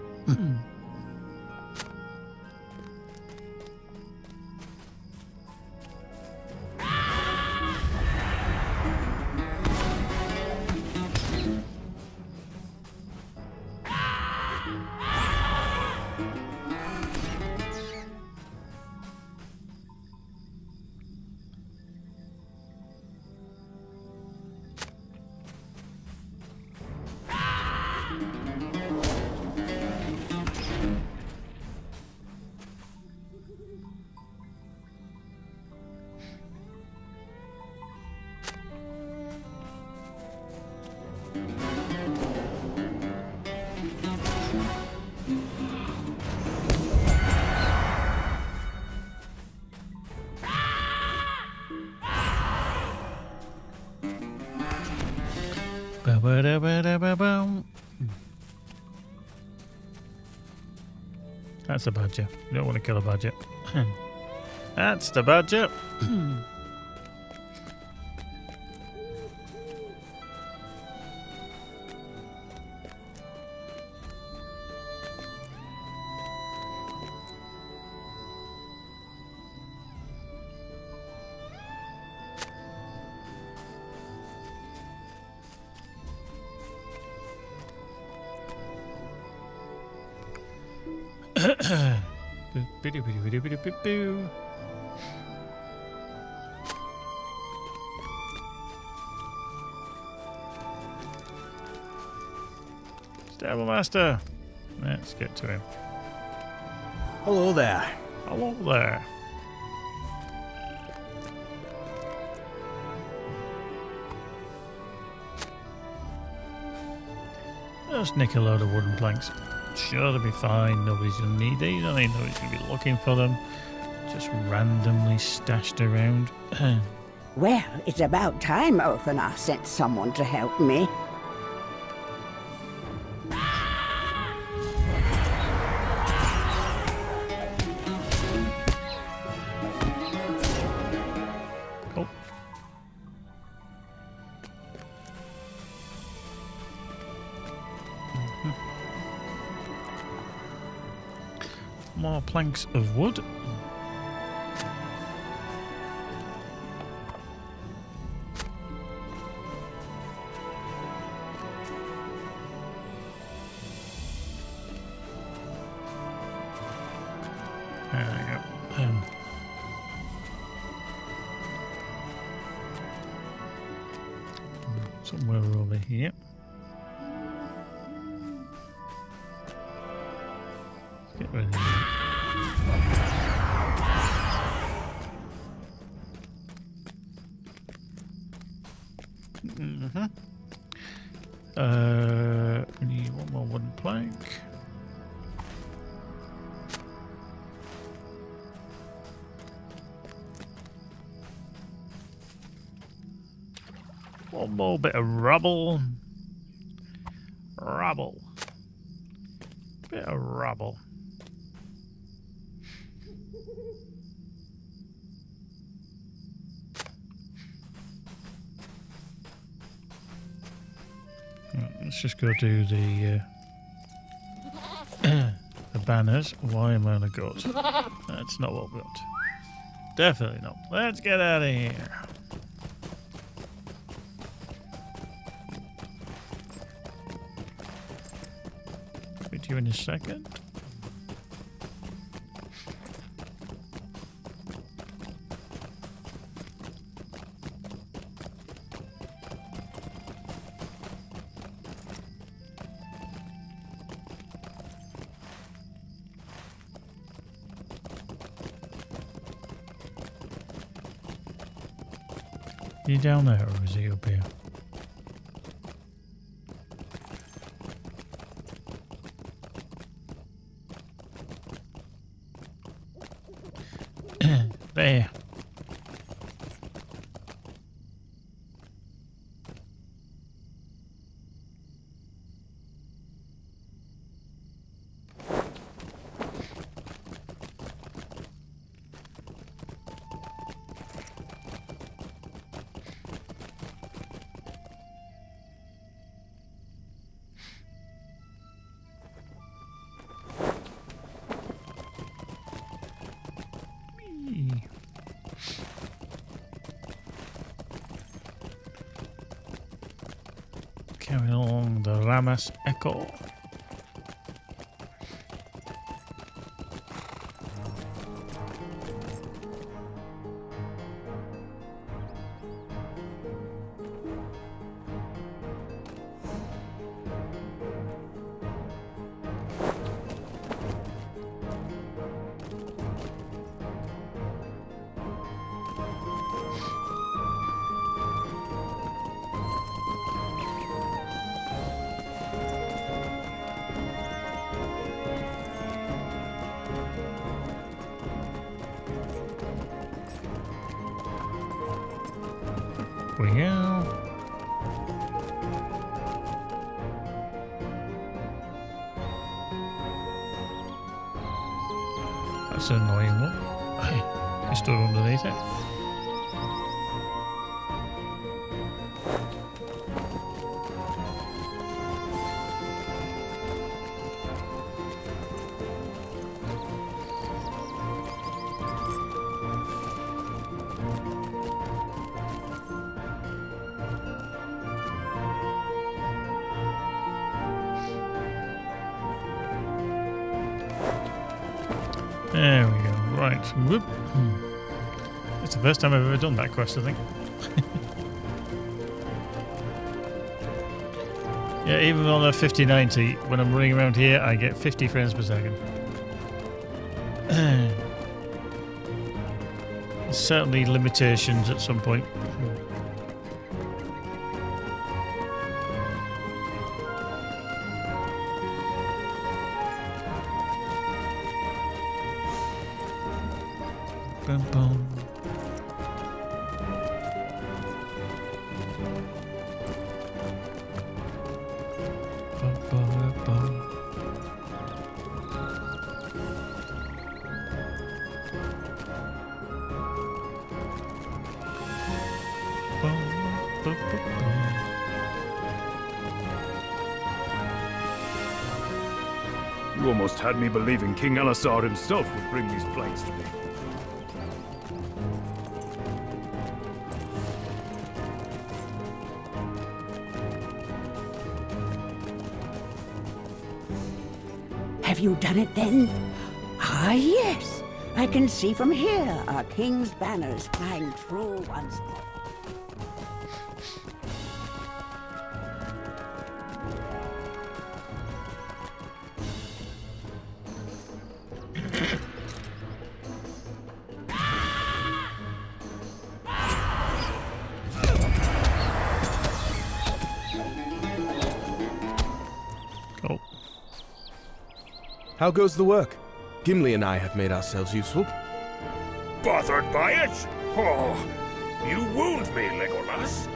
Ba-ba-da-ba-da-ba-bum. That's a badger. You don't want to kill a badger. That's the badger. Boo-boo-doo-boo-doo-boo-doo-boo. Stable Master. Let's get to him. Hello there. Hello there. Just nick a load of wooden planks. Sure, they'll be fine. Nobody's gonna need these. I think nobody's gonna be looking for them. Just randomly stashed around. Well, it's about time Othanar sent someone to help me. Oh. More planks of wood. There we go. Somewhere over here. Get rid of that. We need one more wooden plank. One more bit of rubble. Rubble. Bit of rubble. Let's just go do the banners. Why am I on a goat? That's not what we want. Definitely not. Let's get out of here. Speak to you in a second. You down there, or is he up here? There. Carry along the Ramas Echo. Well, that's an annoying one. I stood underneath it. There we go. Right. Whoop. It's the first time I've ever done that quest, I think. Yeah, even on a 5090, when I'm running around here, I get 50 frames per second. Certainly limitations at some point. Bum, bum. Bum, bum, bum. Bum, bum, bum, bum. You almost had me believing King Elisar himself would bring these plates to me. Have you done it then? Ah, yes. I can see from here our king's banners flying true once more. Cool. How goes the work? Gimli and I have made ourselves useful. Bothered by it? Oh, you wound me, Legolas.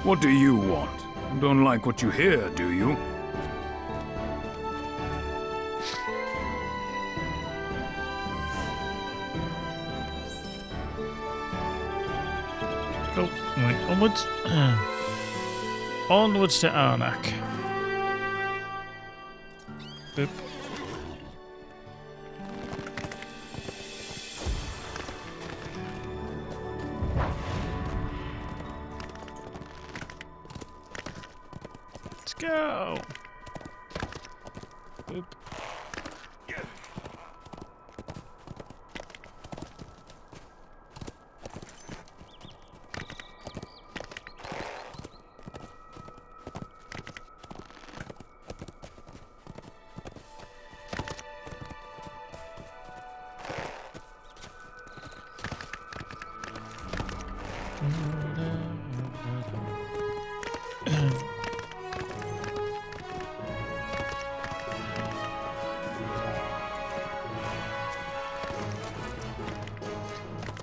What do you want? Don't like what you hear, do you? Cool. Right, onwards. Onwards to Arnak. Boop. Let's go. Boop.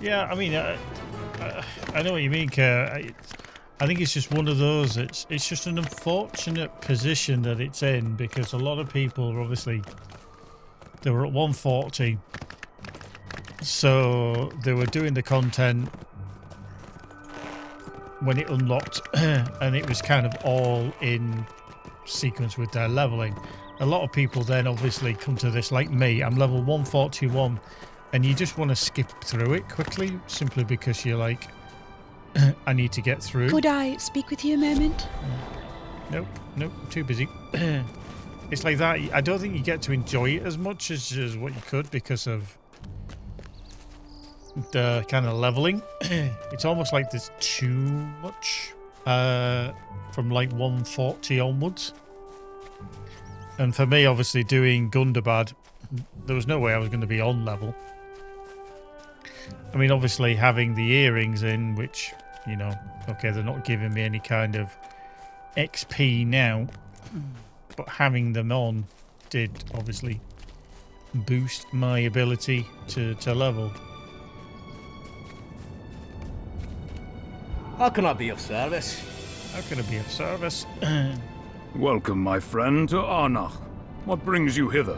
Yeah, I mean, I know what you mean, Kerr. I think it's just one of those. It's just an unfortunate position that it's in, because a lot of people are obviously, they were at 140, so they were doing the content when it unlocked, and it was kind of all in sequence with their leveling. a lot of people then obviously come to this like me. I'm level 141 and you just want to skip through it quickly simply because you're like, I need to get through. Could I speak with you a moment? Nope, too busy. It's like that. I don't think you get to enjoy it as much as what you could because of the kind of leveling. It's almost like there's too much from like 140 onwards. And for me, obviously, doing Gundabad, there was no way I was going to be on level. I mean, obviously, having the earrings in, which, you know, okay, they're not giving me any kind of XP now, but having them on did obviously boost my ability to level. How can I be of service? How can I be of service? Welcome, my friend, to Arnach. What brings you hither?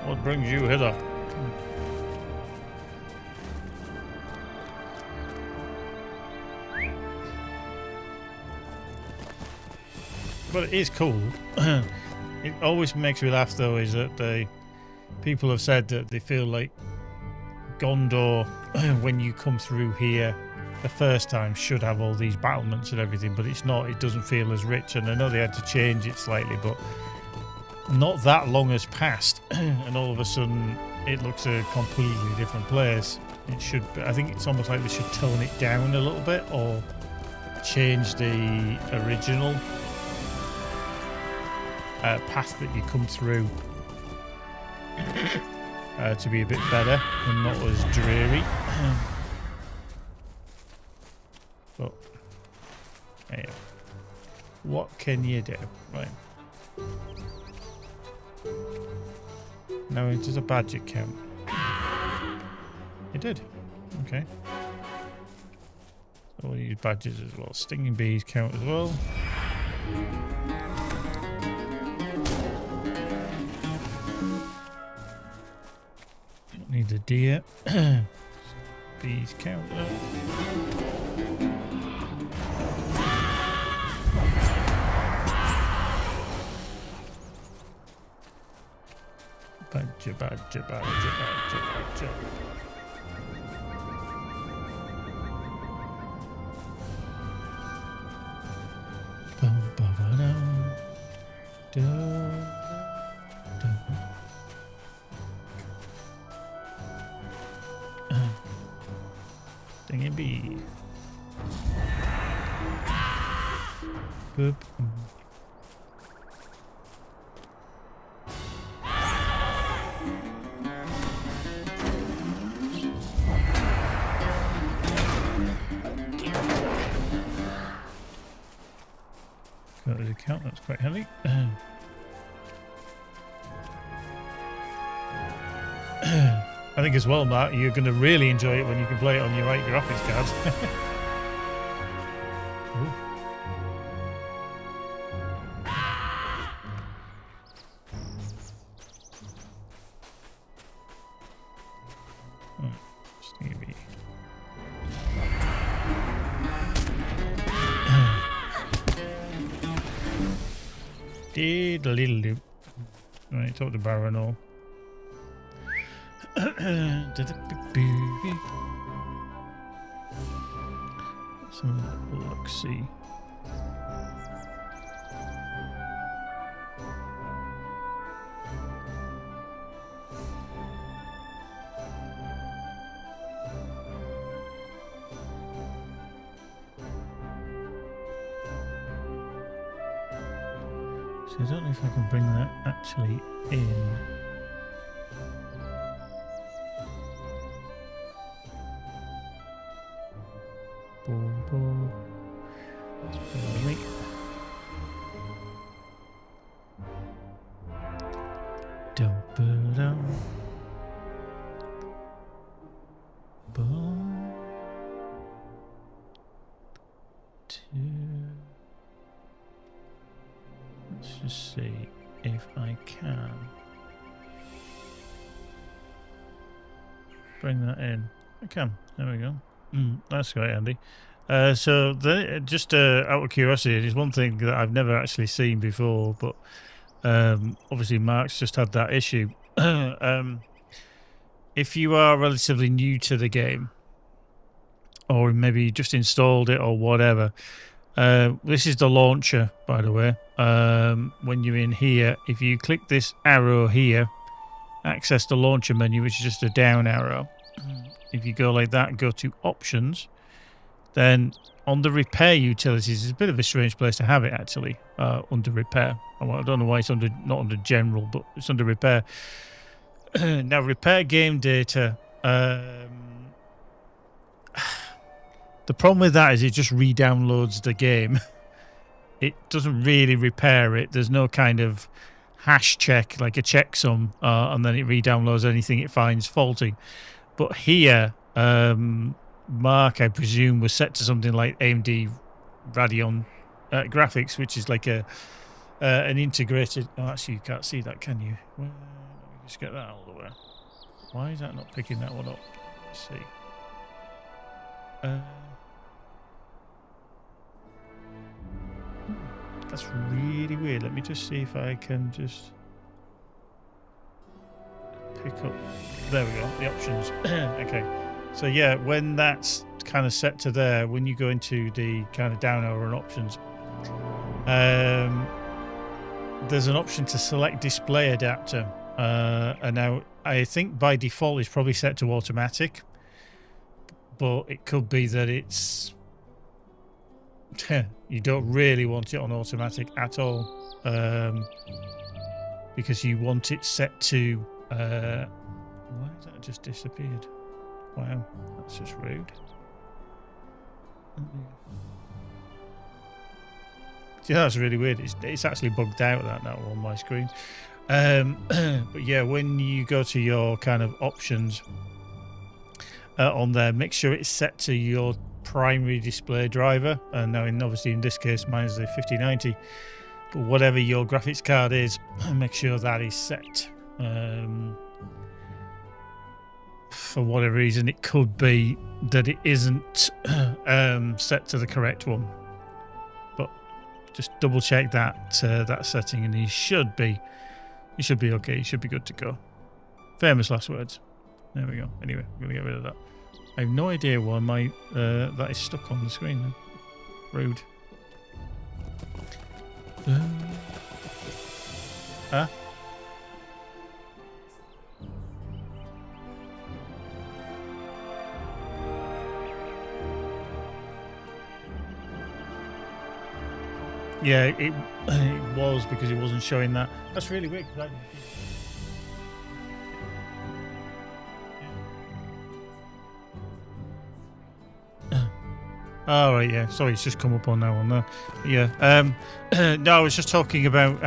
What brings you hither? But it is cool. It always makes me laugh, though, is that people have said that they feel like Gondor, when you come through here the first time, should have all these battlements and everything, but it's not. It doesn't feel as rich, and I know they had to change it slightly, but not that long has passed, and all of a sudden it looks a completely different place. It should. I think it's almost like they should tone it down a little bit, or change the original path that you come through to be a bit better and not as dreary. But yeah, what can you do? Right. Now into the badge account. It did. Okay. So we'll use badges as well. Stinging bees count as well. Don't need the deer. Bees count. Badger. Stinging bee. Boop. Got his account, that's quite heavy. I think as well, Matt, you're going to really enjoy it when you can play it on your right graphics cards. Diddle-diddle-doo. Right, talk to Baronor. Let's have a look, see. So I don't know if I can bring that actually in. Boom, boom. Let's put it on me. Dump it down. Boom. Let's just see if I can bring that in. I can. There we go. That's quite handy. So just out of curiosity, there's one thing that I've never actually seen before, but Obviously, Mark's just had that issue. If you are relatively new to the game, or maybe you just installed it or whatever, this is the launcher, by the way. When you're in here, if you click this arrow here, access the launcher menu, which is just a down arrow. If you go like that and go to options, then on the repair utilities, it's a bit of a strange place to have it actually, under repair. I don't know why it's not under general, but it's under repair. Now, repair game data. The problem with that is it just re-downloads the game. It doesn't really repair it. There's no kind of hash check, like a checksum, and then it re-downloads anything it finds faulty. But here, Mark, I presume, was set to something like AMD Radeon graphics, which is like an integrated... Oh, actually, you can't see that, can you? Well, let me just get that out of the way. Why is that not picking that one up? Let's see. That's really weird. Let me just see if I can just pick up. There we go. The options. Okay. So yeah, when that's kind of set to there, when you go into the kind of down arrow and options, there's an option to select display adapter. And now I think by default it's probably set to automatic, but it could be that it's you don't really want it on automatic at all, because you want it set to why has that just disappeared? Wow, that's just rude. Yeah, that's really weird. It's actually bugged out that now on my screen. But yeah, when you go to your kind of options on there, make sure it's set to your primary display driver. And now, obviously in this case, mine is the 5090. But whatever your graphics card is, make sure that is set. For whatever reason, it could be that it isn't set to the correct one. But just double check that that setting, and you should be okay. You should be good to go. Famous last words. There we go. Anyway, I'm gonna get rid of that. I have no idea why my that is stuck on the screen now. Rude. Huh? Yeah, it was because it wasn't showing that. That's really weird. Oh, right, yeah. Sorry, it's just come up on now on there. Yeah. No, I was just talking about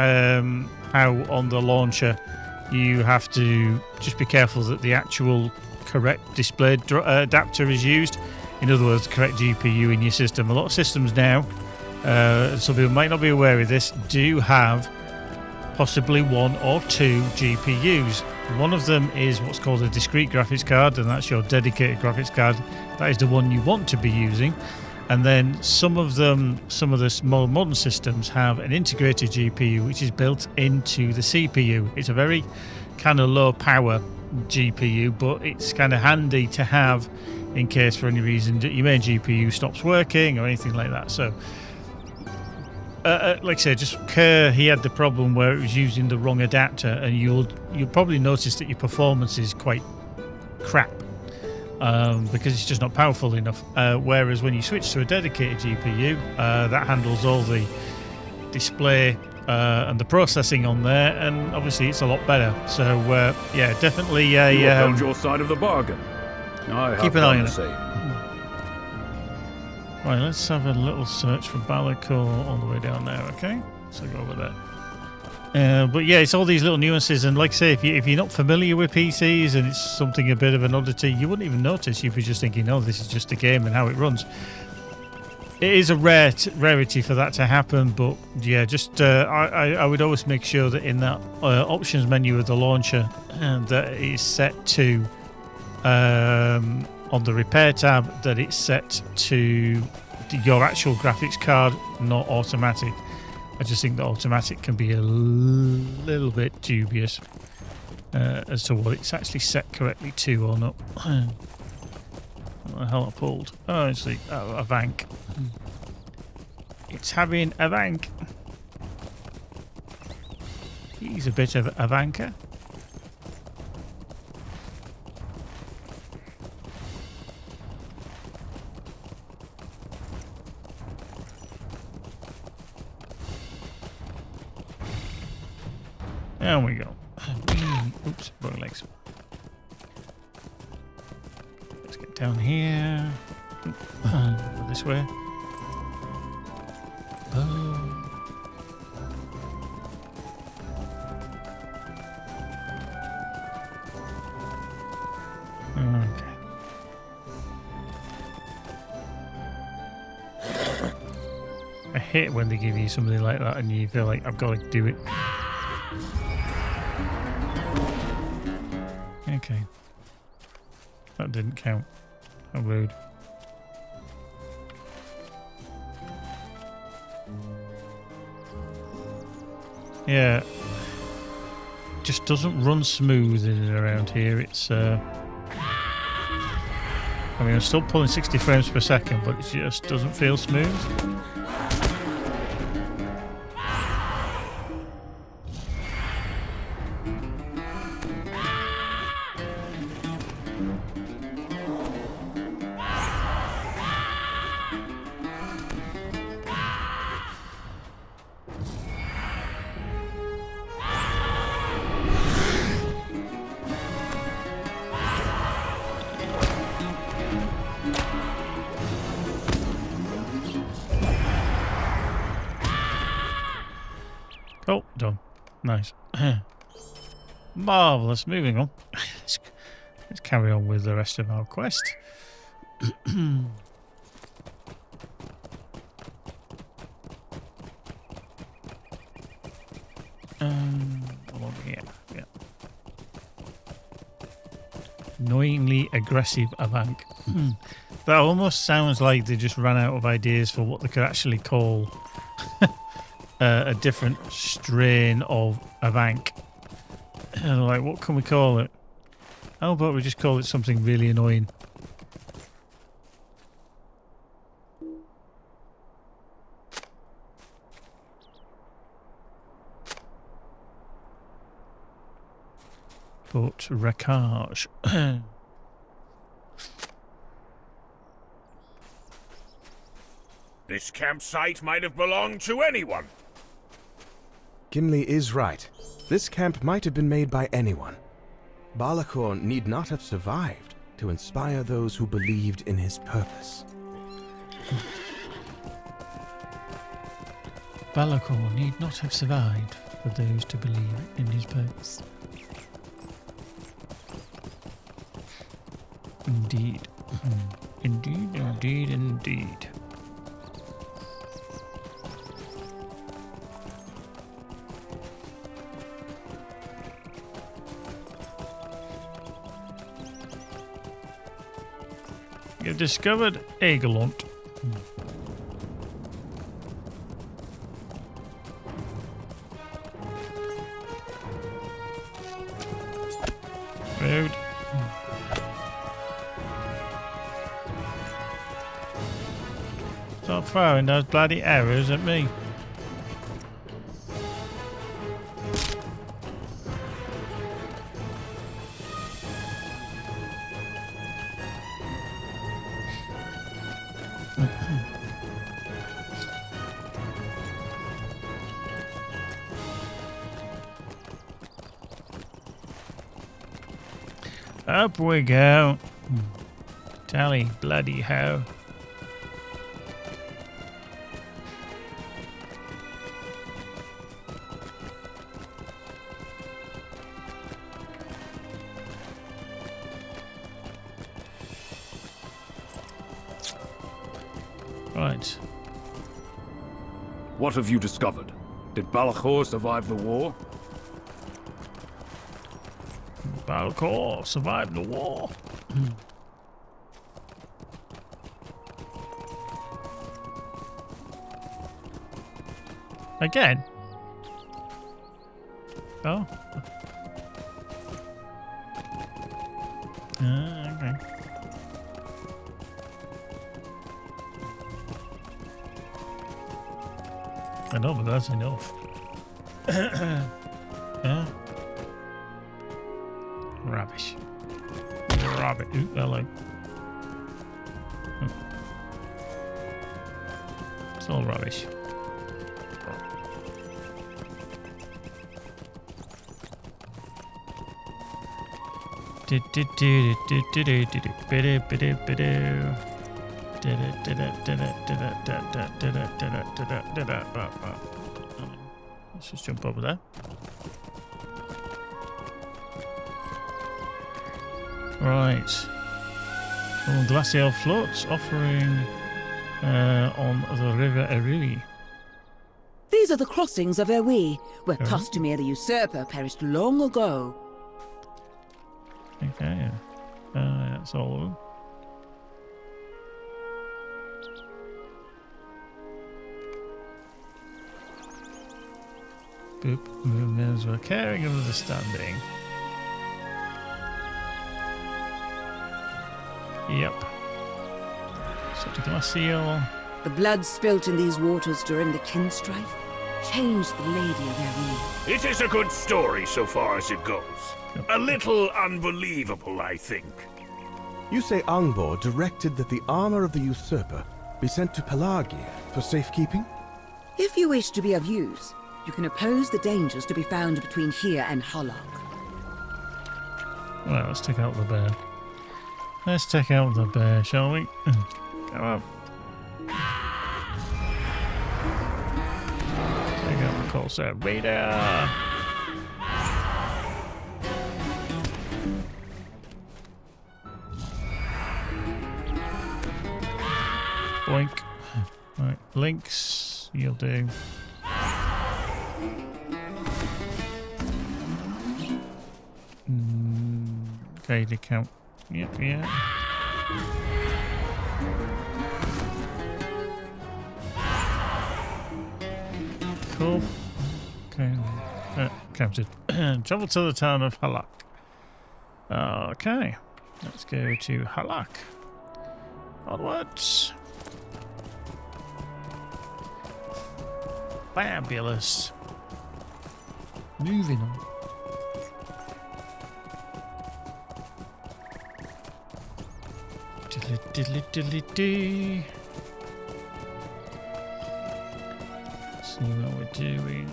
how on the launcher you have to just be careful that the actual correct display adapter is used. In other words, the correct GPU in your system. A lot of systems now, some people might not be aware of this, do have possibly one or two GPUs. One of them is what's called a discrete graphics card, and that's your dedicated graphics card. That is the one you want to be using. And then some of the more modern systems have an integrated GPU, which is built into the CPU. It's a very kind of low power GPU, but it's kind of handy to have in case for any reason that your main GPU stops working or anything like that. So like I said, just Kerr, he had the problem where it was using the wrong adapter, and you'll probably notice that your performance is quite crap because it's just not powerful enough. Whereas when you switch to a dedicated GPU, that handles all the display and the processing on there, and obviously it's a lot better. So yeah, definitely you held your side of the bargain. Keep an eye on it. Right, let's have a little search for Balakor all the way down there, okay? So go over there. But yeah, it's all these little nuances, and like I say, if you're not familiar with PCs and it's something a bit of an oddity, you wouldn't even notice. You'd be just thinking, oh, this is just a game and how it runs. It is a rarity for that to happen, but yeah, just I would always make sure that in that options menu of the launcher that it is set to on the repair tab, that it's set to your actual graphics card, not automatic. I just think the automatic can be a little bit dubious as to what it's actually set correctly to or not. What the hell I pulled? Oh, it's a vank. It's having a vank. He's a bit of a vanker. There we go. Oops, wrong legs. Let's get down here. This way. Oh. Okay. I hate when they give you something like that and you feel like I've got to do it. Okay. That didn't count. How rude. Yeah. Just doesn't run smooth in and around here. It's I mean, I'm still pulling 60 frames per second, but it just doesn't feel smooth. Oh, done. Nice. Marvellous. Moving on. Let's carry on with the rest of our quest. Along here. Yeah. Annoyingly aggressive Avank. That almost sounds like they just ran out of ideas for what they could actually call a different strain of Avank. And like, what can we call it? How about we just call it something really annoying? But wreckage. This campsite might have belonged to anyone. Gimli is right. This camp might have been made by anyone. Balakor need not have survived to inspire those who believed in his purpose. Balakor need not have survived for those to believe in his purpose. Indeed. Indeed, indeed, indeed. You've discovered Egelont. Rude. Stop throwing those bloody arrows at me. Up we go. Tally bloody ho. Right. What have you discovered? Did Balakor survive the war? Balakor survived the war. Again? Oh. Okay. I know, but that's enough. Yeah. Rubbish. Rubbish. Ooh, hello. It's all rubbish. Let's just jump over there. Right. Oh, glacial floats offering on the River Erui. These are the crossings of Erui, where Customere the Usurper perished long ago. Okay. That's all of them. Boop. Movements were caring and understanding. Yep. Such a glacial. The blood spilt in these waters during the kin strife changed the Lady of Erui. It is a good story so far as it goes. A little unbelievable, I think. You say Angbor directed that the armor of the usurper be sent to Pelagia for safekeeping? If you wish to be of use, you can oppose the dangers to be found between here and Halak. Well, let's take out the bear. Let's take out the bear, shall we? Come on. Take out the Corsair Raider. Boink. Right, Lynx, you'll do. Okay, to count. Yep, yeah. Cool. Okay. Counted. Travel to the town of Halak. Okay. Let's go to Halak. Onwards. Fabulous. Moving on. Diddly diddly dee. See what we're doing.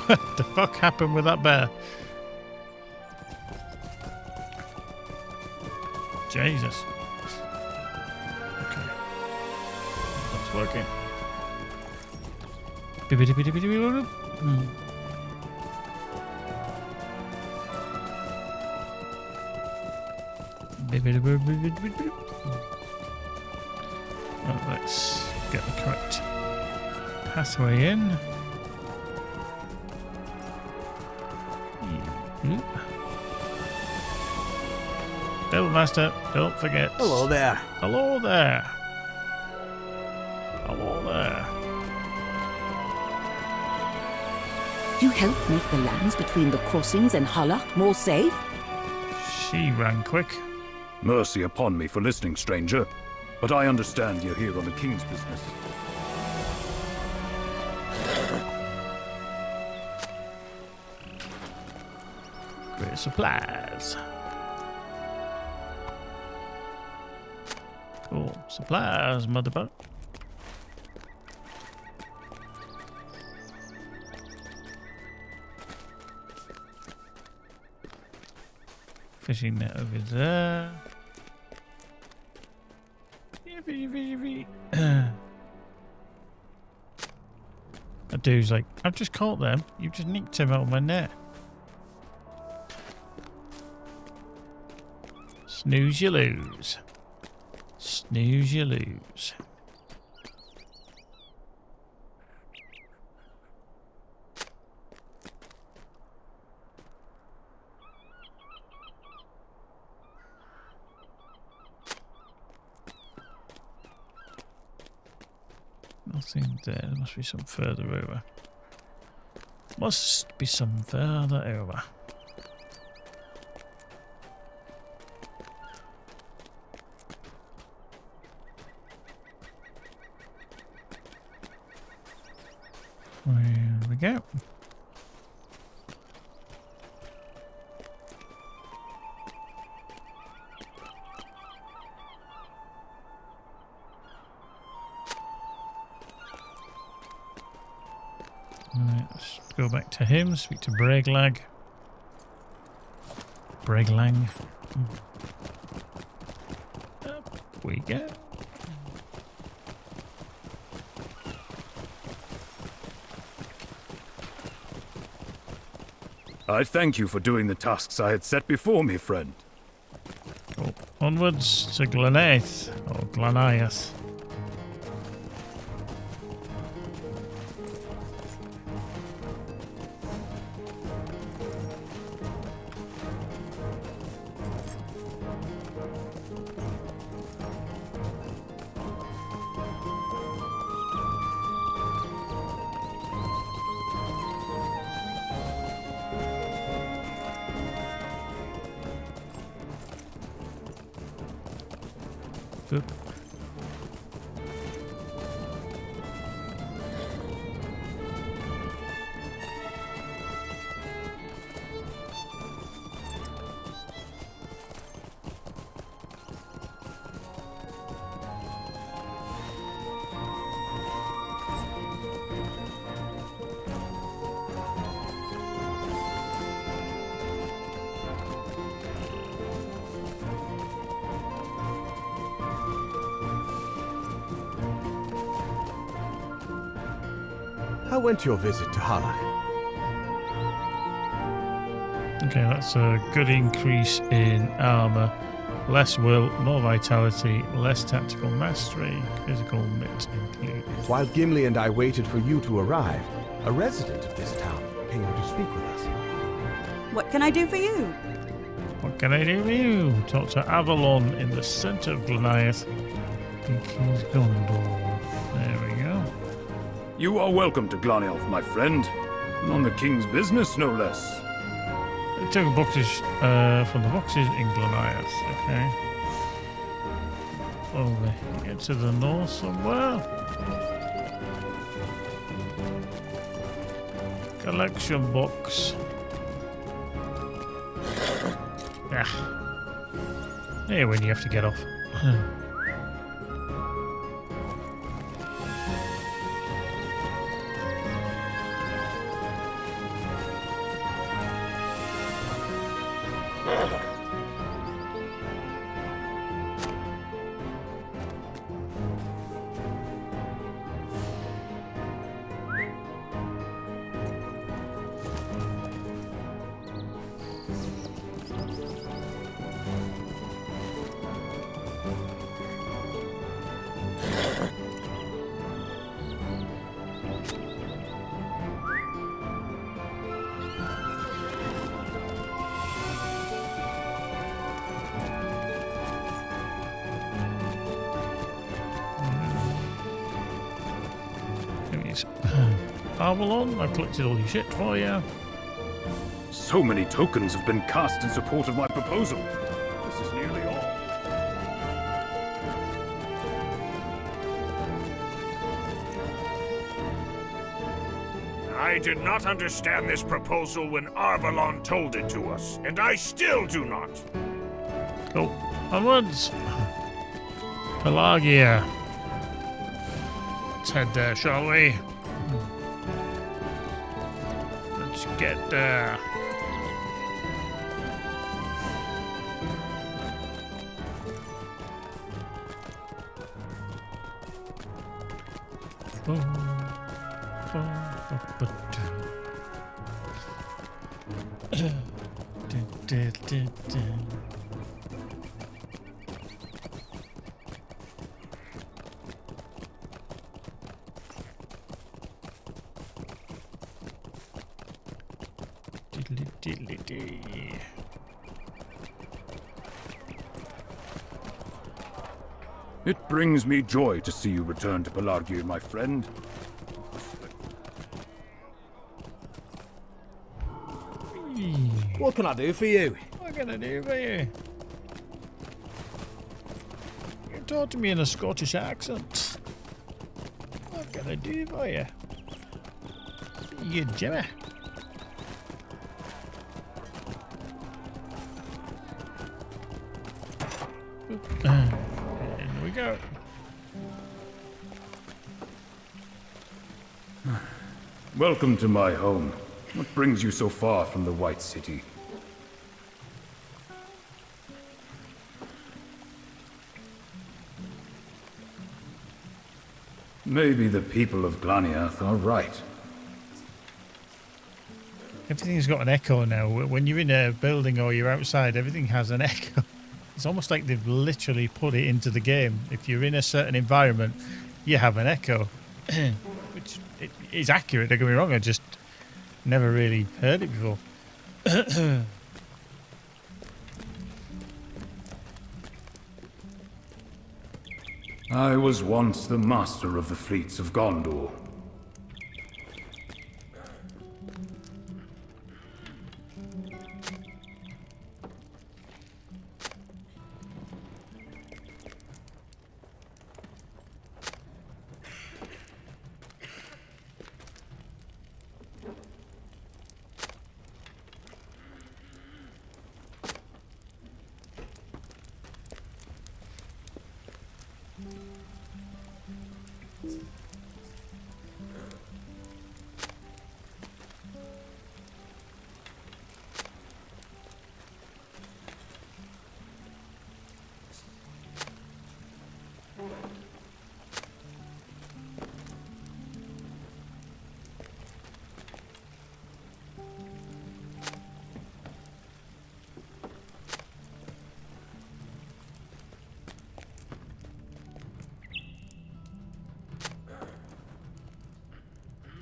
What the fuck happened with that bear? Jesus. Okay. That's working. Right, let's get the correct pathway in. Devil Master, don't forget. Hello there. Hello there. Hello there. You helped make the lands between the crossings and Halak more safe? She ran quick. Mercy upon me for listening, stranger. But I understand you're here on the king's business. Great supplies. Cool. Supplies, motherfucker. Fishing net over there. That dude's like, I've just caught them. You just nicked him out of my net. Snooze you lose. Snooze you lose. Nothing there. There must be some further over. Must be some further over. There we go. Right, let's go back to him, speak to Breglag. Breglang. Up we go. I thank you for doing the tasks I had set before me, friend. Oh, onwards to Glenaith, or Glaniath. Boop. How went your visit to Harlach? Okay, that's a good increase in armor, less will, more vitality, less tactical mastery, physical mitt included. While Gimli and I waited for you to arrive, a resident of this town came to speak with us. What can I do for you? What can I do for you? Talk to Avalon in the center of Goliath in King's Gondor. There we go. You are welcome to Glanelf, my friend. And on the king's business, no less. Took boxes from the boxes in Goliath. Okay. Over here to the north somewhere. Collection box. Ah. Here when you have to get off. Avalon, I've collected all your shit for you. So many tokens have been cast in support of my proposal. This is nearly all. I did not understand this proposal when Avalon told it to us, and I still do not. Go onwards. Pelagia. Let's head there, shall we? Let's get there. It brings me joy to see you return to Pelargir, my friend. What can I do for you? What can I do for you? You talk to me in a Scottish accent. What can I do for you? You Jimmy. In we go. Welcome to my home. What brings you so far from the White City? Maybe the people of Glaniath are right. Everything's got an echo now. When you're in a building or you're outside, everything has an echo. It's almost like they've literally put it into the game. If you're in a certain environment, you have an echo. Which is accurate, don't get me wrong, I just never really heard it before. I was once the master of the fleets of Gondor.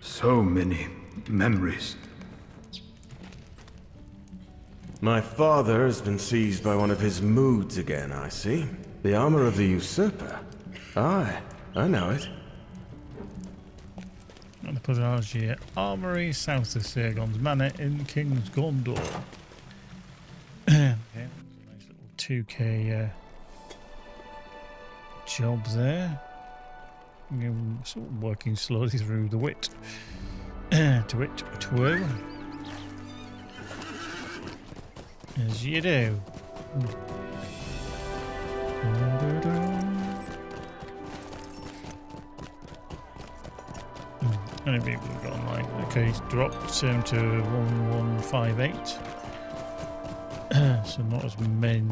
So many memories. My father has been seized by one of his moods again, I see. The armor of the usurper. Aye, I know it. And the Pelargir Armory, south of Sagon's Manor in King's Gondor. Okay, nice little 2k job there. Sort of working slowly through the wit. To wit, to woe. As you do. How many people have got online? Okay, he's dropped him to 1158. So not as many.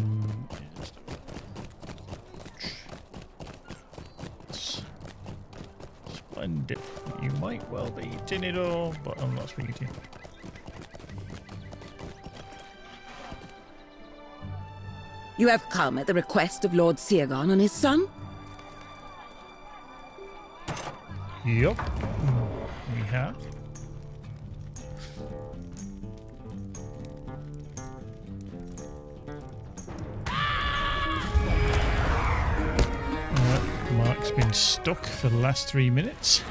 Splendid. You might well be Tinidor, but I'm not speaking to you. You have come at the request of Lord Sagon and his son? Yup, we have. Mark's been stuck for the last 3 minutes.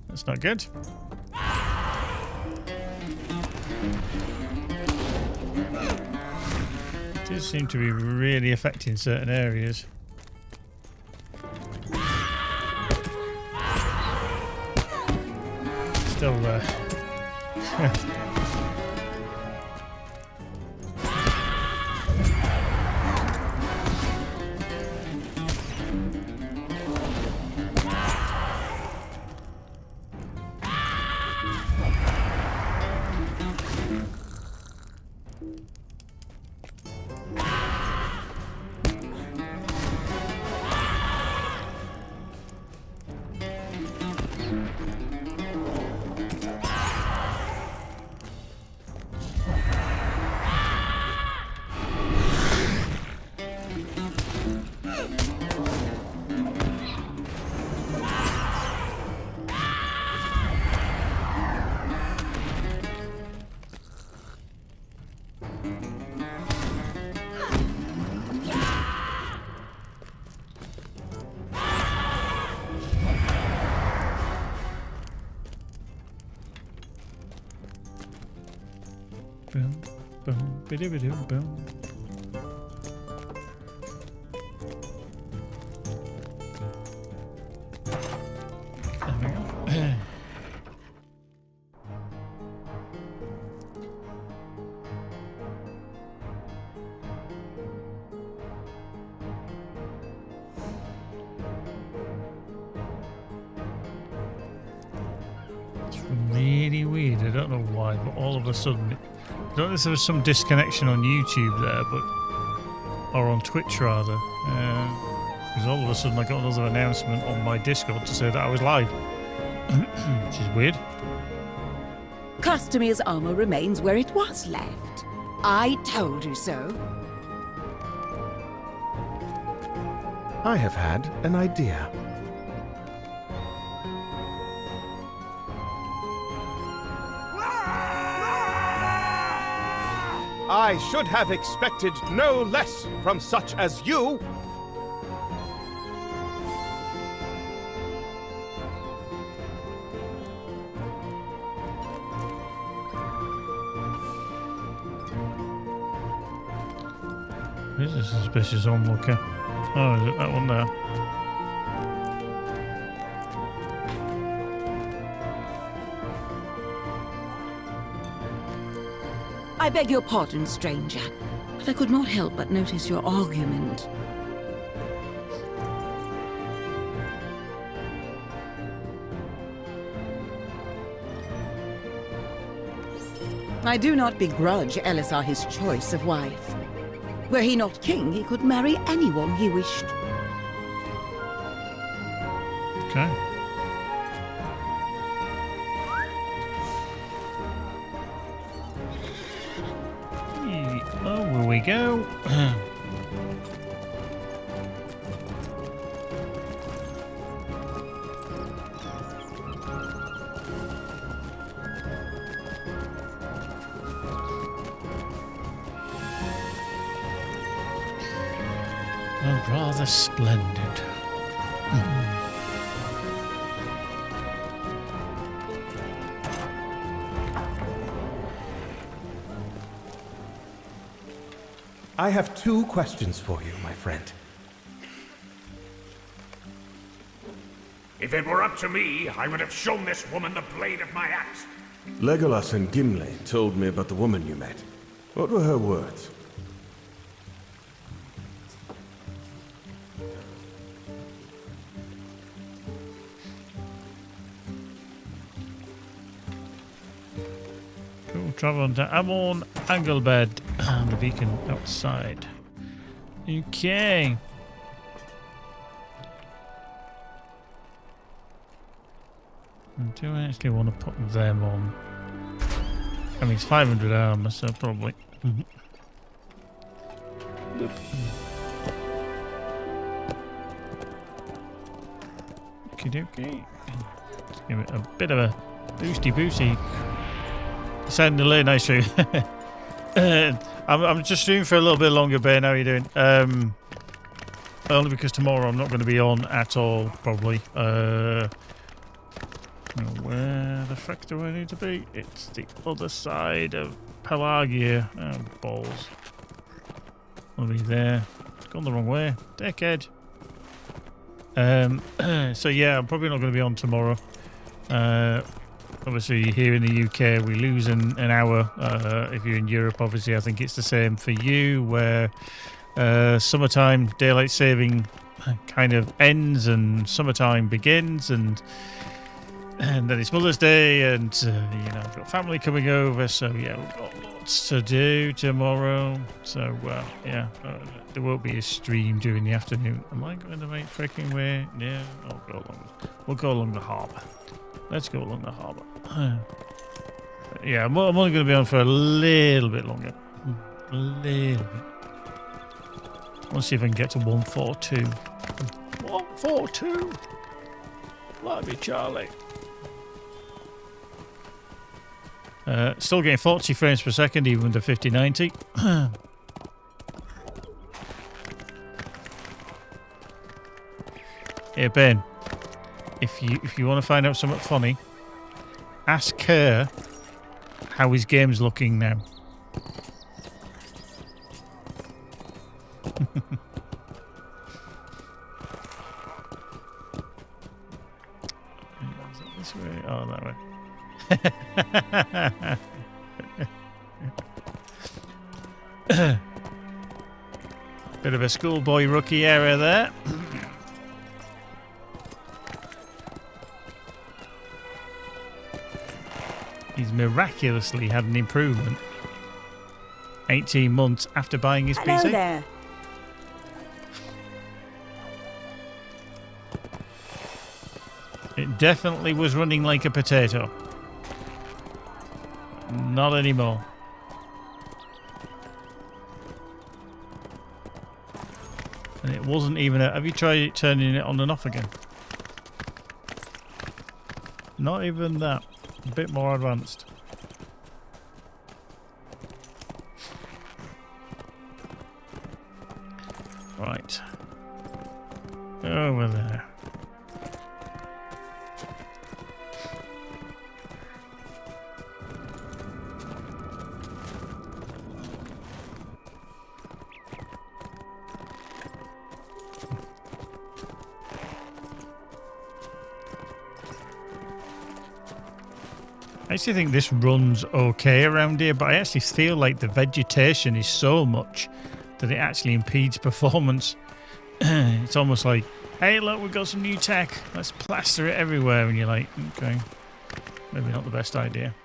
That's not good. It does seem to be really affecting certain areas. Still Really weird. I don't know why, but all of a sudden, I don't know if there was some disconnection on YouTube there, or on Twitch rather, because all of a sudden I got another announcement on my Discord to say that I was live, which is weird. Customer's armor remains where it was left. I told you so. I have had an idea. I should have expected no less from such as you. Who's a suspicious onlooker? Oh, is it that one there? I beg your pardon, stranger, but I could not help but notice your argument. I do not begrudge Elisar his choice of wife. Were he not king, he could marry anyone he wished. Okay. Over we go. Rather splendid. I have two questions for you, my friend. If it were up to me, I would have shown this woman the blade of my axe. Legolas and Gimli told me about the woman you met. What were her words? Cool, travel on to Amon Anglebed and the beacon outside. Okay. Do I actually want to put them on? I mean, it's 500 armor, so probably. Okie dokie. Let's give it a bit of a boosty. Sounding a little nice too. I'm just streaming for a little bit longer, Ben. How are you doing? Only because tomorrow I'm not going to be on at all, probably. Where the fuck do I need to be? It's the other side of Pelagia. Oh, balls. I'll be there. It's gone the wrong way. Dickhead. So yeah, I'm probably not going to be on tomorrow. Obviously, here in the UK, we lose an hour. If you're in Europe, obviously, I think it's the same for you, where summertime daylight saving kind of ends and summertime begins, and then it's Mother's Day, and I've got family coming over, so yeah, we've got lots to do tomorrow. So there won't be a stream during the afternoon. Am I going the right freaking way? Yeah, we'll go along the harbour. Let's go along the harbour. Yeah, I'm only going to be on for a little bit longer. A little bit. Let's see if I can get to 142. 142! Let me, Charlie. Still getting 40 frames per second, even with the 5090. Hey Ben, if you want to find out something funny, ask Kerr how his game's looking now. This way. Oh, that way. Bit of a schoolboy rookie area there. He's miraculously had an improvement 18 months after buying his Hello PC. there. It definitely was running like a potato. Not anymore. And it wasn't even a... Have you tried turning it on and off again? Not even that. A bit more advanced. Right. Over there. I actually think this runs okay around here, but I actually feel like the vegetation is so much that it actually impedes performance. It's almost like, hey, look, we've got some new tech. Let's plaster it everywhere. And you're like, okay, maybe not the best idea.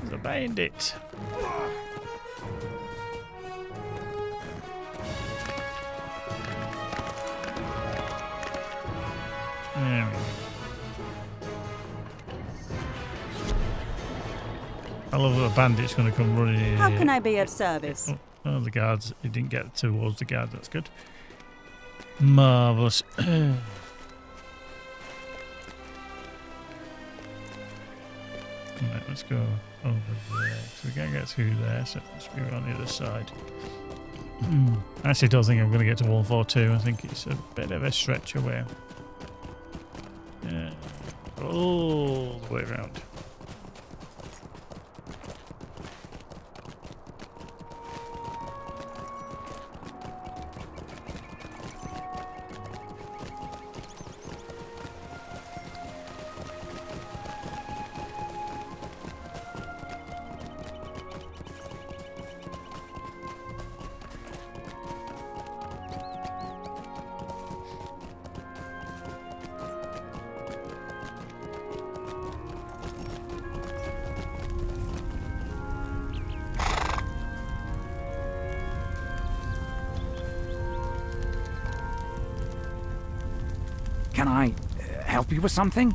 The bandit. There we go. I love that the bandit's going to come running in How here. can I be of service? Oh, the guards. He didn't get towards the guard. That's good. Marvellous. Right, let's go over there. So we can't get through there, so let's be on the other side. I actually don't think I'm going to get to 142. I think it's a bit of a stretch away. Yeah. All the way around. Can I help you with something?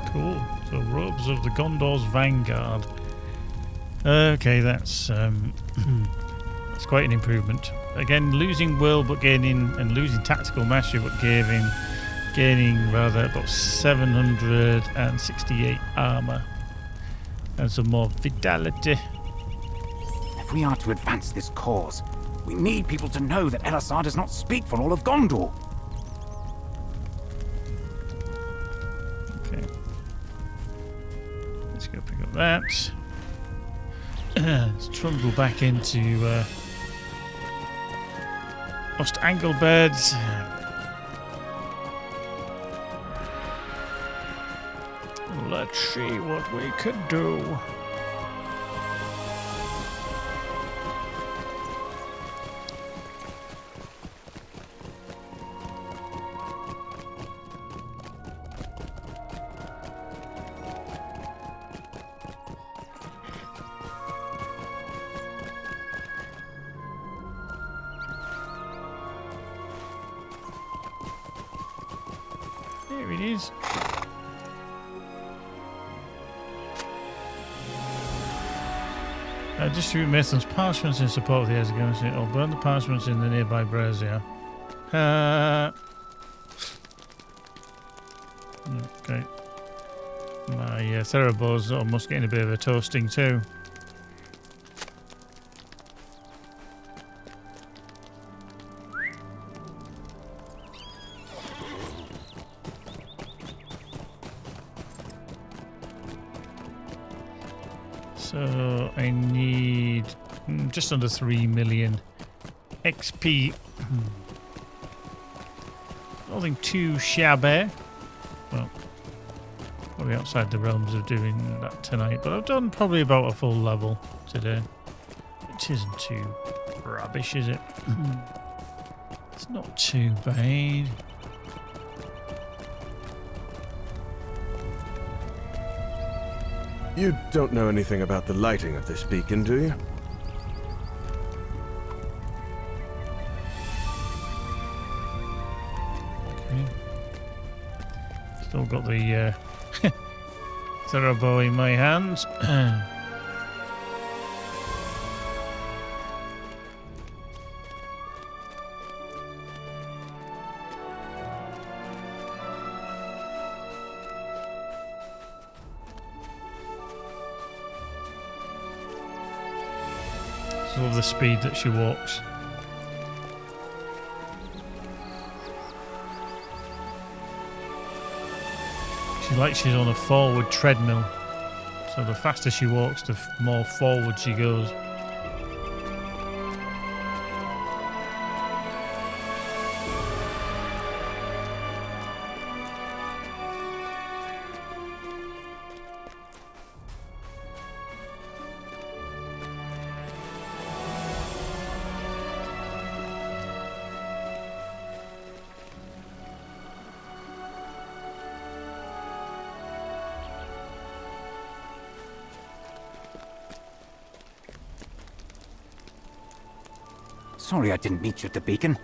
Cool. So robes of the Gondor's Vanguard. Okay, that's that's quite an improvement. Again, losing will but gaining, and losing tactical mastery but gaining rather about 768 armor and some more vitality. If we are to advance this cause, we need people to know that Elisar does not speak for all of Gondor. Okay. Let's go pick up that. Let's trundle back into Lost Anglebeds. Let's see what we could do. There it is. Distribute Mathon's parchments in support of the Ezra or burn the parchments in the nearby brazier. Okay. My Cerebro's almost getting a bit of a toasting too. So I need just under 3 million XP. Nothing too shabby. Well, probably outside the realms of doing that tonight, but I've done probably about a full level today, which isn't too rubbish, is it? It's not too bad. You don't know anything about the lighting of this beacon, do you? Okay. Still got the Cerebro in my hands. I love the speed that she walks. She's like she's on a forward treadmill. So the faster she walks, the more forward she goes. Sorry I didn't meet you at the beacon.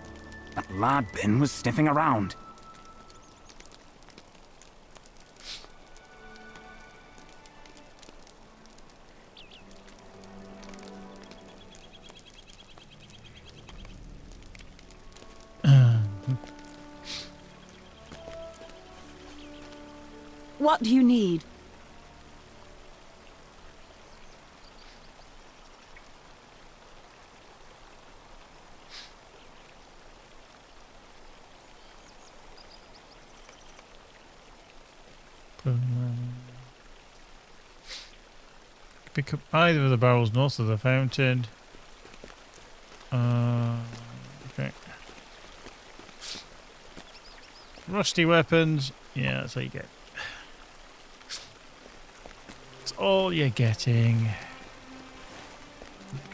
That lad Ben was sniffing around. What do you need? Pick up either of the barrels north of the fountain. Okay. Rusty weapons. Yeah, that's what you get. That's all you're getting.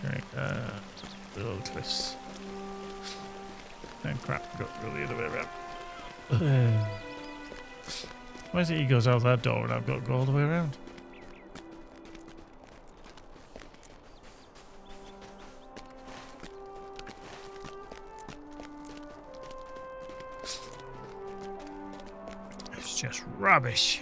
Okay. Orcrist. Oh crap! Got to go the other way around. Why is it he goes out that door and I've got to go all the way around? It's just rubbish.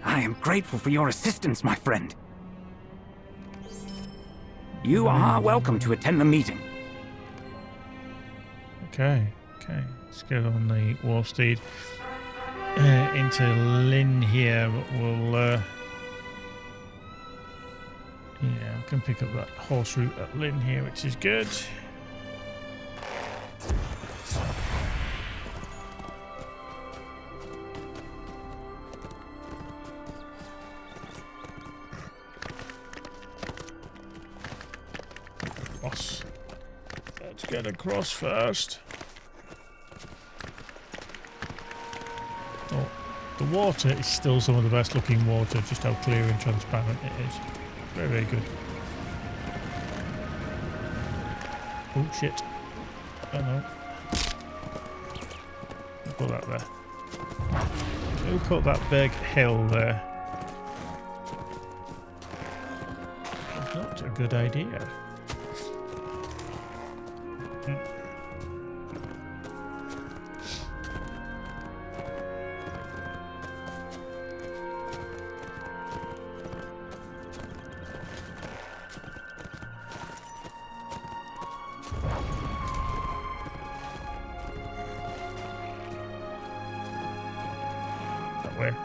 I am grateful for your assistance, my friend. You are welcome to attend the meeting. Okay, let's get on the war steed into Lynn here. We'll yeah, I can pick up that horse route at Lynn here, which is good. Let's get across first. Oh, the water is still some of the best looking water, just how clear and transparent it is. Very, very good. Oh shit. Oh no. We'll put that there. We'll put that big hill there. That's not a good idea. Where?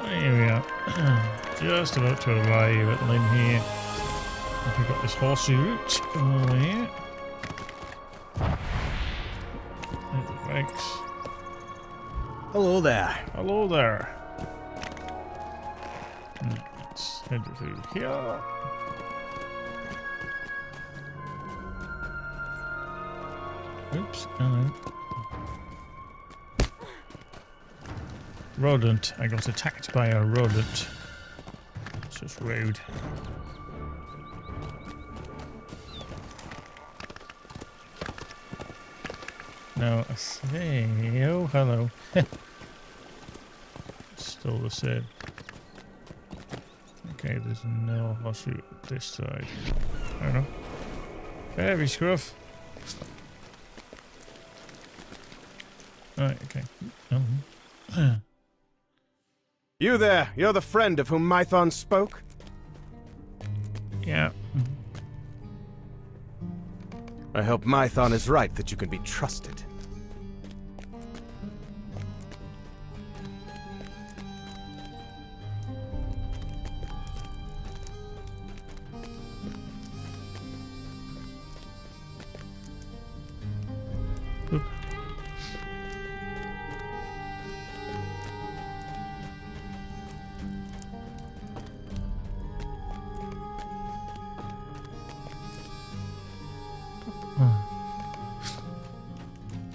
Here we are. Just about to arrive at Lynn here. We've got this horsey route over here. There's the brakes. Hello there. Hello there. Let's head through here. Oops. Rodent. I got attacked by a rodent. It's just rude. No, I say, oh, hello. Still the same. Okay, there's no horse route this side. I don't know. Fairy scruff. Right, okay. You there, you're the friend of whom Mython spoke? Yeah. I hope Mython is right that you can be trusted. Oop.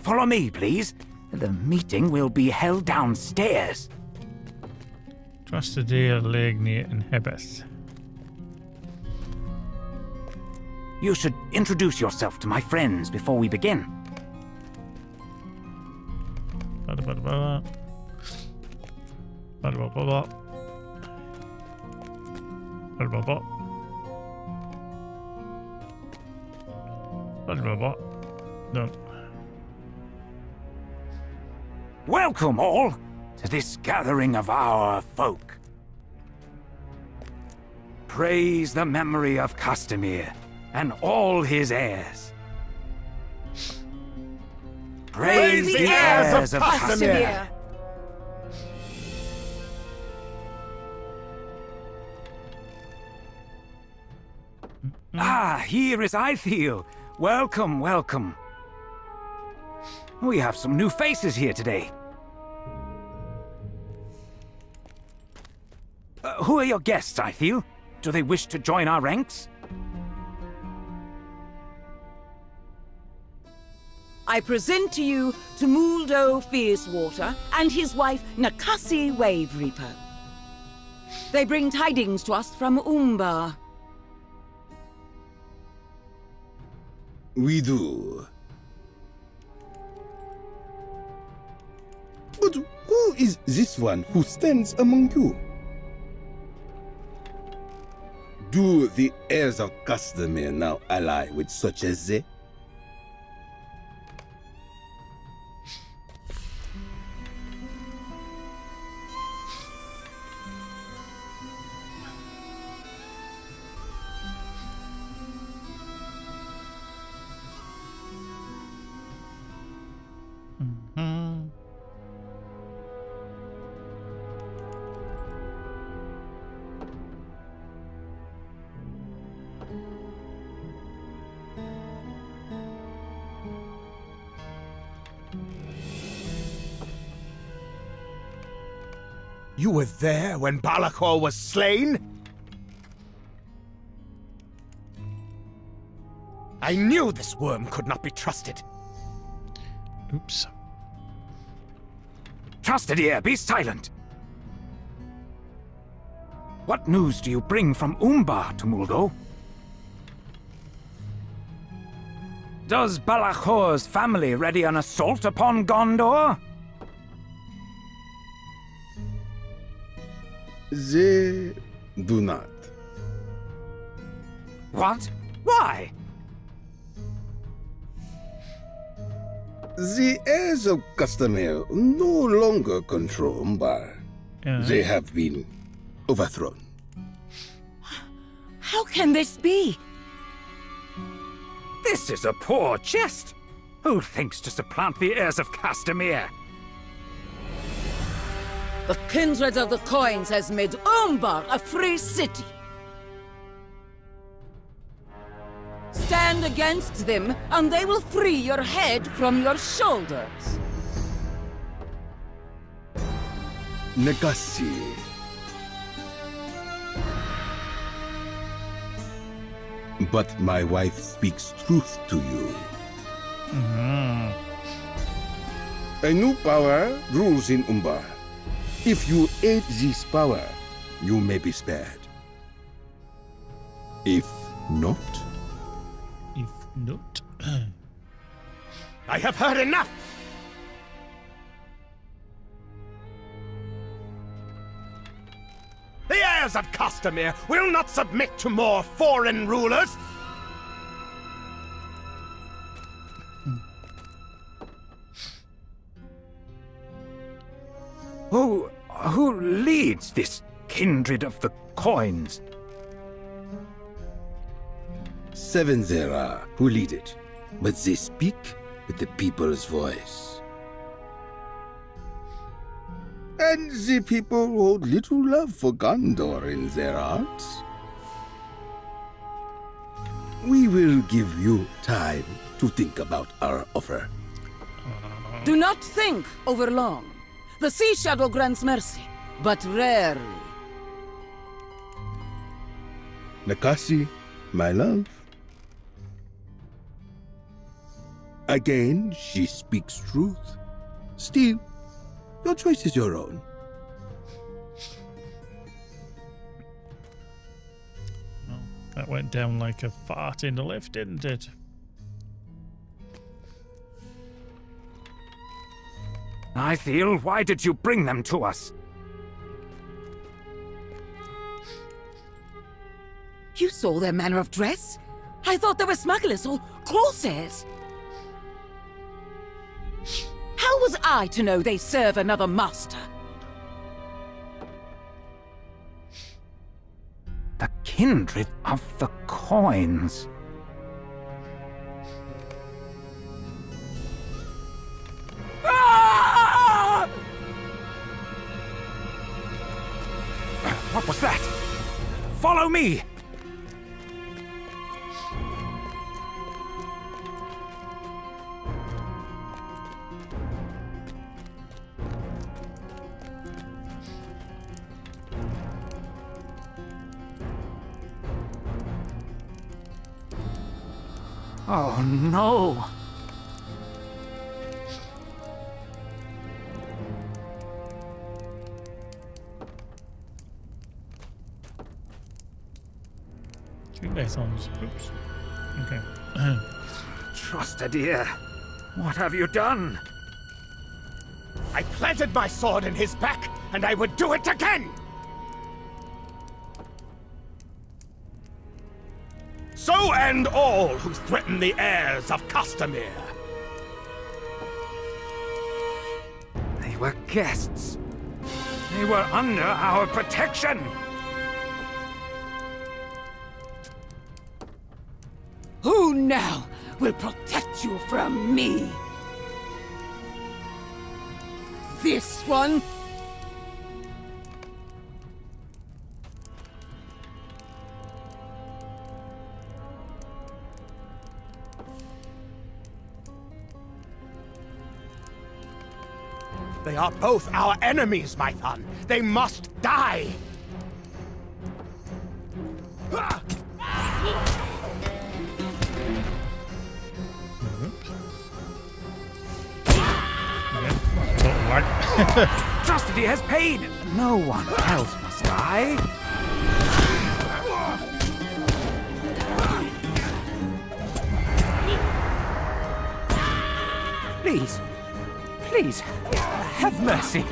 Follow me, please. The meeting will be held downstairs. Trastadir, Legnia, and Hebeth. You should introduce yourself to my friends before we begin. Bada bada bada. Bada bada bada. Bada bada bada. Bada bada bada. Done. Welcome all to this gathering of our folk. Praise the memory of Castamir and all his heirs. Praise the heirs of Castamir. Ah, here is Ithiel. Welcome, welcome. We have some new faces here today. Who are your guests, Ithiel? Do they wish to join our ranks? I present to you Tumuldo Fiercewater and his wife Nakasi Wave Reaper. They bring tidings to us from Umbar. We do. But who is this one who stands among you? Do the heirs of Castamir now ally with such as they? Mhm. You were there when Balakor was slain? I knew this worm could not be trusted. Oops. Trusted ear, be silent! What news do you bring from Umbar, Tumuldo? Does Balakhor's family ready an assault upon Gondor? They do not. What? Why? The heirs of Castamere no longer control Umbar. They have been overthrown. How can this be? This is a poor jest! Who thinks to supplant the heirs of Castamere? The Kindred of the Coins has made Umbar a free city. Stand against them, and they will free your head from your shoulders. Negasi. But my wife speaks truth to you. A new power rules in Umbar. If you aid this power, you may be spared. If not... If not... I have heard enough! The heirs of Castamere will not submit to more foreign rulers! Who leads this Kindred of the Coins? Seven there are who lead it, but they speak with the people's voice. And the people hold little love for Gondor in their hearts. We will give you time to think about our offer. Do not think over long. The Sea Shadow grants mercy, but rarely. Nakasi, my love. Again, she speaks truth. Still, your choice is your own. Well, that went down like a fart in the lift, didn't it? Ithiel, why did you bring them to us? You saw their manner of dress? I thought they were smugglers or corsairs. How was I to know they serve another master? The Kindred of the Coins. Ah! What was that? Follow me! Oh no! Two batons. Oops. Okay. Trusted ear, what have you done? I planted my sword in his back, and I would do it again! So end all who threaten the heirs of Castamere! They were guests. They were under our protection. Who now will protect you from me? this one? They are both our enemies, my son. They must die. Trusted he has paid. No one else must die. Please, please, have mercy.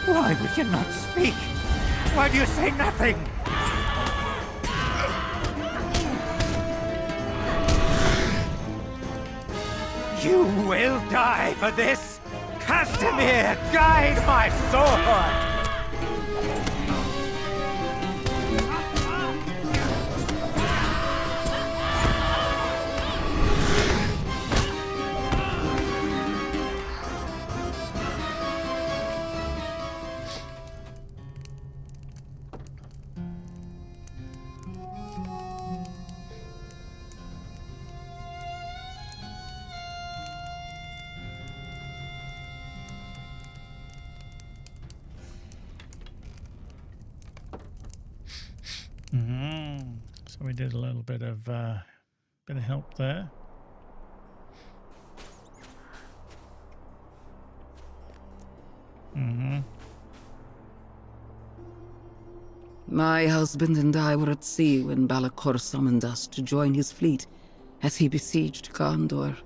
Why would you not speak? Why do you say nothing? You will die for this! Castamir, guide my sword! So we did a little bit of help there. My husband and I were at sea when Balakor summoned us to join his fleet as he besieged Gondor.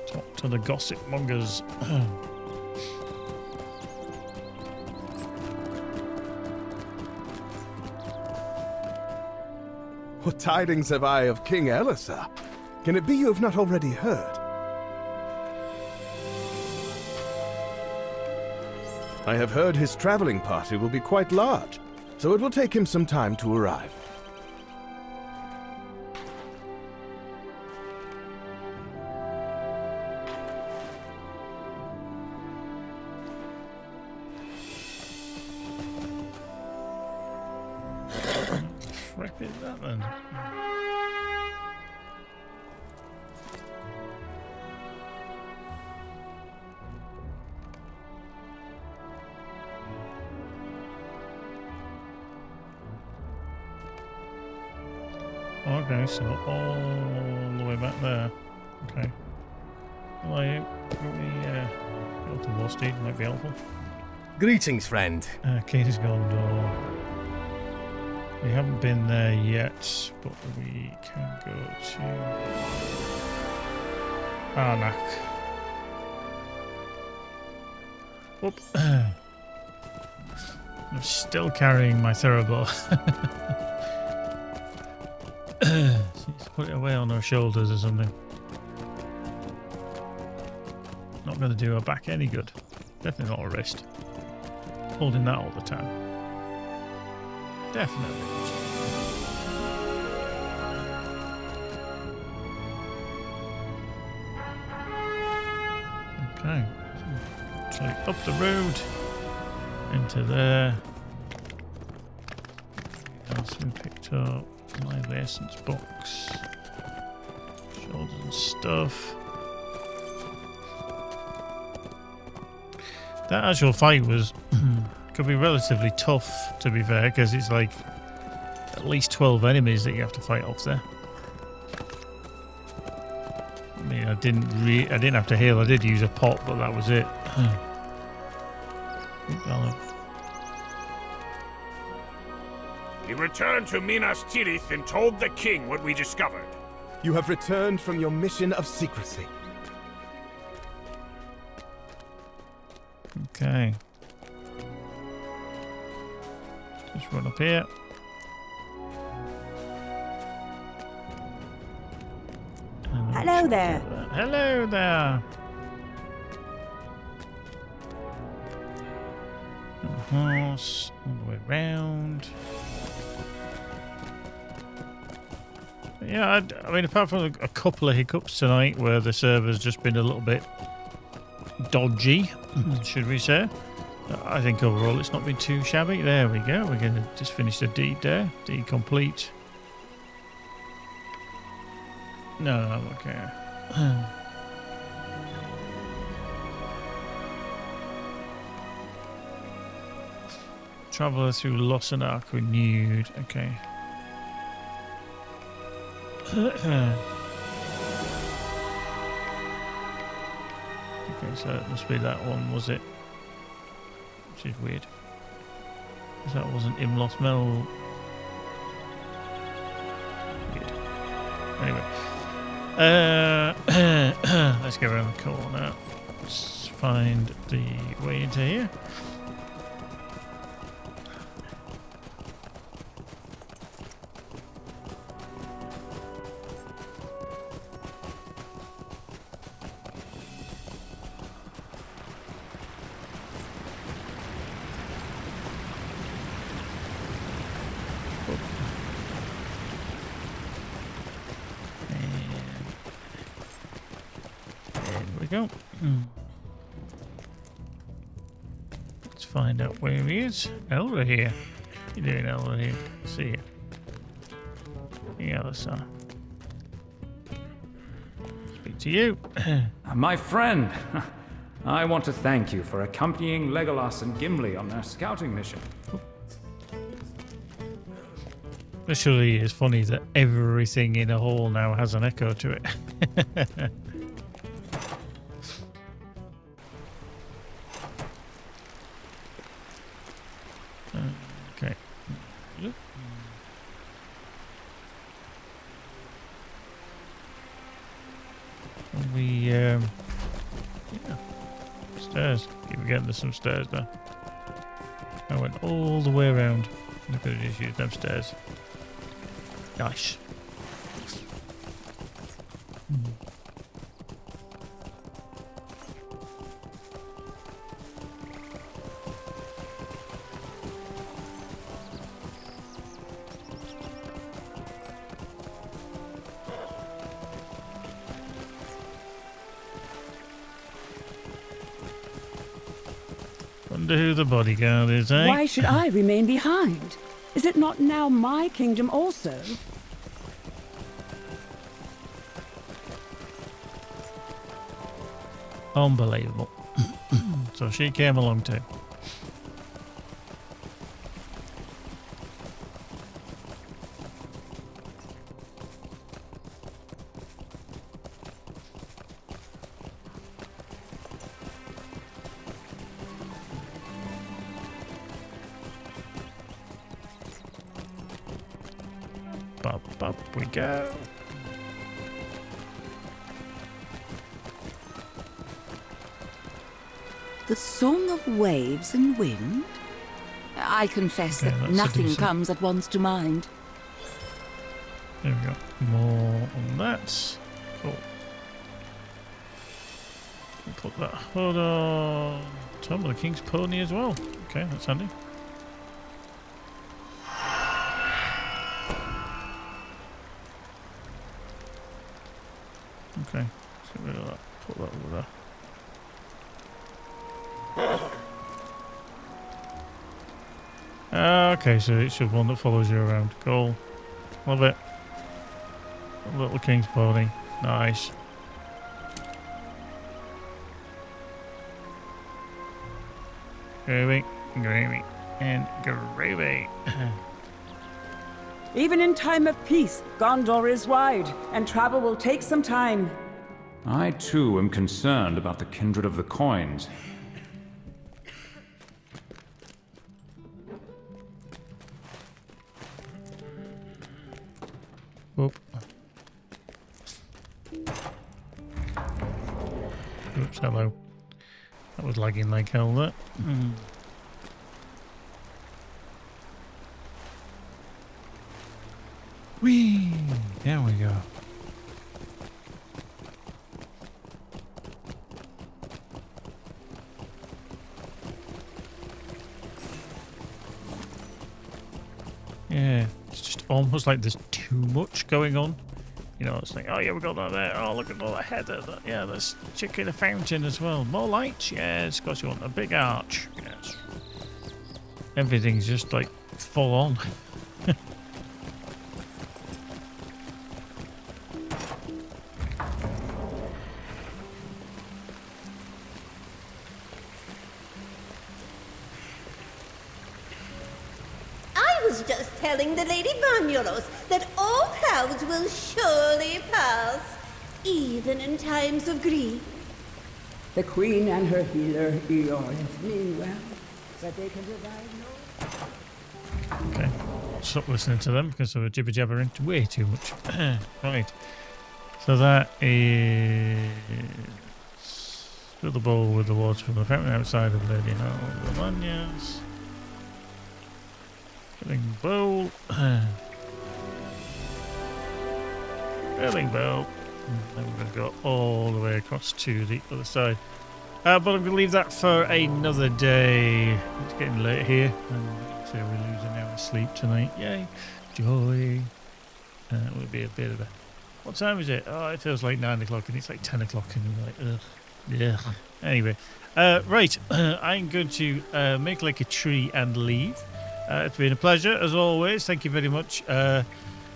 Talk to the gossip mongers. What tidings have I of King Elisar? Can it be you have not already heard? I have heard his traveling party will be quite large, so it will take him some time to arrive. Frick is that then? Okay, so all the way back there. Okay. Hello, you. Go to Warsteed, might be helpful. Greetings, friend. Katie's Gondor. We haven't been there yet, but we can go to Arnak. Whoop. I'm still carrying my Therabar. She's put it away on her shoulders or something. Not going to do her back any good. Definitely not her wrist. Holding that all the time. Definitely. Okay. So up the road. Into there. What else we picked up? Lively essence box. Shoulders and stuff. That actual fight was could be relatively tough, to be fair, because it's like at least 12 enemies that you have to fight off there. I mean, I didn't have to heal. I did use a pot, but that was it. We returned to Minas Tirith and told the king what we discovered. You have returned from your mission of secrecy. Okay. Just run up here. Hello there. Hello there. Horse all the way round. Yeah, I mean, apart from a couple of hiccups tonight where the server's just been a little bit dodgy, should we say, I think overall it's not been too shabby. There we go. We're going to just finish the deed there. Deed complete. No, okay. Traveller through Loss and Ark renewed. Okay. Okay, so it must be that one, was it? Which is weird. Because that wasn't Imlos Mel. Weird. Anyway. Let's go around the corner. Let's find the way into here. Go. Let's find out where he is. Elra here. What you doing, Elra here? See ya. Yeah, that's speak to you. My friend, I want to thank you for accompanying Legolas and Gimli on their scouting mission. It surely is funny that everything in a hall now has an echo to it. Okay. Yeah, stairs. Keep getting to some stairs there. I went all the way around. I could have just used them stairs. Nice. Wonder who the bodyguard is, eh? Why should I remain behind? Is it not now my kingdom also? Unbelievable. So she came along too. Up we go. The song of waves and wind? I confess Okay, that that's a nothing decent- comes at once to mind. There we go. More on that. Cool. We'll put that hood on top of the King's Pony as well. Okay, that's handy. Okay, let's get rid of that. Put that over there. Okay, so it's just one that follows you around. Cool. Love it. A little King's Pony. Nice. Groovy, groovy, and groovy. Even in time of peace, Gondor is wide, and travel will take some time. I too am concerned about the kindred of the coins. Whoop. Oops, hello. That was lagging like hell, that. Whee! There we go. Yeah, it's just almost like there's too much going on. You know, it's like, oh yeah, we got that there. Oh, look at all the header. Yeah, there's chicken a fountain as well. More lights? Yes, of course you want a big arch. Yes. Everything's just like full on. I was just telling the Lady Vanulos that all clouds will surely pass, even in times of grief. The Queen and her healer, Eorn, mean well, that they can revive no... Okay, stop listening to them because they were jibber jabbering way too much. Right, so that is fill the bowl with the water from the fountain outside of Lady Valania's. Filling bowl. Filling bowl. And then we're going to go all the way across to the other side. But I'm going to leave that for another day. It's getting late here. So we're losing an hour's sleep tonight. Yay. Joy. It would be a bit of a... What time is it? Oh, it feels like 9 o'clock and it's like 10 o'clock and you're like, ugh. Yeah. Anyway. Right. I'm going to make like a tree and leave. It's been a pleasure, as always. Thank you very much.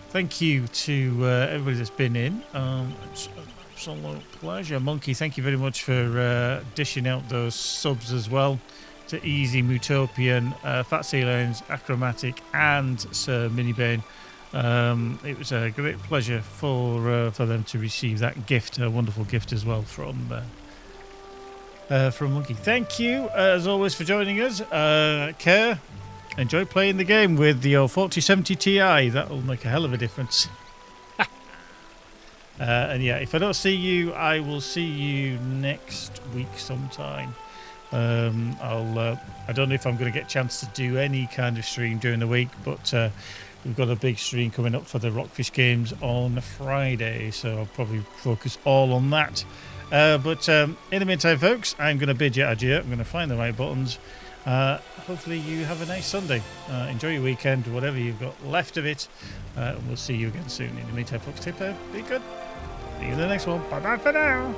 Thank you to everybody that's been in. It's an absolute pleasure. Monkey, thank you very much for dishing out those subs as well. To Easy, Mutopian, Fat Sea Lanes, Achromatic, and Sir Minibane. It was a great pleasure for them to receive that gift, a wonderful gift as well from Monkey. Thank you, as always, for joining us. Care. Enjoy playing the game with the 4070 Ti. That'll make a hell of a difference. And yeah, if I don't see you, I will see you next week sometime. I don't know if I'm going to get a chance to do any kind of stream during the week, but we've got a big stream coming up for the Rockfish Games on Friday, so I'll probably focus all on that. But in the meantime, folks, I'm going to bid you adieu. I'm going to find the right buttons. Hopefully you have a nice Sunday. Enjoy your weekend, whatever you've got left of it. And we'll see you again soon. In the meantime, folks, take care. Be good. See you in the next one. Bye-bye for now.